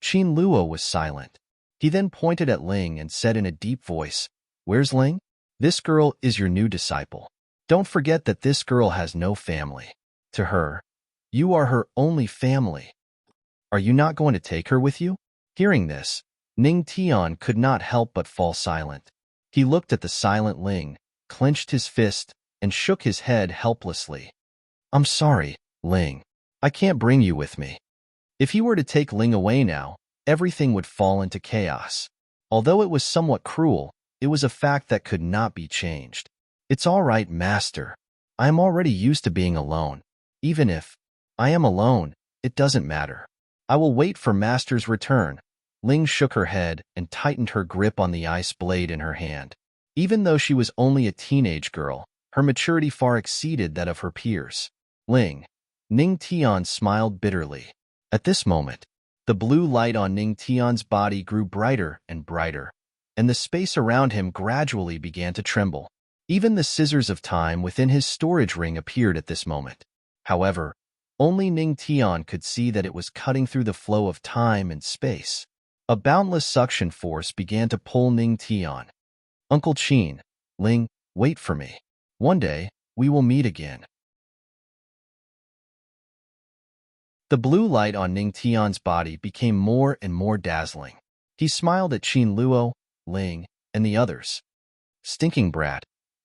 Qin Luo was silent. He then pointed at Ling and said in a deep voice, Where's Ling? This girl is your new disciple. Don't forget that this girl has no family. To her, you are her only family. Are you not going to take her with you? Hearing this, Ning Tian could not help but fall silent. He looked at the silent Ling, clenched his fist, and shook his head helplessly. I'm sorry, Ling. I can't bring you with me. If he were to take Ling away now, everything would fall into chaos. Although it was somewhat cruel, it was a fact that could not be changed. It's all right, master. I am already used to being alone. Even if I am alone. It doesn't matter. I will wait for Master's return. Ling shook her head and tightened her grip on the ice blade in her hand. Even though she was only a teenage girl, her maturity far exceeded that of her peers. Ning Tian smiled bitterly. At this moment, the blue light on Ning Tian's body grew brighter and brighter, and the space around him gradually began to tremble. Even the scissors of time within his storage ring appeared at this moment. However, only Ning Tian could see that it was cutting through the flow of time and space. A boundless suction force began to pull Ning Tian. Uncle Qin, Ling, wait for me. One day, we will meet again. The blue light on Ning Tian's body became more and more dazzling. He smiled at Qin Luo, Ling, and the others. Stinking brat.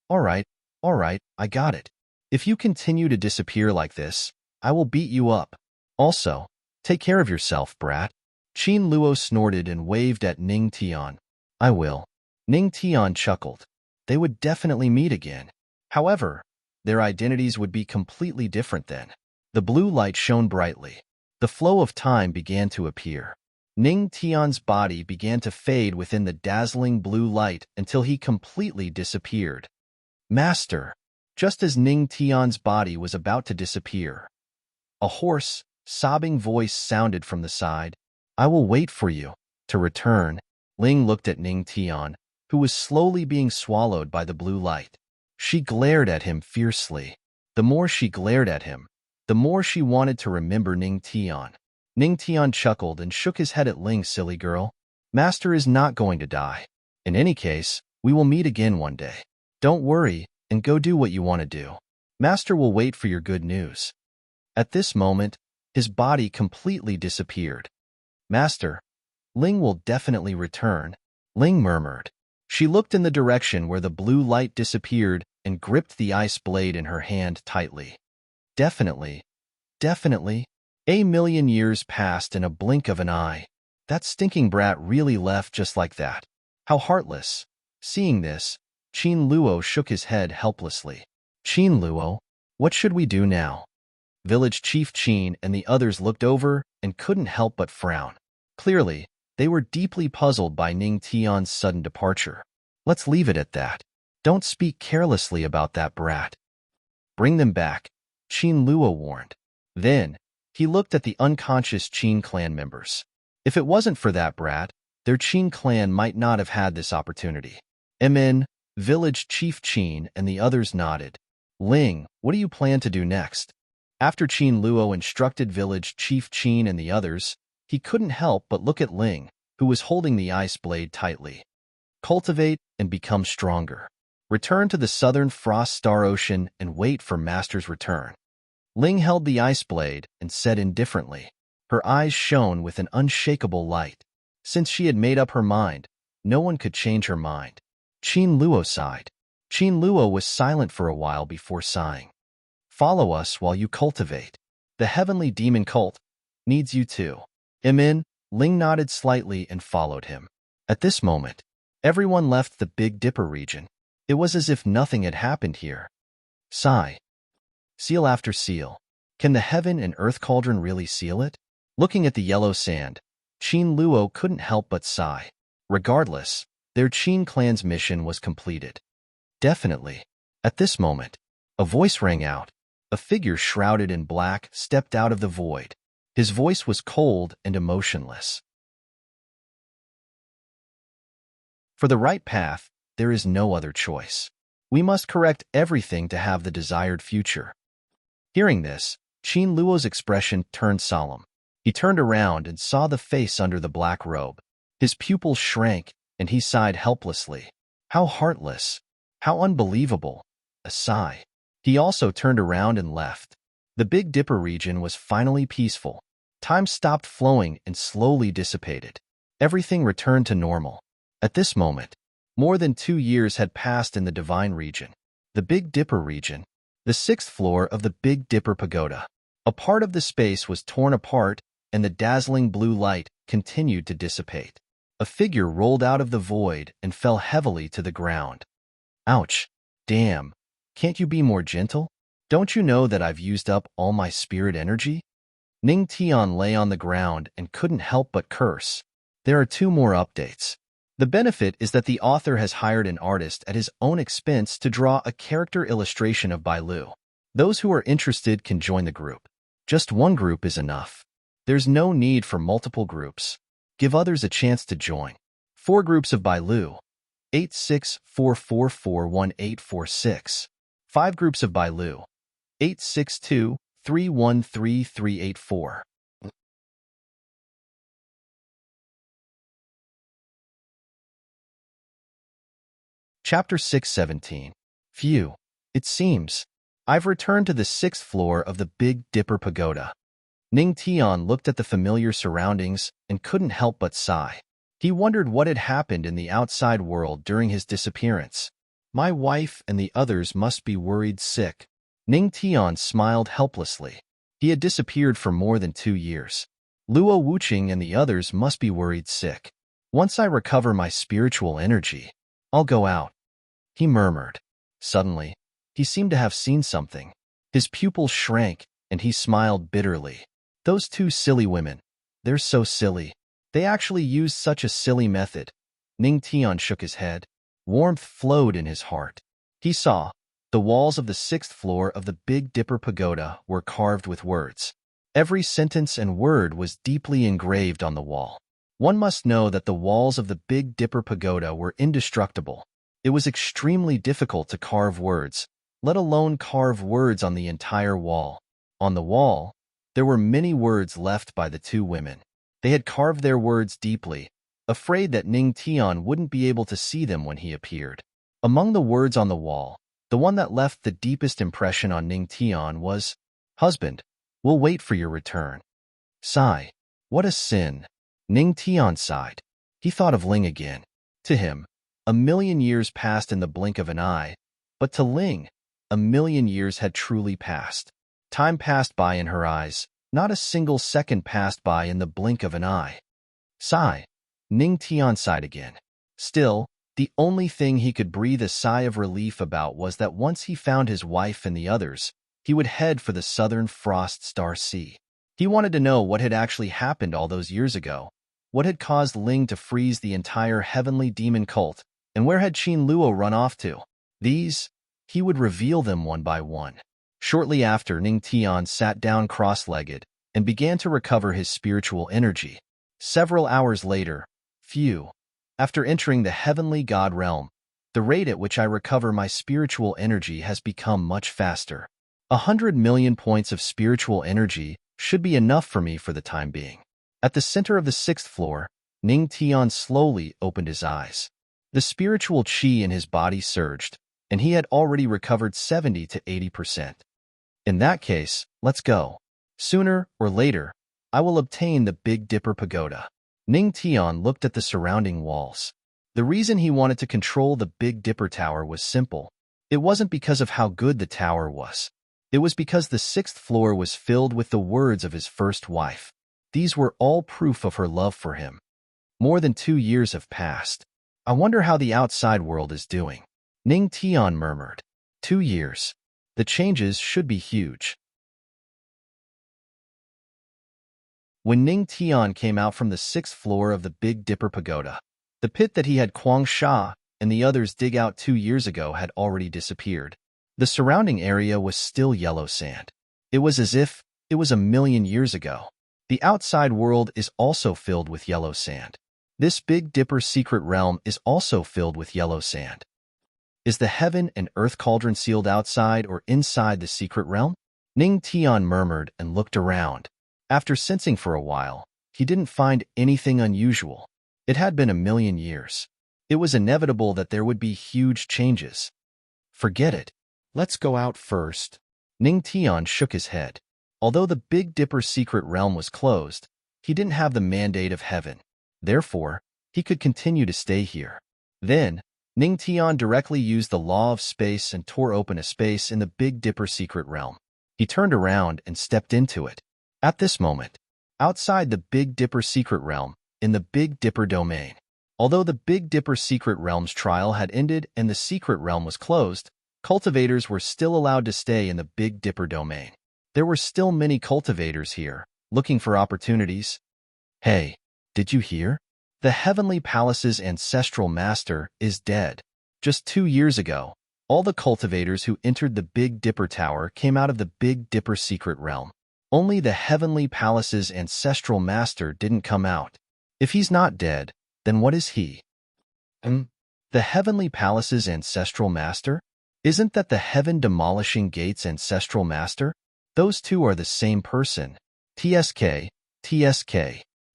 All right, I got it. If you continue to disappear like this, I will beat you up. Also, take care of yourself, brat. Qin Luo snorted and waved at Ning Tian. I will. Ning Tian chuckled. They would definitely meet again. However, their identities would be completely different then. The blue light shone brightly. The flow of time began to appear. Ning Tian's body began to fade within the dazzling blue light until he completely disappeared. Master! Just as Ning Tian's body was about to disappear, a hoarse, sobbing voice sounded from the side. I will wait for you to return. Ling looked at Ning Tian, who was slowly being swallowed by the blue light. She glared at him fiercely. The more she glared at him, the more she wanted to remember Ning Tian. Ning Tian chuckled and shook his head at Ling. Silly girl. Master is not going to die. In any case, we will meet again one day. Don't worry and go do what you want to do. Master will wait for your good news. At this moment, his body completely disappeared. Master, Ling will definitely return, Ling murmured. She looked in the direction where the blue light disappeared and gripped the ice blade in her hand tightly. Definitely. A million years passed in a blink of an eye. That stinking brat really left just like that. How heartless. Seeing this, Qin Luo shook his head helplessly. Qin Luo, what should we do now? Village Chief Qin and the others looked over and couldn't help but frown. Clearly, they were deeply puzzled by Ning Tian's sudden departure. Let's leave it at that. Don't speak carelessly about that brat. Bring them back, Qin Luo warned. Then, he looked at the unconscious Qin clan members. If it wasn't for that brat, their Qin clan might not have had this opportunity. Village Chief Qin and the others nodded. Ling, what do you plan to do next? After Qin Luo instructed Village Chief Qin and the others, he couldn't help but look at Ling, who was holding the ice blade tightly. Cultivate and become stronger. Return to the southern Frost Star Ocean and wait for Master's return. Ling held the ice blade and said indifferently. Her eyes shone with an unshakable light. Since she had made up her mind, no one could change her mind. Qin Luo sighed. Qin Luo was silent for a while before sighing. Follow us while you cultivate. The heavenly demon cult needs you too. Ling nodded slightly and followed him. At this moment, everyone left the Big Dipper region. It was as if nothing had happened here. Sigh. Seal after seal. Can the heaven and earth cauldron really seal it? Looking at the yellow sand, Qin Luo couldn't help but sigh. Regardless, their Qin clan's mission was completed. Definitely. At this moment, a voice rang out. A figure shrouded in black stepped out of the void. His voice was cold and emotionless. For the right path, there is no other choice. We must correct everything to have the desired future. Hearing this, Qin Luo's expression turned solemn. He turned around and saw the face under the black robe. His pupils shrank, and he sighed helplessly. How heartless. How unbelievable. A sigh. He also turned around and left. The Big Dipper region was finally peaceful. Time stopped flowing and slowly dissipated. Everything returned to normal. At this moment, more than 2 years had passed in the Divine region. The Big Dipper region. The 6th floor of the Big Dipper Pagoda. A part of the space was torn apart, and the dazzling blue light continued to dissipate. A figure rolled out of the void and fell heavily to the ground. Ouch. Damn. Can't you be more gentle? Don't you know that I've used up all my spirit energy? Ning Tian lay on the ground and couldn't help but curse. There are 2 more updates. The benefit is that the author has hired an artist at his own expense to draw a character illustration of Bai Lu. Those who are interested can join the group. Just one group is enough. There's no need for multiple groups. Give others a chance to join. 4 groups of Bai Lu. 8644411846. 5 groups of Bai Lu. 862313384. Chapter 617. Phew. It seems. I've returned to the 6th floor of the Big Dipper Pagoda. Ning Tian looked at the familiar surroundings and couldn't help but sigh. He wondered what had happened in the outside world during his disappearance. My wife and the others must be worried sick. Ning Tian smiled helplessly. He had disappeared for more than 2 years. Luo Wuqing and the others must be worried sick. Once I recover my spiritual energy, I'll go out, he murmured. Suddenly, he seemed to have seen something. His pupils shrank, and he smiled bitterly. Those 2 silly women. They're so silly. They actually used such a silly method. Ning Tian shook his head. Warmth flowed in his heart. He saw the walls of the 6th floor of the Big Dipper Pagoda were carved with words. Every sentence and word was deeply engraved on the wall. One must know that the walls of the Big Dipper Pagoda were indestructible. It was extremely difficult to carve words, let alone carve words on the entire wall. On the wall, there were many words left by the 2 women. They had carved their words deeply, afraid that Ning Tian wouldn't be able to see them when he appeared. Among the words on the wall, the one that left the deepest impression on Ning Tian was, "Husband, we'll wait for your return." Sigh. What a sin. Ning Tian sighed. He thought of Ling again. To him, 1,000,000 years passed in the blink of an eye, but to Ling, 1,000,000 years had truly passed. Time passed by in her eyes. Not a single second passed by in the blink of an eye. Sigh. Ning Tian sighed again. Still, the only thing he could breathe a sigh of relief about was that once he found his wife and the others, he would head for the southern Frost Star Sea. He wanted to know what had actually happened all those years ago, what had caused Ling to freeze the entire heavenly demon cult, and where had Qin Luo run off to? These, he would reveal them one by one. Shortly after, Ning Tian sat down cross-legged and began to recover his spiritual energy. Several hours later, after entering the heavenly god realm, the rate at which I recover my spiritual energy has become much faster. 100 million points of spiritual energy should be enough for me for the time being. At the center of the 6th floor, Ning Tian slowly opened his eyes. The spiritual qi in his body surged, and he had already recovered 70 to 80%. In that case, let's go. Sooner or later, I will obtain the Big Dipper Pagoda. Ning Tian looked at the surrounding walls. The reason he wanted to control the Big Dipper Tower was simple. It wasn't because of how good the tower was. It was because the 6th floor was filled with the words of his first wife. These were all proof of her love for him. More than 2 years have passed. I wonder how the outside world is doing. Ning Tian murmured. 2 years. The changes should be huge. When Ning Tian came out from the 6th floor of the Big Dipper Pagoda, the pit that he had Quang Sha and the others dig out 2 years ago had already disappeared. The surrounding area was still yellow sand. It was as if it was 1,000,000 years ago. The outside world is also filled with yellow sand. This Big Dipper secret realm is also filled with yellow sand. Is the heaven and earth cauldron sealed outside or inside the secret realm? Ning Tian murmured and looked around. After sensing for a while, he didn't find anything unusual. It had been 1,000,000 years. It was inevitable that there would be huge changes. Forget it. Let's go out first. Ning Tian shook his head. Although the Big Dipper secret realm was closed, he didn't have the mandate of heaven. Therefore, he could continue to stay here. Then, Ning Tian directly used the law of space and tore open a space in the Big Dipper secret realm. He turned around and stepped into it. At this moment, outside the Big Dipper secret realm, in the Big Dipper domain, although the Big Dipper secret realm's trial had ended and the secret realm was closed, cultivators were still allowed to stay in the Big Dipper domain. There were still many cultivators here, looking for opportunities. Hey, did you hear? The Heavenly Palace's ancestral master is dead. Just 2 years ago, all the cultivators who entered the Big Dipper Tower came out of the Big Dipper secret realm. Only the Heavenly Palace's ancestral master didn't come out. If he's not dead, then what is he? The Heavenly Palace's ancestral master? Isn't that the heaven-demolishing gate's ancestral master? Those two are the same person. TSK.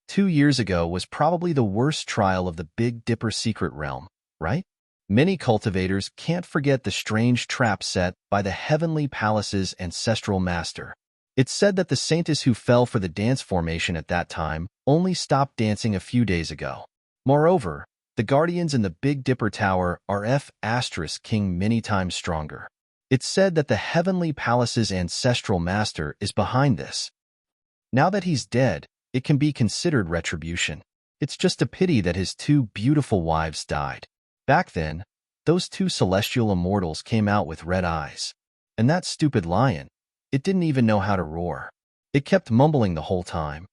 2 years ago was probably the worst trial of the Big Dipper secret realm, right? Many cultivators can't forget the strange trap set by the Heavenly Palace's ancestral master. It's said that the saintess who fell for the dance formation at that time only stopped dancing a few days ago. Moreover, the guardians in the Big Dipper Tower are King many times stronger. It's said that the Heavenly Palace's ancestral master is behind this. Now that he's dead, it can be considered retribution. It's just a pity that his 2 beautiful wives died. Back then, those 2 celestial immortals came out with red eyes. And that stupid lion, it didn't even know how to roar. It kept mumbling the whole time.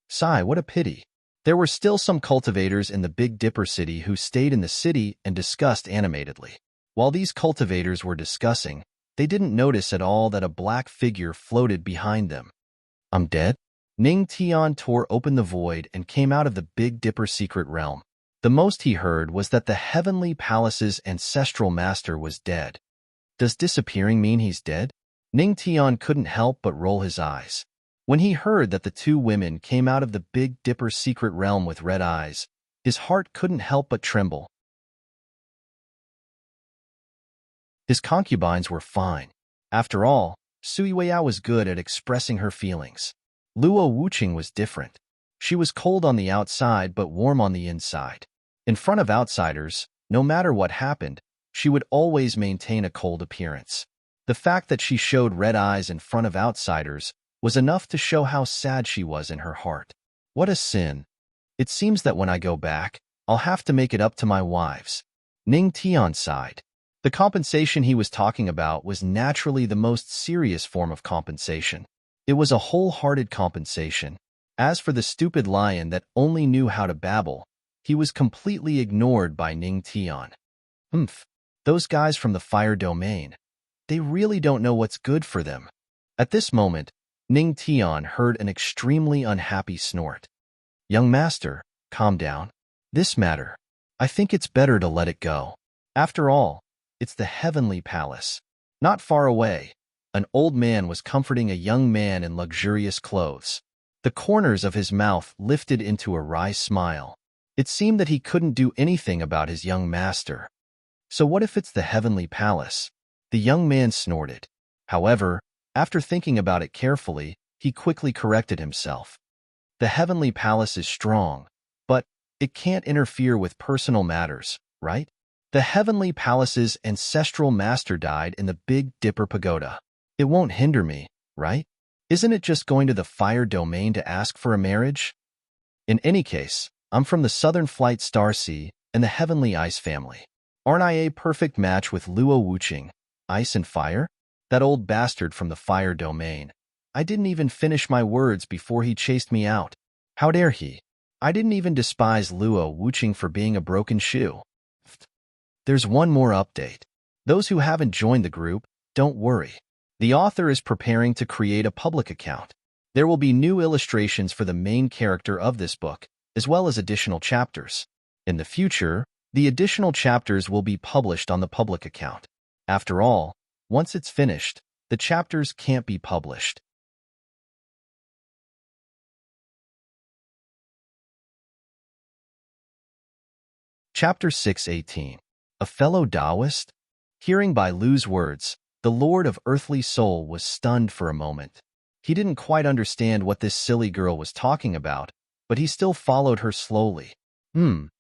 Sigh, what a pity. There were still some cultivators in the Big Dipper city who stayed in the city and discussed animatedly. While these cultivators were discussing, they didn't notice at all that a black figure floated behind them. I'm dead? Ning Tian tore open the void and came out of the Big Dipper secret realm. The most he heard was that the Heavenly Palace's ancestral master was dead. Does disappearing mean he's dead? Ning Tian couldn't help but roll his eyes. When he heard that the 2 women came out of the Big Dipper secret realm with red eyes, his heart couldn't help but tremble. His concubines were fine. After all, Sui Weiyao was good at expressing her feelings. Luo Wuqing was different. She was cold on the outside but warm on the inside. In front of outsiders, no matter what happened, she would always maintain a cold appearance. The fact that she showed red eyes in front of outsiders was enough to show how sad she was in her heart. What a sin. It seems that when I go back, I'll have to make it up to my wives. Ning Tian sighed. The compensation he was talking about was naturally the most serious form of compensation. It was a wholehearted compensation. As for the stupid lion that only knew how to babble, he was completely ignored by Ning Tian. Those guys from the fire domain, they really don't know what's good for them. At this moment, Ning Tian heard an extremely unhappy snort. Young master, calm down. This matter, I think it's better to let it go. After all, it's the Heavenly Palace. Not far away, an old man was comforting a young man in luxurious clothes. The corners of his mouth lifted into a wry smile. It seemed that he couldn't do anything about his young master. So what if it's the Heavenly Palace? The young man snorted. However, after thinking about it carefully, he quickly corrected himself. The Heavenly Palace is strong, but it can't interfere with personal matters, right? The Heavenly Palace's ancestral master died in the Big Dipper Pagoda. It won't hinder me, right? Isn't it just going to the fire domain to ask for a marriage? In any case, I'm from the Southern Flight Star Sea and the Heavenly Ice family. Aren't I a perfect match with Luo Wuqing, ice and fire? That old bastard from the fire domain. I didn't even finish my words before he chased me out. How dare he? I didn't even despise Luo Wuqing for being a broken shoe. There's one more update. Those who haven't joined the group, don't worry. The author is preparing to create a public account. There will be new illustrations for the main character of this book, as well as additional chapters. In the future, the additional chapters will be published on the public account. After all, once it's finished, the chapters can't be published. Chapter 618. A Fellow Taoist? Hearing Bai Lu's words, the Lord of Earthly Soul was stunned for a moment. He didn't quite understand what this silly girl was talking about, but he still followed her slowly. When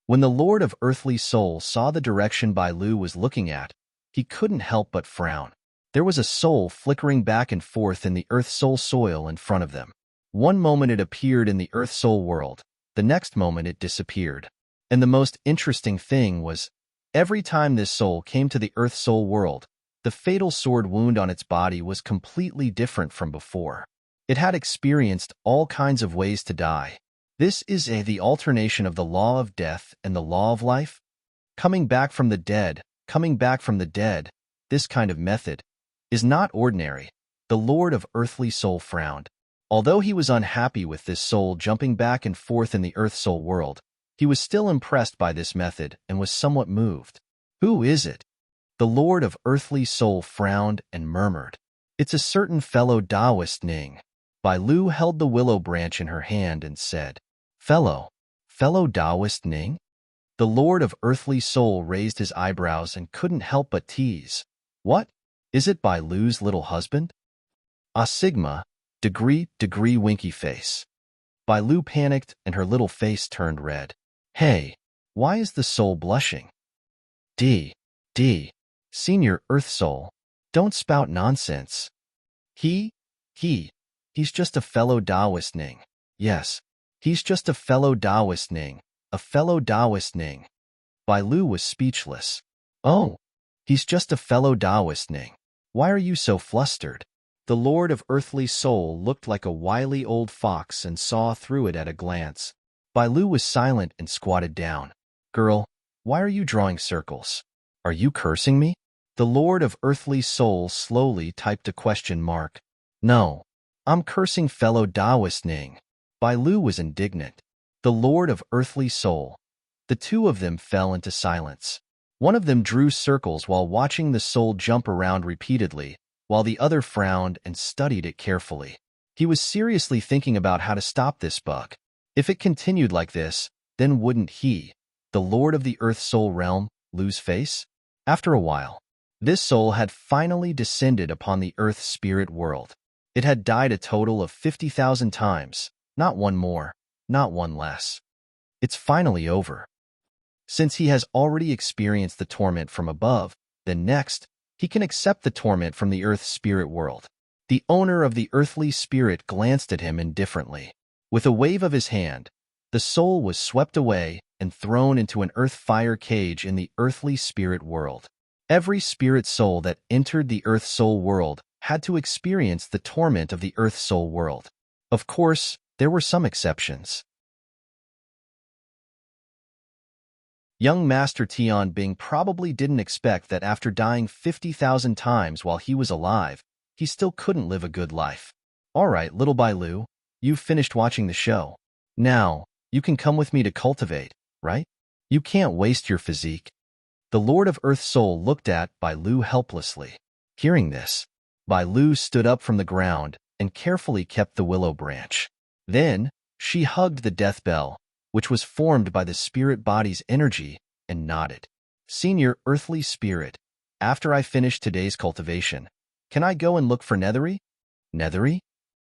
the Lord of Earthly Soul saw the direction Bai Lu was looking at, he couldn't help but frown. There was a soul flickering back and forth in the Earth-Soul soil in front of them. One moment it appeared in the Earth-Soul world, the next moment it disappeared. And the most interesting thing was, Every time this soul came to the Earth Soul world, the fatal sword wound on its body was completely different from before. It had experienced all kinds of ways to die. This is the alternation of the law of death and the law of life. Coming back from the dead, this kind of method is not ordinary. The Lord of Earthly Soul frowned. Although he was unhappy with this soul jumping back and forth in the Earth Soul world, he was still impressed by this method and was somewhat moved. Who is it? The Lord of Earthly Soul frowned and murmured. It's a certain fellow Taoist Ning. Bai Lu held the willow branch in her hand and said, Fellow Taoist Ning? The Lord of Earthly Soul raised his eyebrows and couldn't help but tease. What? Is it Bai Lu's little husband? Ah sigma, degree winky face. Bai Lu panicked and her little face turned red. Hey, why is the soul blushing? D, Senior Earth Soul, don't spout nonsense. He's just a fellow Taoist Ning. Yes, he's just a fellow Taoist Ning. A fellow Taoist Ning. Bai Lu was speechless. Oh, he's just a fellow Taoist Ning. Why are you so flustered? The Lord of Earthly Soul looked like a wily old fox and saw through it at a glance. Bai Lu was silent and squatted down. Girl, why are you drawing circles? Are you cursing me? The Lord of Earthly Soul slowly typed a question mark. No, I'm cursing fellow Taoist Ning. Bai Lu was indignant. The Lord of Earthly Soul. The two of them fell into silence. One of them drew circles while watching the soul jump around repeatedly, while the other frowned and studied it carefully. He was seriously thinking about how to stop this bug. If it continued like this, then wouldn't he, the Lord of the Earth Soul realm, lose face? After a while, this soul had finally descended upon the Earth spirit world. It had died a total of 50,000 times, not one more, not one less. It's finally over. Since he has already experienced the torment from above, then next, he can accept the torment from the Earth spirit world. The owner of the earthly spirit glanced at him indifferently. With a wave of his hand, the soul was swept away and thrown into an earth fire cage in the earthly spirit world. Every spirit soul that entered the Earth Soul world had to experience the torment of the Earth Soul world. Of course, there were some exceptions. Young Master Tian Bing probably didn't expect that after dying 50,000 times while he was alive, he still couldn't live a good life. All right, little Bai Lu, you've finished watching the show. Now, you can come with me to cultivate, right? You can't waste your physique. The Lord of Earth Soul looked at Bai Lu helplessly. Hearing this, Bai Lu stood up from the ground and carefully kept the willow branch. Then, she hugged the death bell, which was formed by the spirit body's energy, and nodded. Senior Earthly Spirit, after I finish today's cultivation, can I go and look for Nethery? Nethery?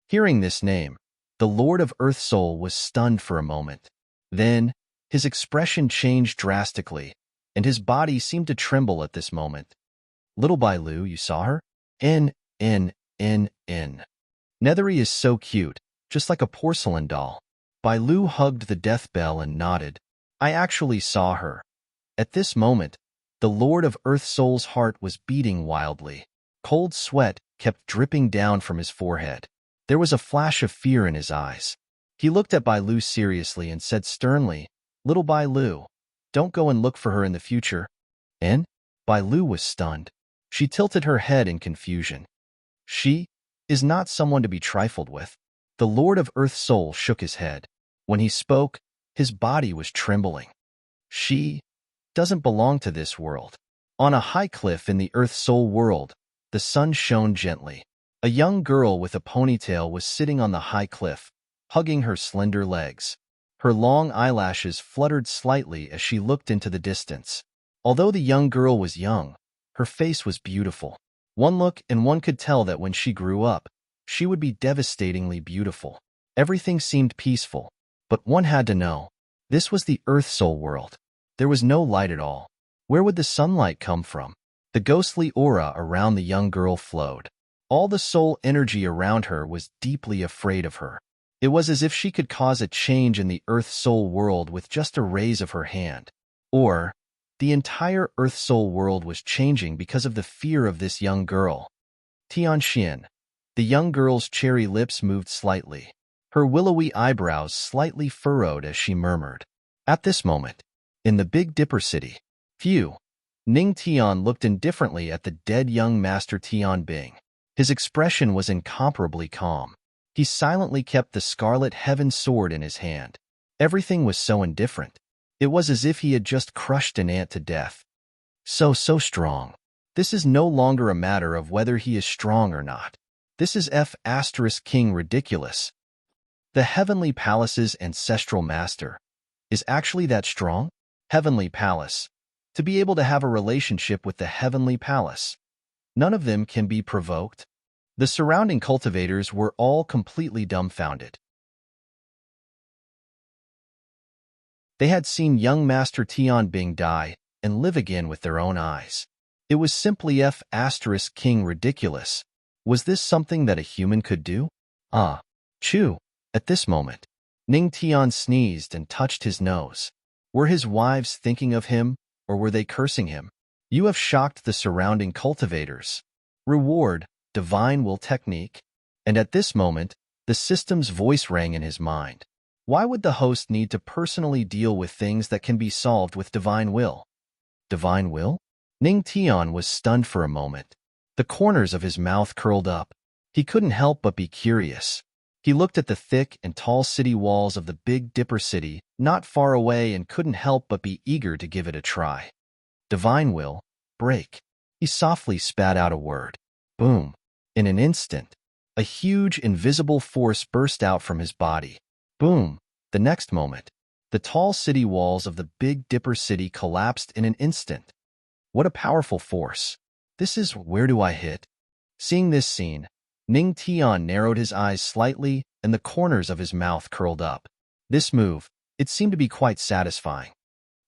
Hearing this name, the Lord of Earth Soul was stunned for a moment. Then, his expression changed drastically, and his body seemed to tremble at this moment. Little Bai Lu, you saw her? Nethery is so cute, just like a porcelain doll. Bai Lu hugged the death bell and nodded. I actually saw her. At this moment, the Lord of Earth Soul's heart was beating wildly. Cold sweat kept dripping down from his forehead. There was a flash of fear in his eyes. He looked at Bai Lu seriously and said sternly, Little Bai Lu, don't go and look for her in the future. And? Bai Lu was stunned. She tilted her head in confusion. She is not someone to be trifled with. The Lord of Earth Soul shook his head. When he spoke, his body was trembling. She doesn't belong to this world. On a high cliff in the Earth Soul world, the sun shone gently. A young girl with a ponytail was sitting on the high cliff, hugging her slender legs. Her long eyelashes fluttered slightly as she looked into the distance. Although the young girl was young, her face was beautiful. One look and one could tell that when she grew up, she would be devastatingly beautiful. Everything seemed peaceful, but one had to know. This was the Earth Soul world. There was no light at all. Where would the sunlight come from? The ghostly aura around the young girl flowed. All the soul energy around her was deeply afraid of her. It was as if she could cause a change in the Earth Soul world with just a raise of her hand. Or The entire Earth Soul world was changing because of the fear of this young girl. Tianxian. The young girl's cherry lips moved slightly. Her willowy eyebrows slightly furrowed as she murmured. At this moment, in the Big Dipper city, Phew. Ning Tian looked indifferently at the dead young master Tian Bing. His expression was incomparably calm. He silently kept the scarlet heaven sword in his hand. Everything was so indifferent. It was as if he had just crushed an ant to death. So strong. This is no longer a matter of whether he is strong or not. This is King ridiculous. The Heavenly Palace's ancestral master is actually that strong? Heavenly Palace. To be able to have a relationship with the Heavenly Palace. None of them can be provoked. The surrounding cultivators were all completely dumbfounded. They had seen young Master Tian Bing die and live again with their own eyes. It was simply King ridiculous. Was this something that a human could do? Chew. At this moment, Ning Tian sneezed and touched his nose. Were his wives thinking of him, or were they cursing him? You have shocked the surrounding cultivators. Reward, divine will technique. And at this moment, the system's voice rang in his mind. Why would the host need to personally deal with things that can be solved with divine will? Divine will? Ning Tian was stunned for a moment. The corners of his mouth curled up. He couldn't help but be curious. He looked at the thick and tall city walls of the Big Dipper city, not far away, and couldn't help but be eager to give it a try. Divine will, break. He softly spat out a word. Boom. In an instant, a huge invisible force burst out from his body. Boom. The next moment, the tall city walls of the Big Dipper city collapsed in an instant. What a powerful force. This is where do I hit? Seeing this scene, Ning Tian narrowed his eyes slightly and the corners of his mouth curled up. This move, it seemed to be quite satisfying.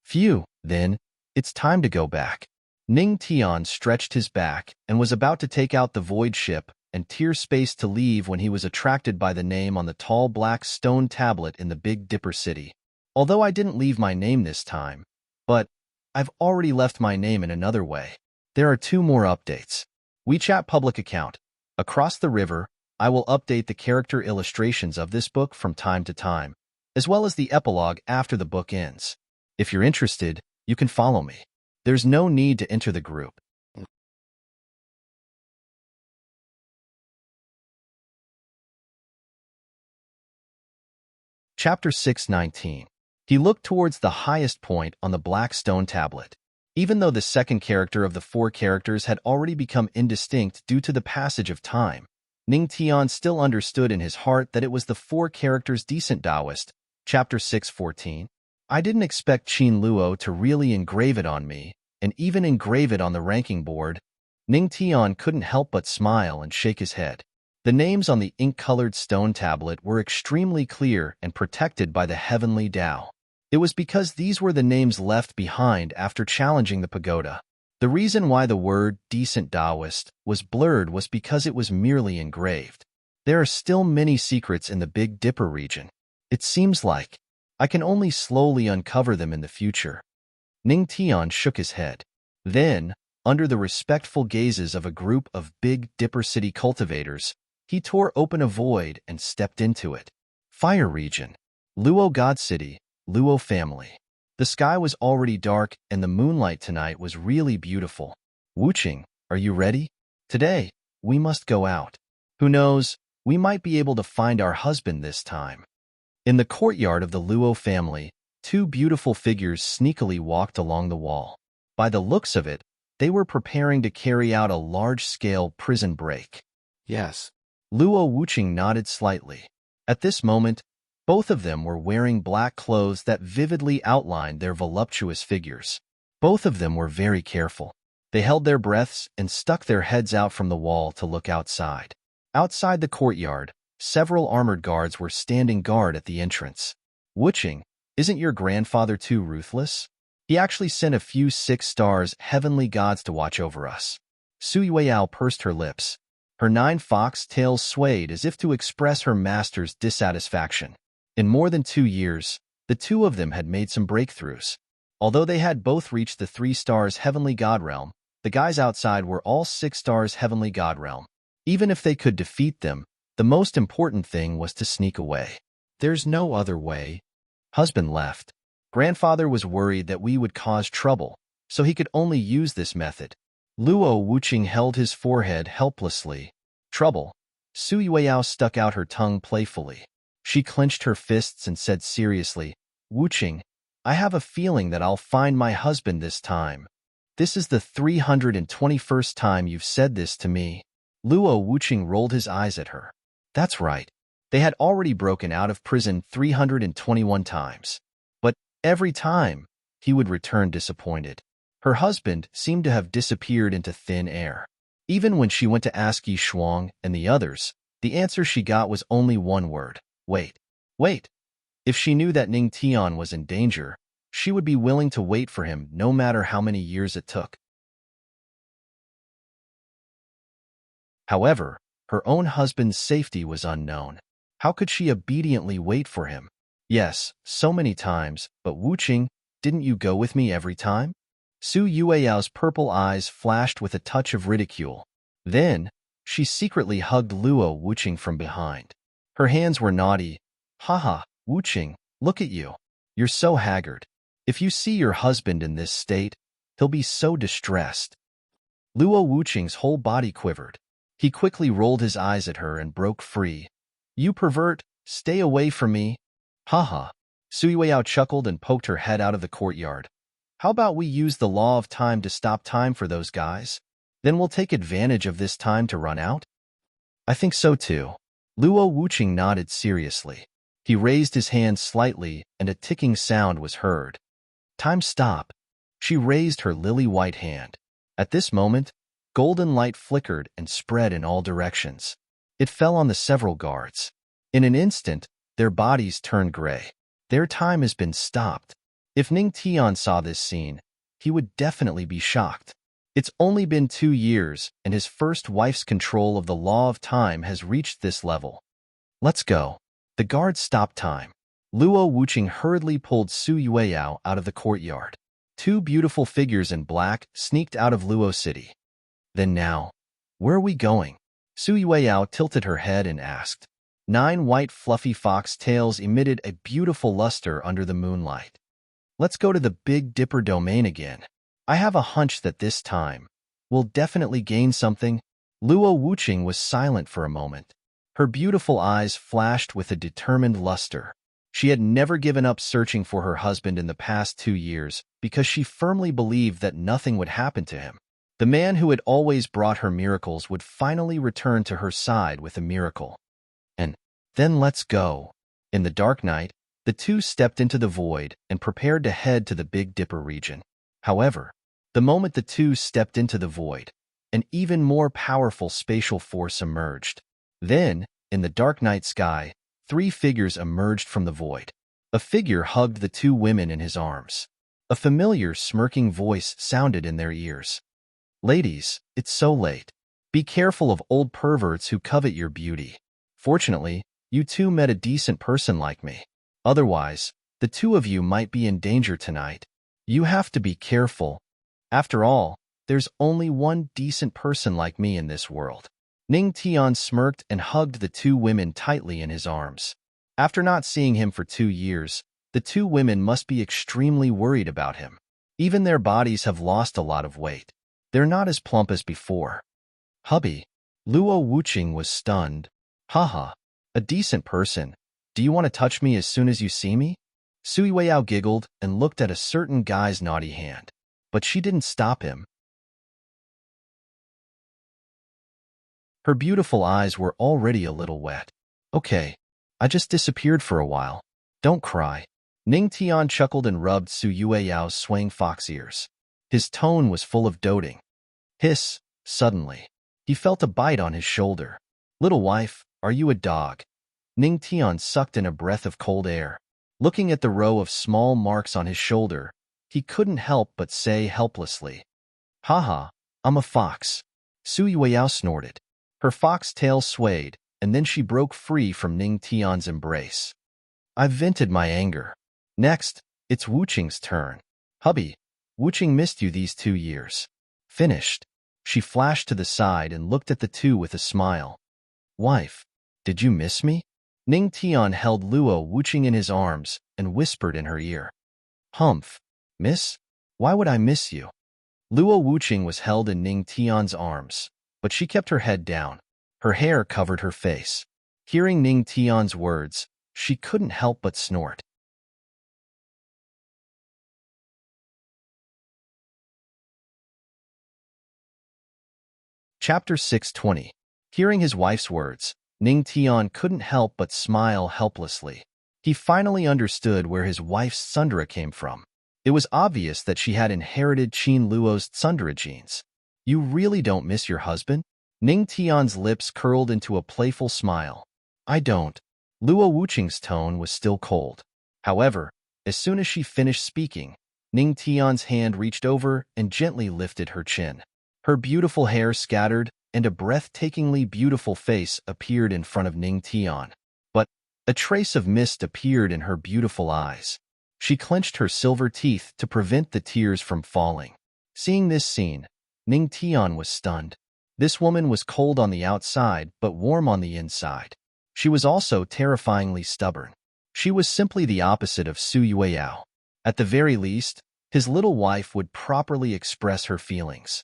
Phew, then, it's time to go back. Ning Tian stretched his back and was about to take out the void ship and tear space to leave when he was attracted by the name on the tall black stone tablet in the Big Dipper city. Although I didn't leave my name this time, but I've already left my name in another way. There are 2 more updates. WeChat public account. Across the river, I will update the character illustrations of this book from time to time, as well as the epilogue after the book ends. If you're interested, you can follow me. There's no need to enter the group. Chapter 6:19. He looked towards the highest point on the black stone tablet. Even though the second character of the 4 characters had already become indistinct due to the passage of time, Ning Tian still understood in his heart that it was the 4 characters decent Taoist. Chapter 6:14. I didn't expect Qin Luo to really engrave it on me, and even engrave it on the ranking board. Ning Tian couldn't help but smile and shake his head. The names on the ink-colored stone tablet were extremely clear and protected by the heavenly Tao. It was because these were the names left behind after challenging the pagoda. The reason why the word decent Taoist was blurred was because it was merely engraved. There are still many secrets in the Big Dipper region. It seems like I can only slowly uncover them in the future. Ning Tian shook his head. Then, under the respectful gazes of a group of Big Dipper city cultivators, he tore open a void and stepped into it. Fire region. Luo God City. Luo family. The sky was already dark and the moonlight tonight was really beautiful. Wuqing, are you ready? Today, we must go out. Who knows, we might be able to find our husband this time. In the courtyard of the Luo family, 2 beautiful figures sneakily walked along the wall. By the looks of it, they were preparing to carry out a large-scale prison break. Yes. Luo Wuqing nodded slightly. At this moment, both of them were wearing black clothes that vividly outlined their voluptuous figures. Both of them were very careful. They held their breaths and stuck their heads out from the wall to look outside. Outside the courtyard, several armored guards were standing guard at the entrance. Wuqing, isn't your grandfather too ruthless? He actually sent a few 6-star heavenly gods to watch over us. Su Yueyao pursed her lips. Her 9 fox tails swayed as if to express her master's dissatisfaction. In more than 2 years, the 2 of them had made some breakthroughs. Although they had both reached the 3 stars heavenly god realm, the guys outside were all 6 stars heavenly god realm. Even if they could defeat them, the most important thing was to sneak away. There's no other way. Husband left. Grandfather was worried that we would cause trouble, so he could only use this method. Luo Wuqing held his forehead helplessly. Trouble. Su Yueyao stuck out her tongue playfully. She clenched her fists and said seriously, Wuqing, I have a feeling that I'll find my husband this time. This is the 321st time you've said this to me. Luo Wuqing rolled his eyes at her. That's right. They had already broken out of prison 321 times. But every time, he would return disappointed. Her husband seemed to have disappeared into thin air. Even when she went to ask Yi Shuang and the others, the answer she got was only one word. Wait. Wait. If she knew that Ning Tian was in danger, she would be willing to wait for him no matter how many years it took. However, her own husband's safety was unknown. How could she obediently wait for him? Yes, so many times, but Wuqing, didn't you go with me every time? Su Yueyao's purple eyes flashed with a touch of ridicule. Then, she secretly hugged Luo Wuqing from behind. Her hands were naughty. Haha, Wuqing, look at you. You're so haggard. If you see your husband in this state, he'll be so distressed. Luo Wuqing's whole body quivered. He quickly rolled his eyes at her and broke free. You pervert, stay away from me. Haha. Su Yueyao chuckled and poked her head out of the courtyard. How about we use the law of time to stop time for those guys? Then we'll take advantage of this time to run out? I think so too. Luo Wuqing nodded seriously. He raised his hand slightly and a ticking sound was heard. Time stop. She raised her lily-white hand. At this moment, golden light flickered and spread in all directions. It fell on the several guards. In an instant, their bodies turned gray. Their time has been stopped. If Ning Tian saw this scene, he would definitely be shocked. It's only been 2 years, and his first wife's control of the law of time has reached this level. Let's go. The guards stopped time. Luo Wuqing hurriedly pulled Su Yueyao out of the courtyard. 2 beautiful figures in black sneaked out of Luo City. Then now, where are we going? Su Yueyao tilted her head and asked. 9 white fluffy fox tails emitted a beautiful luster under the moonlight. Let's go to the Big Dipper domain again. I have a hunch that this time, we'll definitely gain something. Luo Wuqing was silent for a moment. Her beautiful eyes flashed with a determined luster. She had never given up searching for her husband in the past 2 years because she firmly believed that nothing would happen to him. The man who had always brought her miracles would finally return to her side with a miracle. And then let's go. In the dark night, the 2 stepped into the void and prepared to head to the Big Dipper region. However, the moment the 2 stepped into the void, an even more powerful spatial force emerged. Then, in the dark night sky, 3 figures emerged from the void. A figure hugged the 2 women in his arms. A familiar smirking voice sounded in their ears. Ladies, it's so late. Be careful of old perverts who covet your beauty. Fortunately, you 2 met a decent person like me. Otherwise, the 2 of you might be in danger tonight. You have to be careful. After all, there's only one decent person like me in this world. Ning Tian smirked and hugged the 2 women tightly in his arms. After not seeing him for 2 years, the 2 women must be extremely worried about him. Even their bodies have lost a lot of weight. They're not as plump as before. Hubby. Luo Wuqing was stunned. Haha, a decent person. Do you want to touch me as soon as you see me? Su Yueyao giggled and looked at a certain guy's naughty hand. But she didn't stop him. Her beautiful eyes were already a little wet. Okay, I just disappeared for a while. Don't cry. Ning Tian chuckled and rubbed Su Yueyao's swaying fox ears. His tone was full of doting. Hiss, suddenly. He felt a bite on his shoulder. Little wife, are you a dog? Ning Tian sucked in a breath of cold air. Looking at the row of small marks on his shoulder, he couldn't help but say helplessly. Haha, I'm a fox. Su Yueyao snorted. Her fox tail swayed, and then she broke free from Ning Tian's embrace. I've vented my anger. Next, it's Wuqing's turn. Hubby, Wuching missed you these 2 years. Finished. She flashed to the side and looked at the two with a smile. Wife, did you miss me? Ning Tian held Luo Wuching in his arms and whispered in her ear. Humph, miss? Why would I miss you? Luo Wuching was held in Ning Tian's arms, but she kept her head down. Her hair covered her face. Hearing Ning Tian's words, she couldn't help but snort. Chapter 620. Hearing his wife's words, Ning Tian couldn't help but smile helplessly. He finally understood where his wife's tsundere came from. It was obvious that she had inherited Qin Luo's tsundere genes. You really don't miss your husband? Ning Tian's lips curled into a playful smile. I don't. Luo Wuching's tone was still cold. However, as soon as she finished speaking, Ning Tian's hand reached over and gently lifted her chin. Her beautiful hair scattered, and a breathtakingly beautiful face appeared in front of Ning Tian. But a trace of mist appeared in her beautiful eyes. She clenched her silver teeth to prevent the tears from falling. Seeing this scene, Ning Tian was stunned. This woman was cold on the outside but warm on the inside. She was also terrifyingly stubborn. She was simply the opposite of Su Yueyao. At the very least, his little wife would properly express her feelings.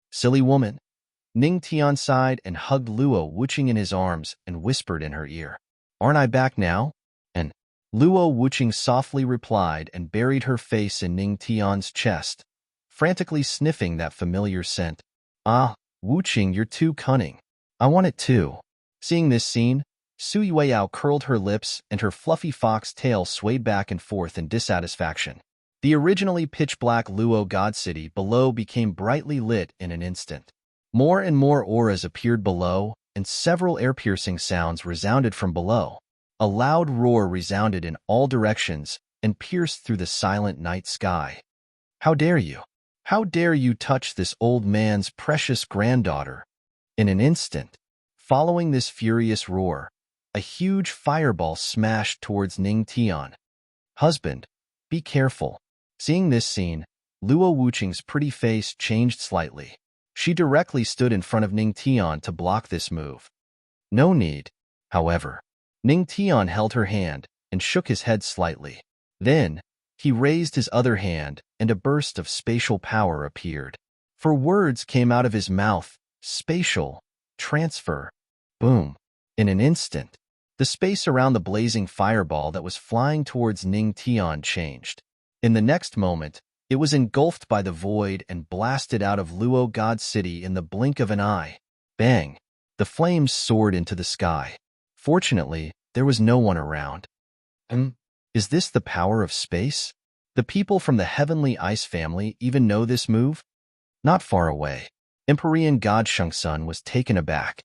Silly woman. Ning Tian sighed and hugged Luo Wuching in his arms and whispered in her ear. Aren't I back now? And Luo Wuching softly replied and buried her face in Ning Tian's chest, frantically sniffing that familiar scent. Ah, Wuching, you're too cunning. I want it too. Seeing this scene, Su Yueyao curled her lips and her fluffy fox tail swayed back and forth in dissatisfaction. The originally pitch-black Luo God City below became brightly lit in an instant. More and more auras appeared below, and several ear-piercing sounds resounded from below. A loud roar resounded in all directions and pierced through the silent night sky. How dare you? How dare you touch this old man's precious granddaughter? In an instant, following this furious roar, a huge fireball smashed towards Ning Tian. Husband, be careful. Seeing this scene, Luo Wuching's pretty face changed slightly. She directly stood in front of Ning Tian to block this move. No need, however. Ning Tian held her hand and shook his head slightly. Then, he raised his other hand and a burst of spatial power appeared. For words came out of his mouth, spatial, transfer, boom. In an instant, the space around the blazing fireball that was flying towards Ning Tian changed. In the next moment, it was engulfed by the void and blasted out of Luo God City in the blink of an eye. Bang! The flames soared into the sky. Fortunately, there was no one around. Is this the power of space? The people from the heavenly ice family even know this move? Not far away, Empyrean God Shengsun was taken aback.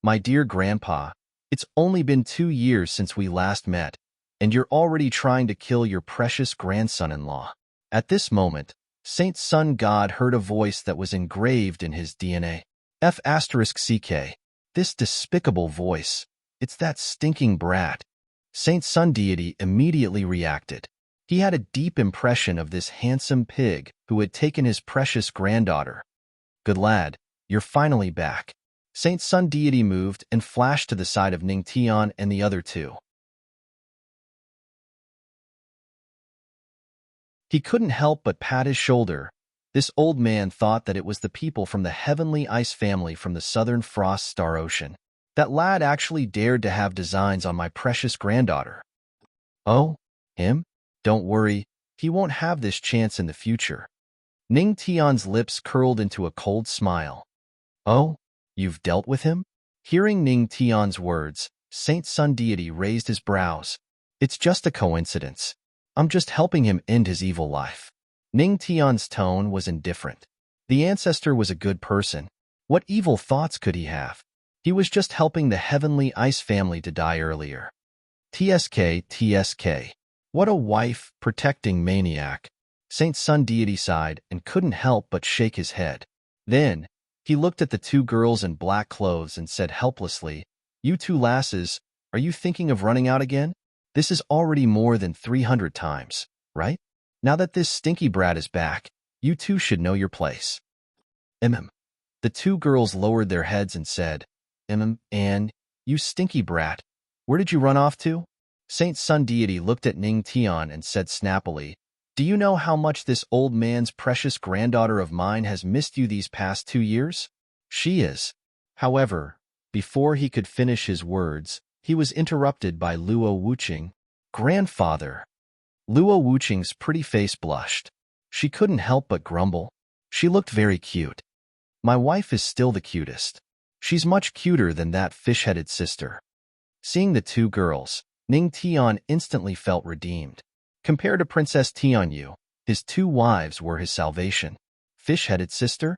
My dear grandpa, it's only been 2 years since we last met, and you're already trying to kill your precious grandson-in-law. At this moment, Saint Sun God heard a voice that was engraved in his DNA. F***CK. This despicable voice. It's that stinking brat. Saint Sun Deity immediately reacted. He had a deep impression of this handsome pig who had taken his precious granddaughter. Good lad, you're finally back. Saint Sun Deity moved and flashed to the side of Ning Tian and the other two. He couldn't help but pat his shoulder. This old man thought that it was the people from the heavenly ice family from the southern frost star ocean. That lad actually dared to have designs on my precious granddaughter. Oh, him? Don't worry, he won't have this chance in the future. Ning Tian's lips curled into a cold smile. Oh, you've dealt with him? Hearing Ning Tian's words, Saint Sun Deity raised his brows. It's just a coincidence. I'm just helping him end his evil life. Ning Tian's tone was indifferent. The ancestor was a good person. What evil thoughts could he have? He was just helping the heavenly ice family to die earlier. TSK. What a wife-protecting maniac. Saint Sun Deity sighed and couldn't help but shake his head. Then, he looked at the two girls in black clothes and said helplessly, You two lasses, are you thinking of running out again? This is already more than 300 times, right? Now that this stinky brat is back, you two should know your place. The two girls lowered their heads and said, Anne, you stinky brat, where did you run off to? Saint Sun Deity looked at Ning Tian and said snappily, do you know how much this old man's precious granddaughter of mine has missed you these past 2 years? She is. However, before he could finish his words, he was interrupted by Luo Wuqing. Grandfather. Luo Wuqing's pretty face blushed. She couldn't help but grumble. She looked very cute. My wife is still the cutest. She's much cuter than that fish-headed sister. Seeing the two girls, Ning Tian instantly felt redeemed. Compared to Princess Tianyu, his two wives were his salvation. Fish-headed sister?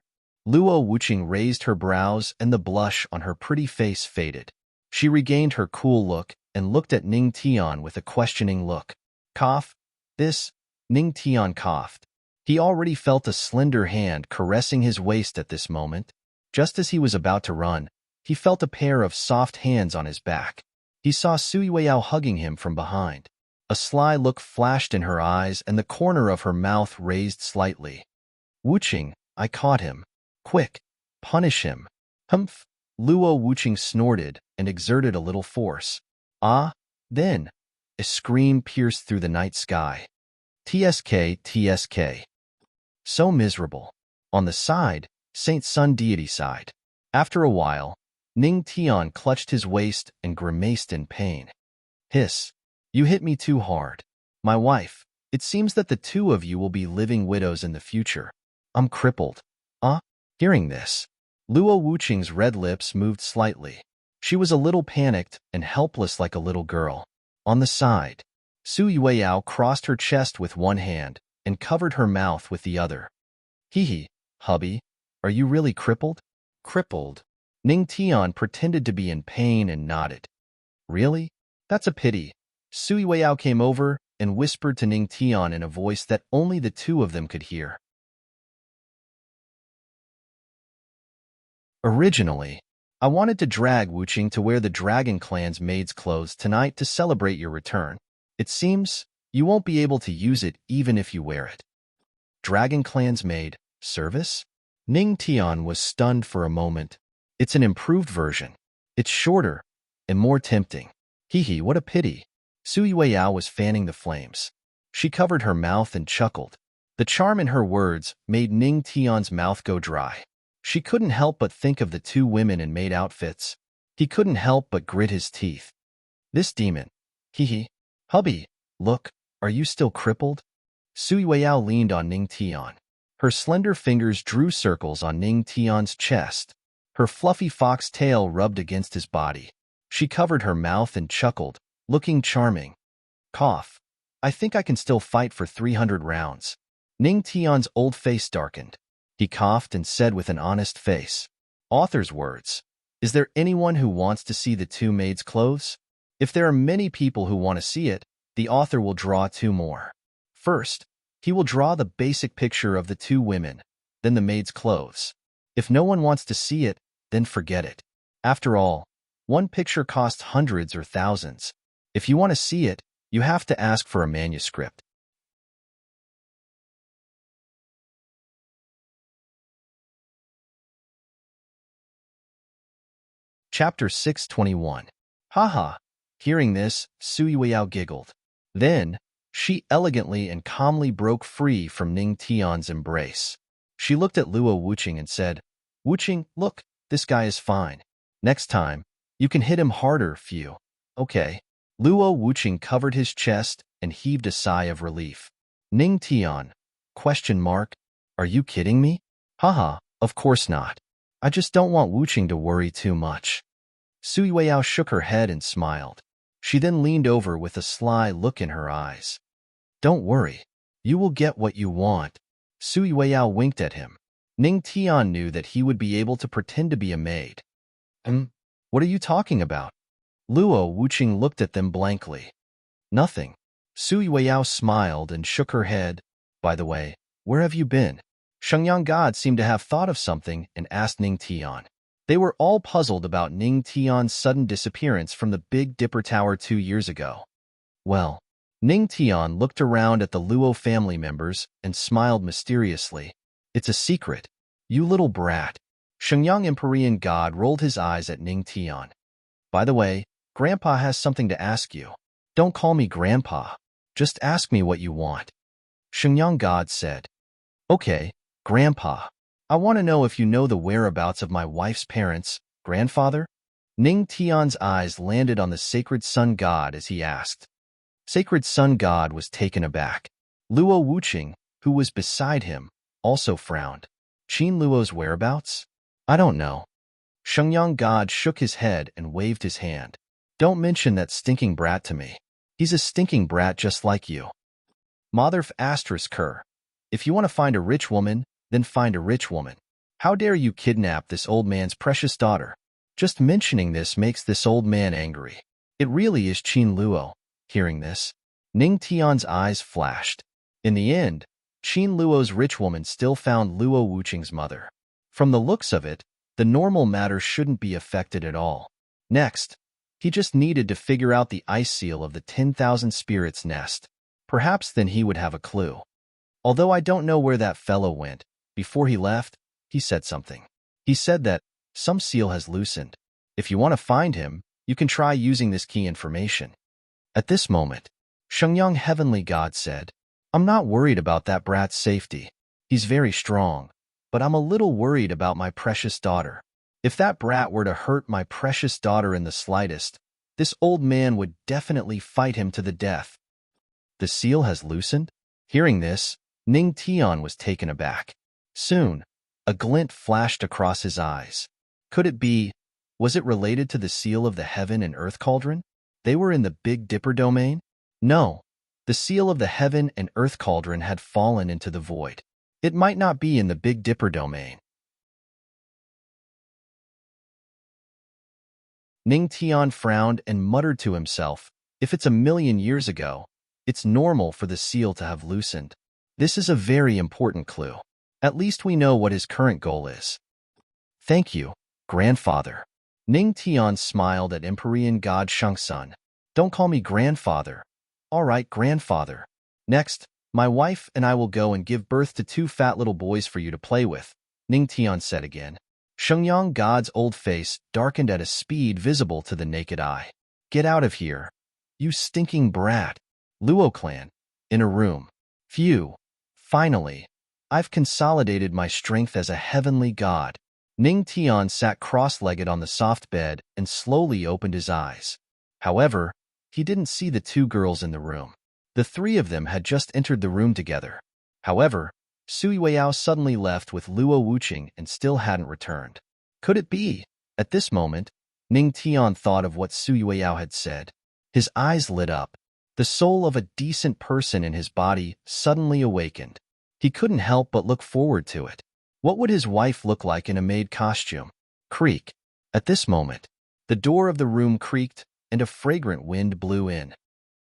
Luo Wuqing raised her brows and the blush on her pretty face faded. She regained her cool look and looked at Ning Tian with a questioning look. Cough? This? Ning Tian coughed. He already felt a slender hand caressing his waist at this moment. Just as he was about to run, he felt a pair of soft hands on his back. He saw Sui Weiyao hugging him from behind. A sly look flashed in her eyes and the corner of her mouth raised slightly. Wuqing, I caught him. Quick, punish him. Humph. Luo Wuqing snorted and exerted a little force. Ah, then. A scream pierced through the night sky. TSK, TSK. So miserable. On the side, Saint Sun Deity sighed. After a while, Ning Tian clutched his waist and grimaced in pain. Hiss. You hit me too hard. My wife, it seems that the two of you will be living widows in the future. I'm crippled. Hearing this, Luo Wuqing's red lips moved slightly. She was a little panicked and helpless like a little girl. On the side, Sui Weiyao crossed her chest with one hand and covered her mouth with the other. Hee, hubby, are you really crippled? Crippled. Ning Tian pretended to be in pain and nodded. Really? That's a pity. Sui Weiyao came over and whispered to Ning Tian in a voice that only the two of them could hear. Originally, I wanted to drag Wuqing to wear the Dragon Clan's maid's clothes tonight to celebrate your return. It seems you won't be able to use it even if you wear it. Dragon Clan's maid service? Ning Tian was stunned for a moment. It's an improved version. It's shorter and more tempting. Hee, what a pity. Sui Weiyao was fanning the flames. She covered her mouth and chuckled. The charm in her words made Ning Tian's mouth go dry. She couldn't help but think of the two women in maid outfits. He couldn't help but grit his teeth. This demon. Hubby, look, are you still crippled? Sui Weiyao leaned on Ning Tian. Her slender fingers drew circles on Ning Tian's chest. Her fluffy fox tail rubbed against his body. She covered her mouth and chuckled, looking charming. Cough. I think I can still fight for 300 rounds. Ning Tian's old face darkened. He coughed and said with an honest face. Author's words. Is there anyone who wants to see the two maids' clothes? If there are many people who want to see it, the author will draw 2 more. First, he will draw the basic picture of the 2 women, then the maid's clothes. If no one wants to see it, then forget it. After all, one picture costs hundreds or thousands. If you want to see it, you have to ask for a manuscript. Chapter 621. Haha. Hearing this, Sui Weiyao giggled. Then, she elegantly and calmly broke free from Ning Tian's embrace. She looked at Luo Wuqing and said, Wuqing, look, this guy is fine. Next time, you can hit him harder, Few. Okay. Luo Wuqing covered his chest and heaved a sigh of relief. Ning Tian? ? Are you kidding me? Haha, of course not. I just don't want Wuqing to worry too much. Sui Weiyao shook her head and smiled. She then leaned over with a sly look in her eyes. Don't worry. You will get what you want. Sui Weiyao winked at him. Ning Tian knew that he would be able to pretend to be a maid. What are you talking about? Luo Wuqing looked at them blankly. Nothing. Sui Weiyao smiled and shook her head. By the way, where have you been? Shengyang God seemed to have thought of something and asked Ning Tian. They were all puzzled about Ning Tian's sudden disappearance from the Big Dipper Tower 2 years ago. Well, Ning Tian looked around at the Luo family members and smiled mysteriously. It's a secret. You little brat. Shenyang Empyrean God rolled his eyes at Ning Tian. By the way, Grandpa has something to ask you. Don't call me Grandpa. Just ask me what you want. Shenyang God said. Okay, Grandpa. I want to know if you know the whereabouts of my wife's parents, grandfather? Ning Tian's eyes landed on the sacred sun god as he asked. Sacred sun god was taken aback. Luo Wuqing, who was beside him, also frowned. Qin Luo's whereabouts? I don't know. Shenyang God shook his head and waved his hand. Don't mention that stinking brat to me. He's a stinking brat just like you. Motherf asterisk her. If you want to find a rich woman, then find a rich woman. How dare you kidnap this old man's precious daughter? Just mentioning this makes this old man angry. It really is Qin Luo. Hearing this, Ning Tian's eyes flashed. In the end, Qin Luo's rich woman still found Luo Wuqing's mother. From the looks of it, the normal matter shouldn't be affected at all. Next, he just needed to figure out the ice seal of the 10,000 spirits nest. Perhaps then he would have a clue. Although I don't know where that fellow went, before he left, he said something. He said that some seal has loosened. If you want to find him, you can try using this key information. At this moment, Shenyang Heavenly God said, I'm not worried about that brat's safety. He's very strong, but I'm a little worried about my precious daughter. If that brat were to hurt my precious daughter in the slightest, this old man would definitely fight him to the death. The seal has loosened? Hearing this, Ning Tian was taken aback. Soon, a glint flashed across his eyes. Could it be, was it related to the seal of the heaven and earth cauldron? They were in the Big Dipper domain? No, the seal of the heaven and earth cauldron had fallen into the void. It might not be in the Big Dipper domain. Ning Tian frowned and muttered to himself, if it's 1,000,000 years ago, it's normal for the seal to have loosened. This is a very important clue. At least we know what his current goal is. Thank you, grandfather. Ning Tian smiled at Empyrean God Shangsun. Don't call me grandfather. All right, grandfather. Next, my wife and I will go and give birth to 2 fat little boys for you to play with, Ning Tian said again. Shenyang God's old face darkened at a speed visible to the naked eye. Get out of here, you stinking brat. Luo clan, in a room. Phew. Finally, I've consolidated my strength as a heavenly god. Ning Tian sat cross-legged on the soft bed and slowly opened his eyes. However, he didn't see the 2 girls in the room. The 3 of them had just entered the room together. However, Sui Weiyao suddenly left with Luo Wuqing and still hadn't returned. Could it be? At this moment, Ning Tian thought of what Sui Weiyao had said. His eyes lit up. The soul of a decent person in his body suddenly awakened. He couldn't help but look forward to it. What would his wife look like in a maid costume? Creak. At this moment, the door of the room creaked and a fragrant wind blew in.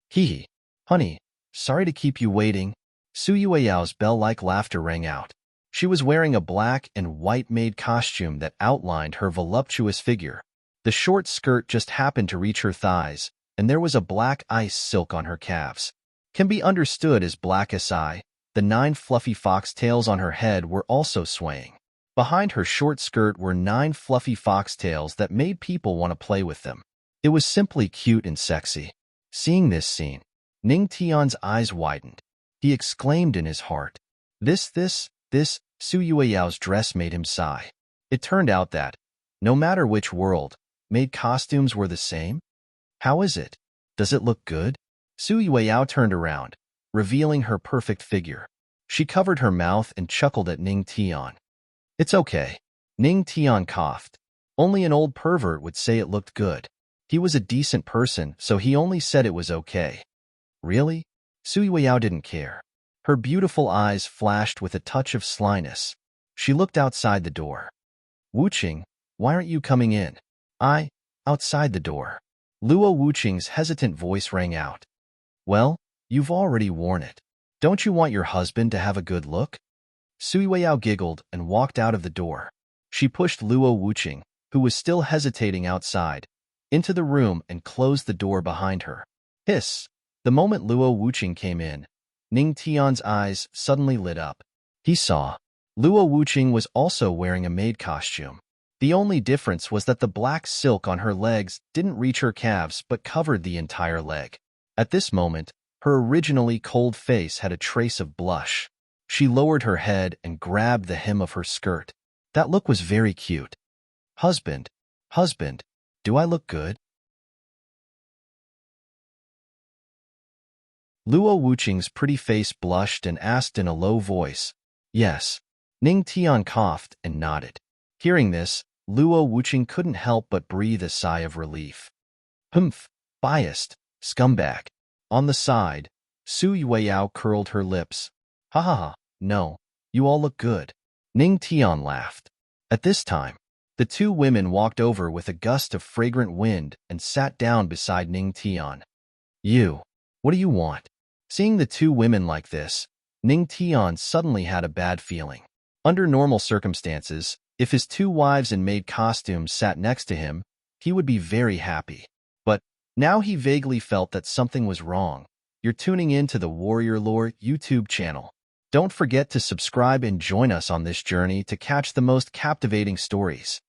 Hee. Honey, sorry to keep you waiting. Sui Weiyao's bell-like laughter rang out. She was wearing a black and white maid costume that outlined her voluptuous figure. The short skirt just happened to reach her thighs, and there was a black ice silk on her calves. Can be understood as black as eye. The 9 fluffy foxtails on her head were also swaying. Behind her short skirt were 9 fluffy foxtails that made people want to play with them. It was simply cute and sexy. Seeing this scene, Ning Tian's eyes widened. He exclaimed in his heart, This, Sui Weiyao's dress made him sigh. It turned out that, no matter which world, maid costumes were the same. How is it? Does it look good? Sui Weiyao turned around, revealing her perfect figure. She covered her mouth and chuckled at Ning Tian. It's okay. Ning Tian coughed. Only an old pervert would say it looked good. He was a decent person, so he only said it was okay. Really? Sui Weiyao didn't care. Her beautiful eyes flashed with a touch of slyness. She looked outside the door. Wuqing, why aren't you coming in? Outside the door. Luo Wuqing's hesitant voice rang out. Well, you've already worn it. Don't you want your husband to have a good look? Sui Weiyao giggled and walked out of the door. She pushed Luo Wuqing, who was still hesitating outside, into the room and closed the door behind her. Hiss! The moment Luo Wuqing came in, Ning Tian's eyes suddenly lit up. He saw Luo Wuqing was also wearing a maid costume. The only difference was that the black silk on her legs didn't reach her calves but covered the entire leg. At this moment, her originally cold face had a trace of blush. She lowered her head and grabbed the hem of her skirt. That look was very cute. Husband, husband, do I look good? Luo Wuqing's pretty face blushed and asked in a low voice. Yes. Ning Tian coughed and nodded. Hearing this, Luo Wuqing couldn't help but breathe a sigh of relief. Humph, biased, scumbag. On the side, Su Yueyao curled her lips. Ha ha ha, no, you all look good. Ning Tian laughed. At this time, the two women walked over with a gust of fragrant wind and sat down beside Ning Tian. You, what do you want? Seeing the two women like this, Ning Tian suddenly had a bad feeling. Under normal circumstances, if his two wives in maid costumes sat next to him, he would be very happy. But now he vaguely felt that something was wrong. You're tuning in to the Warrior Lore YouTube channel. Don't forget to subscribe and join us on this journey to catch the most captivating stories.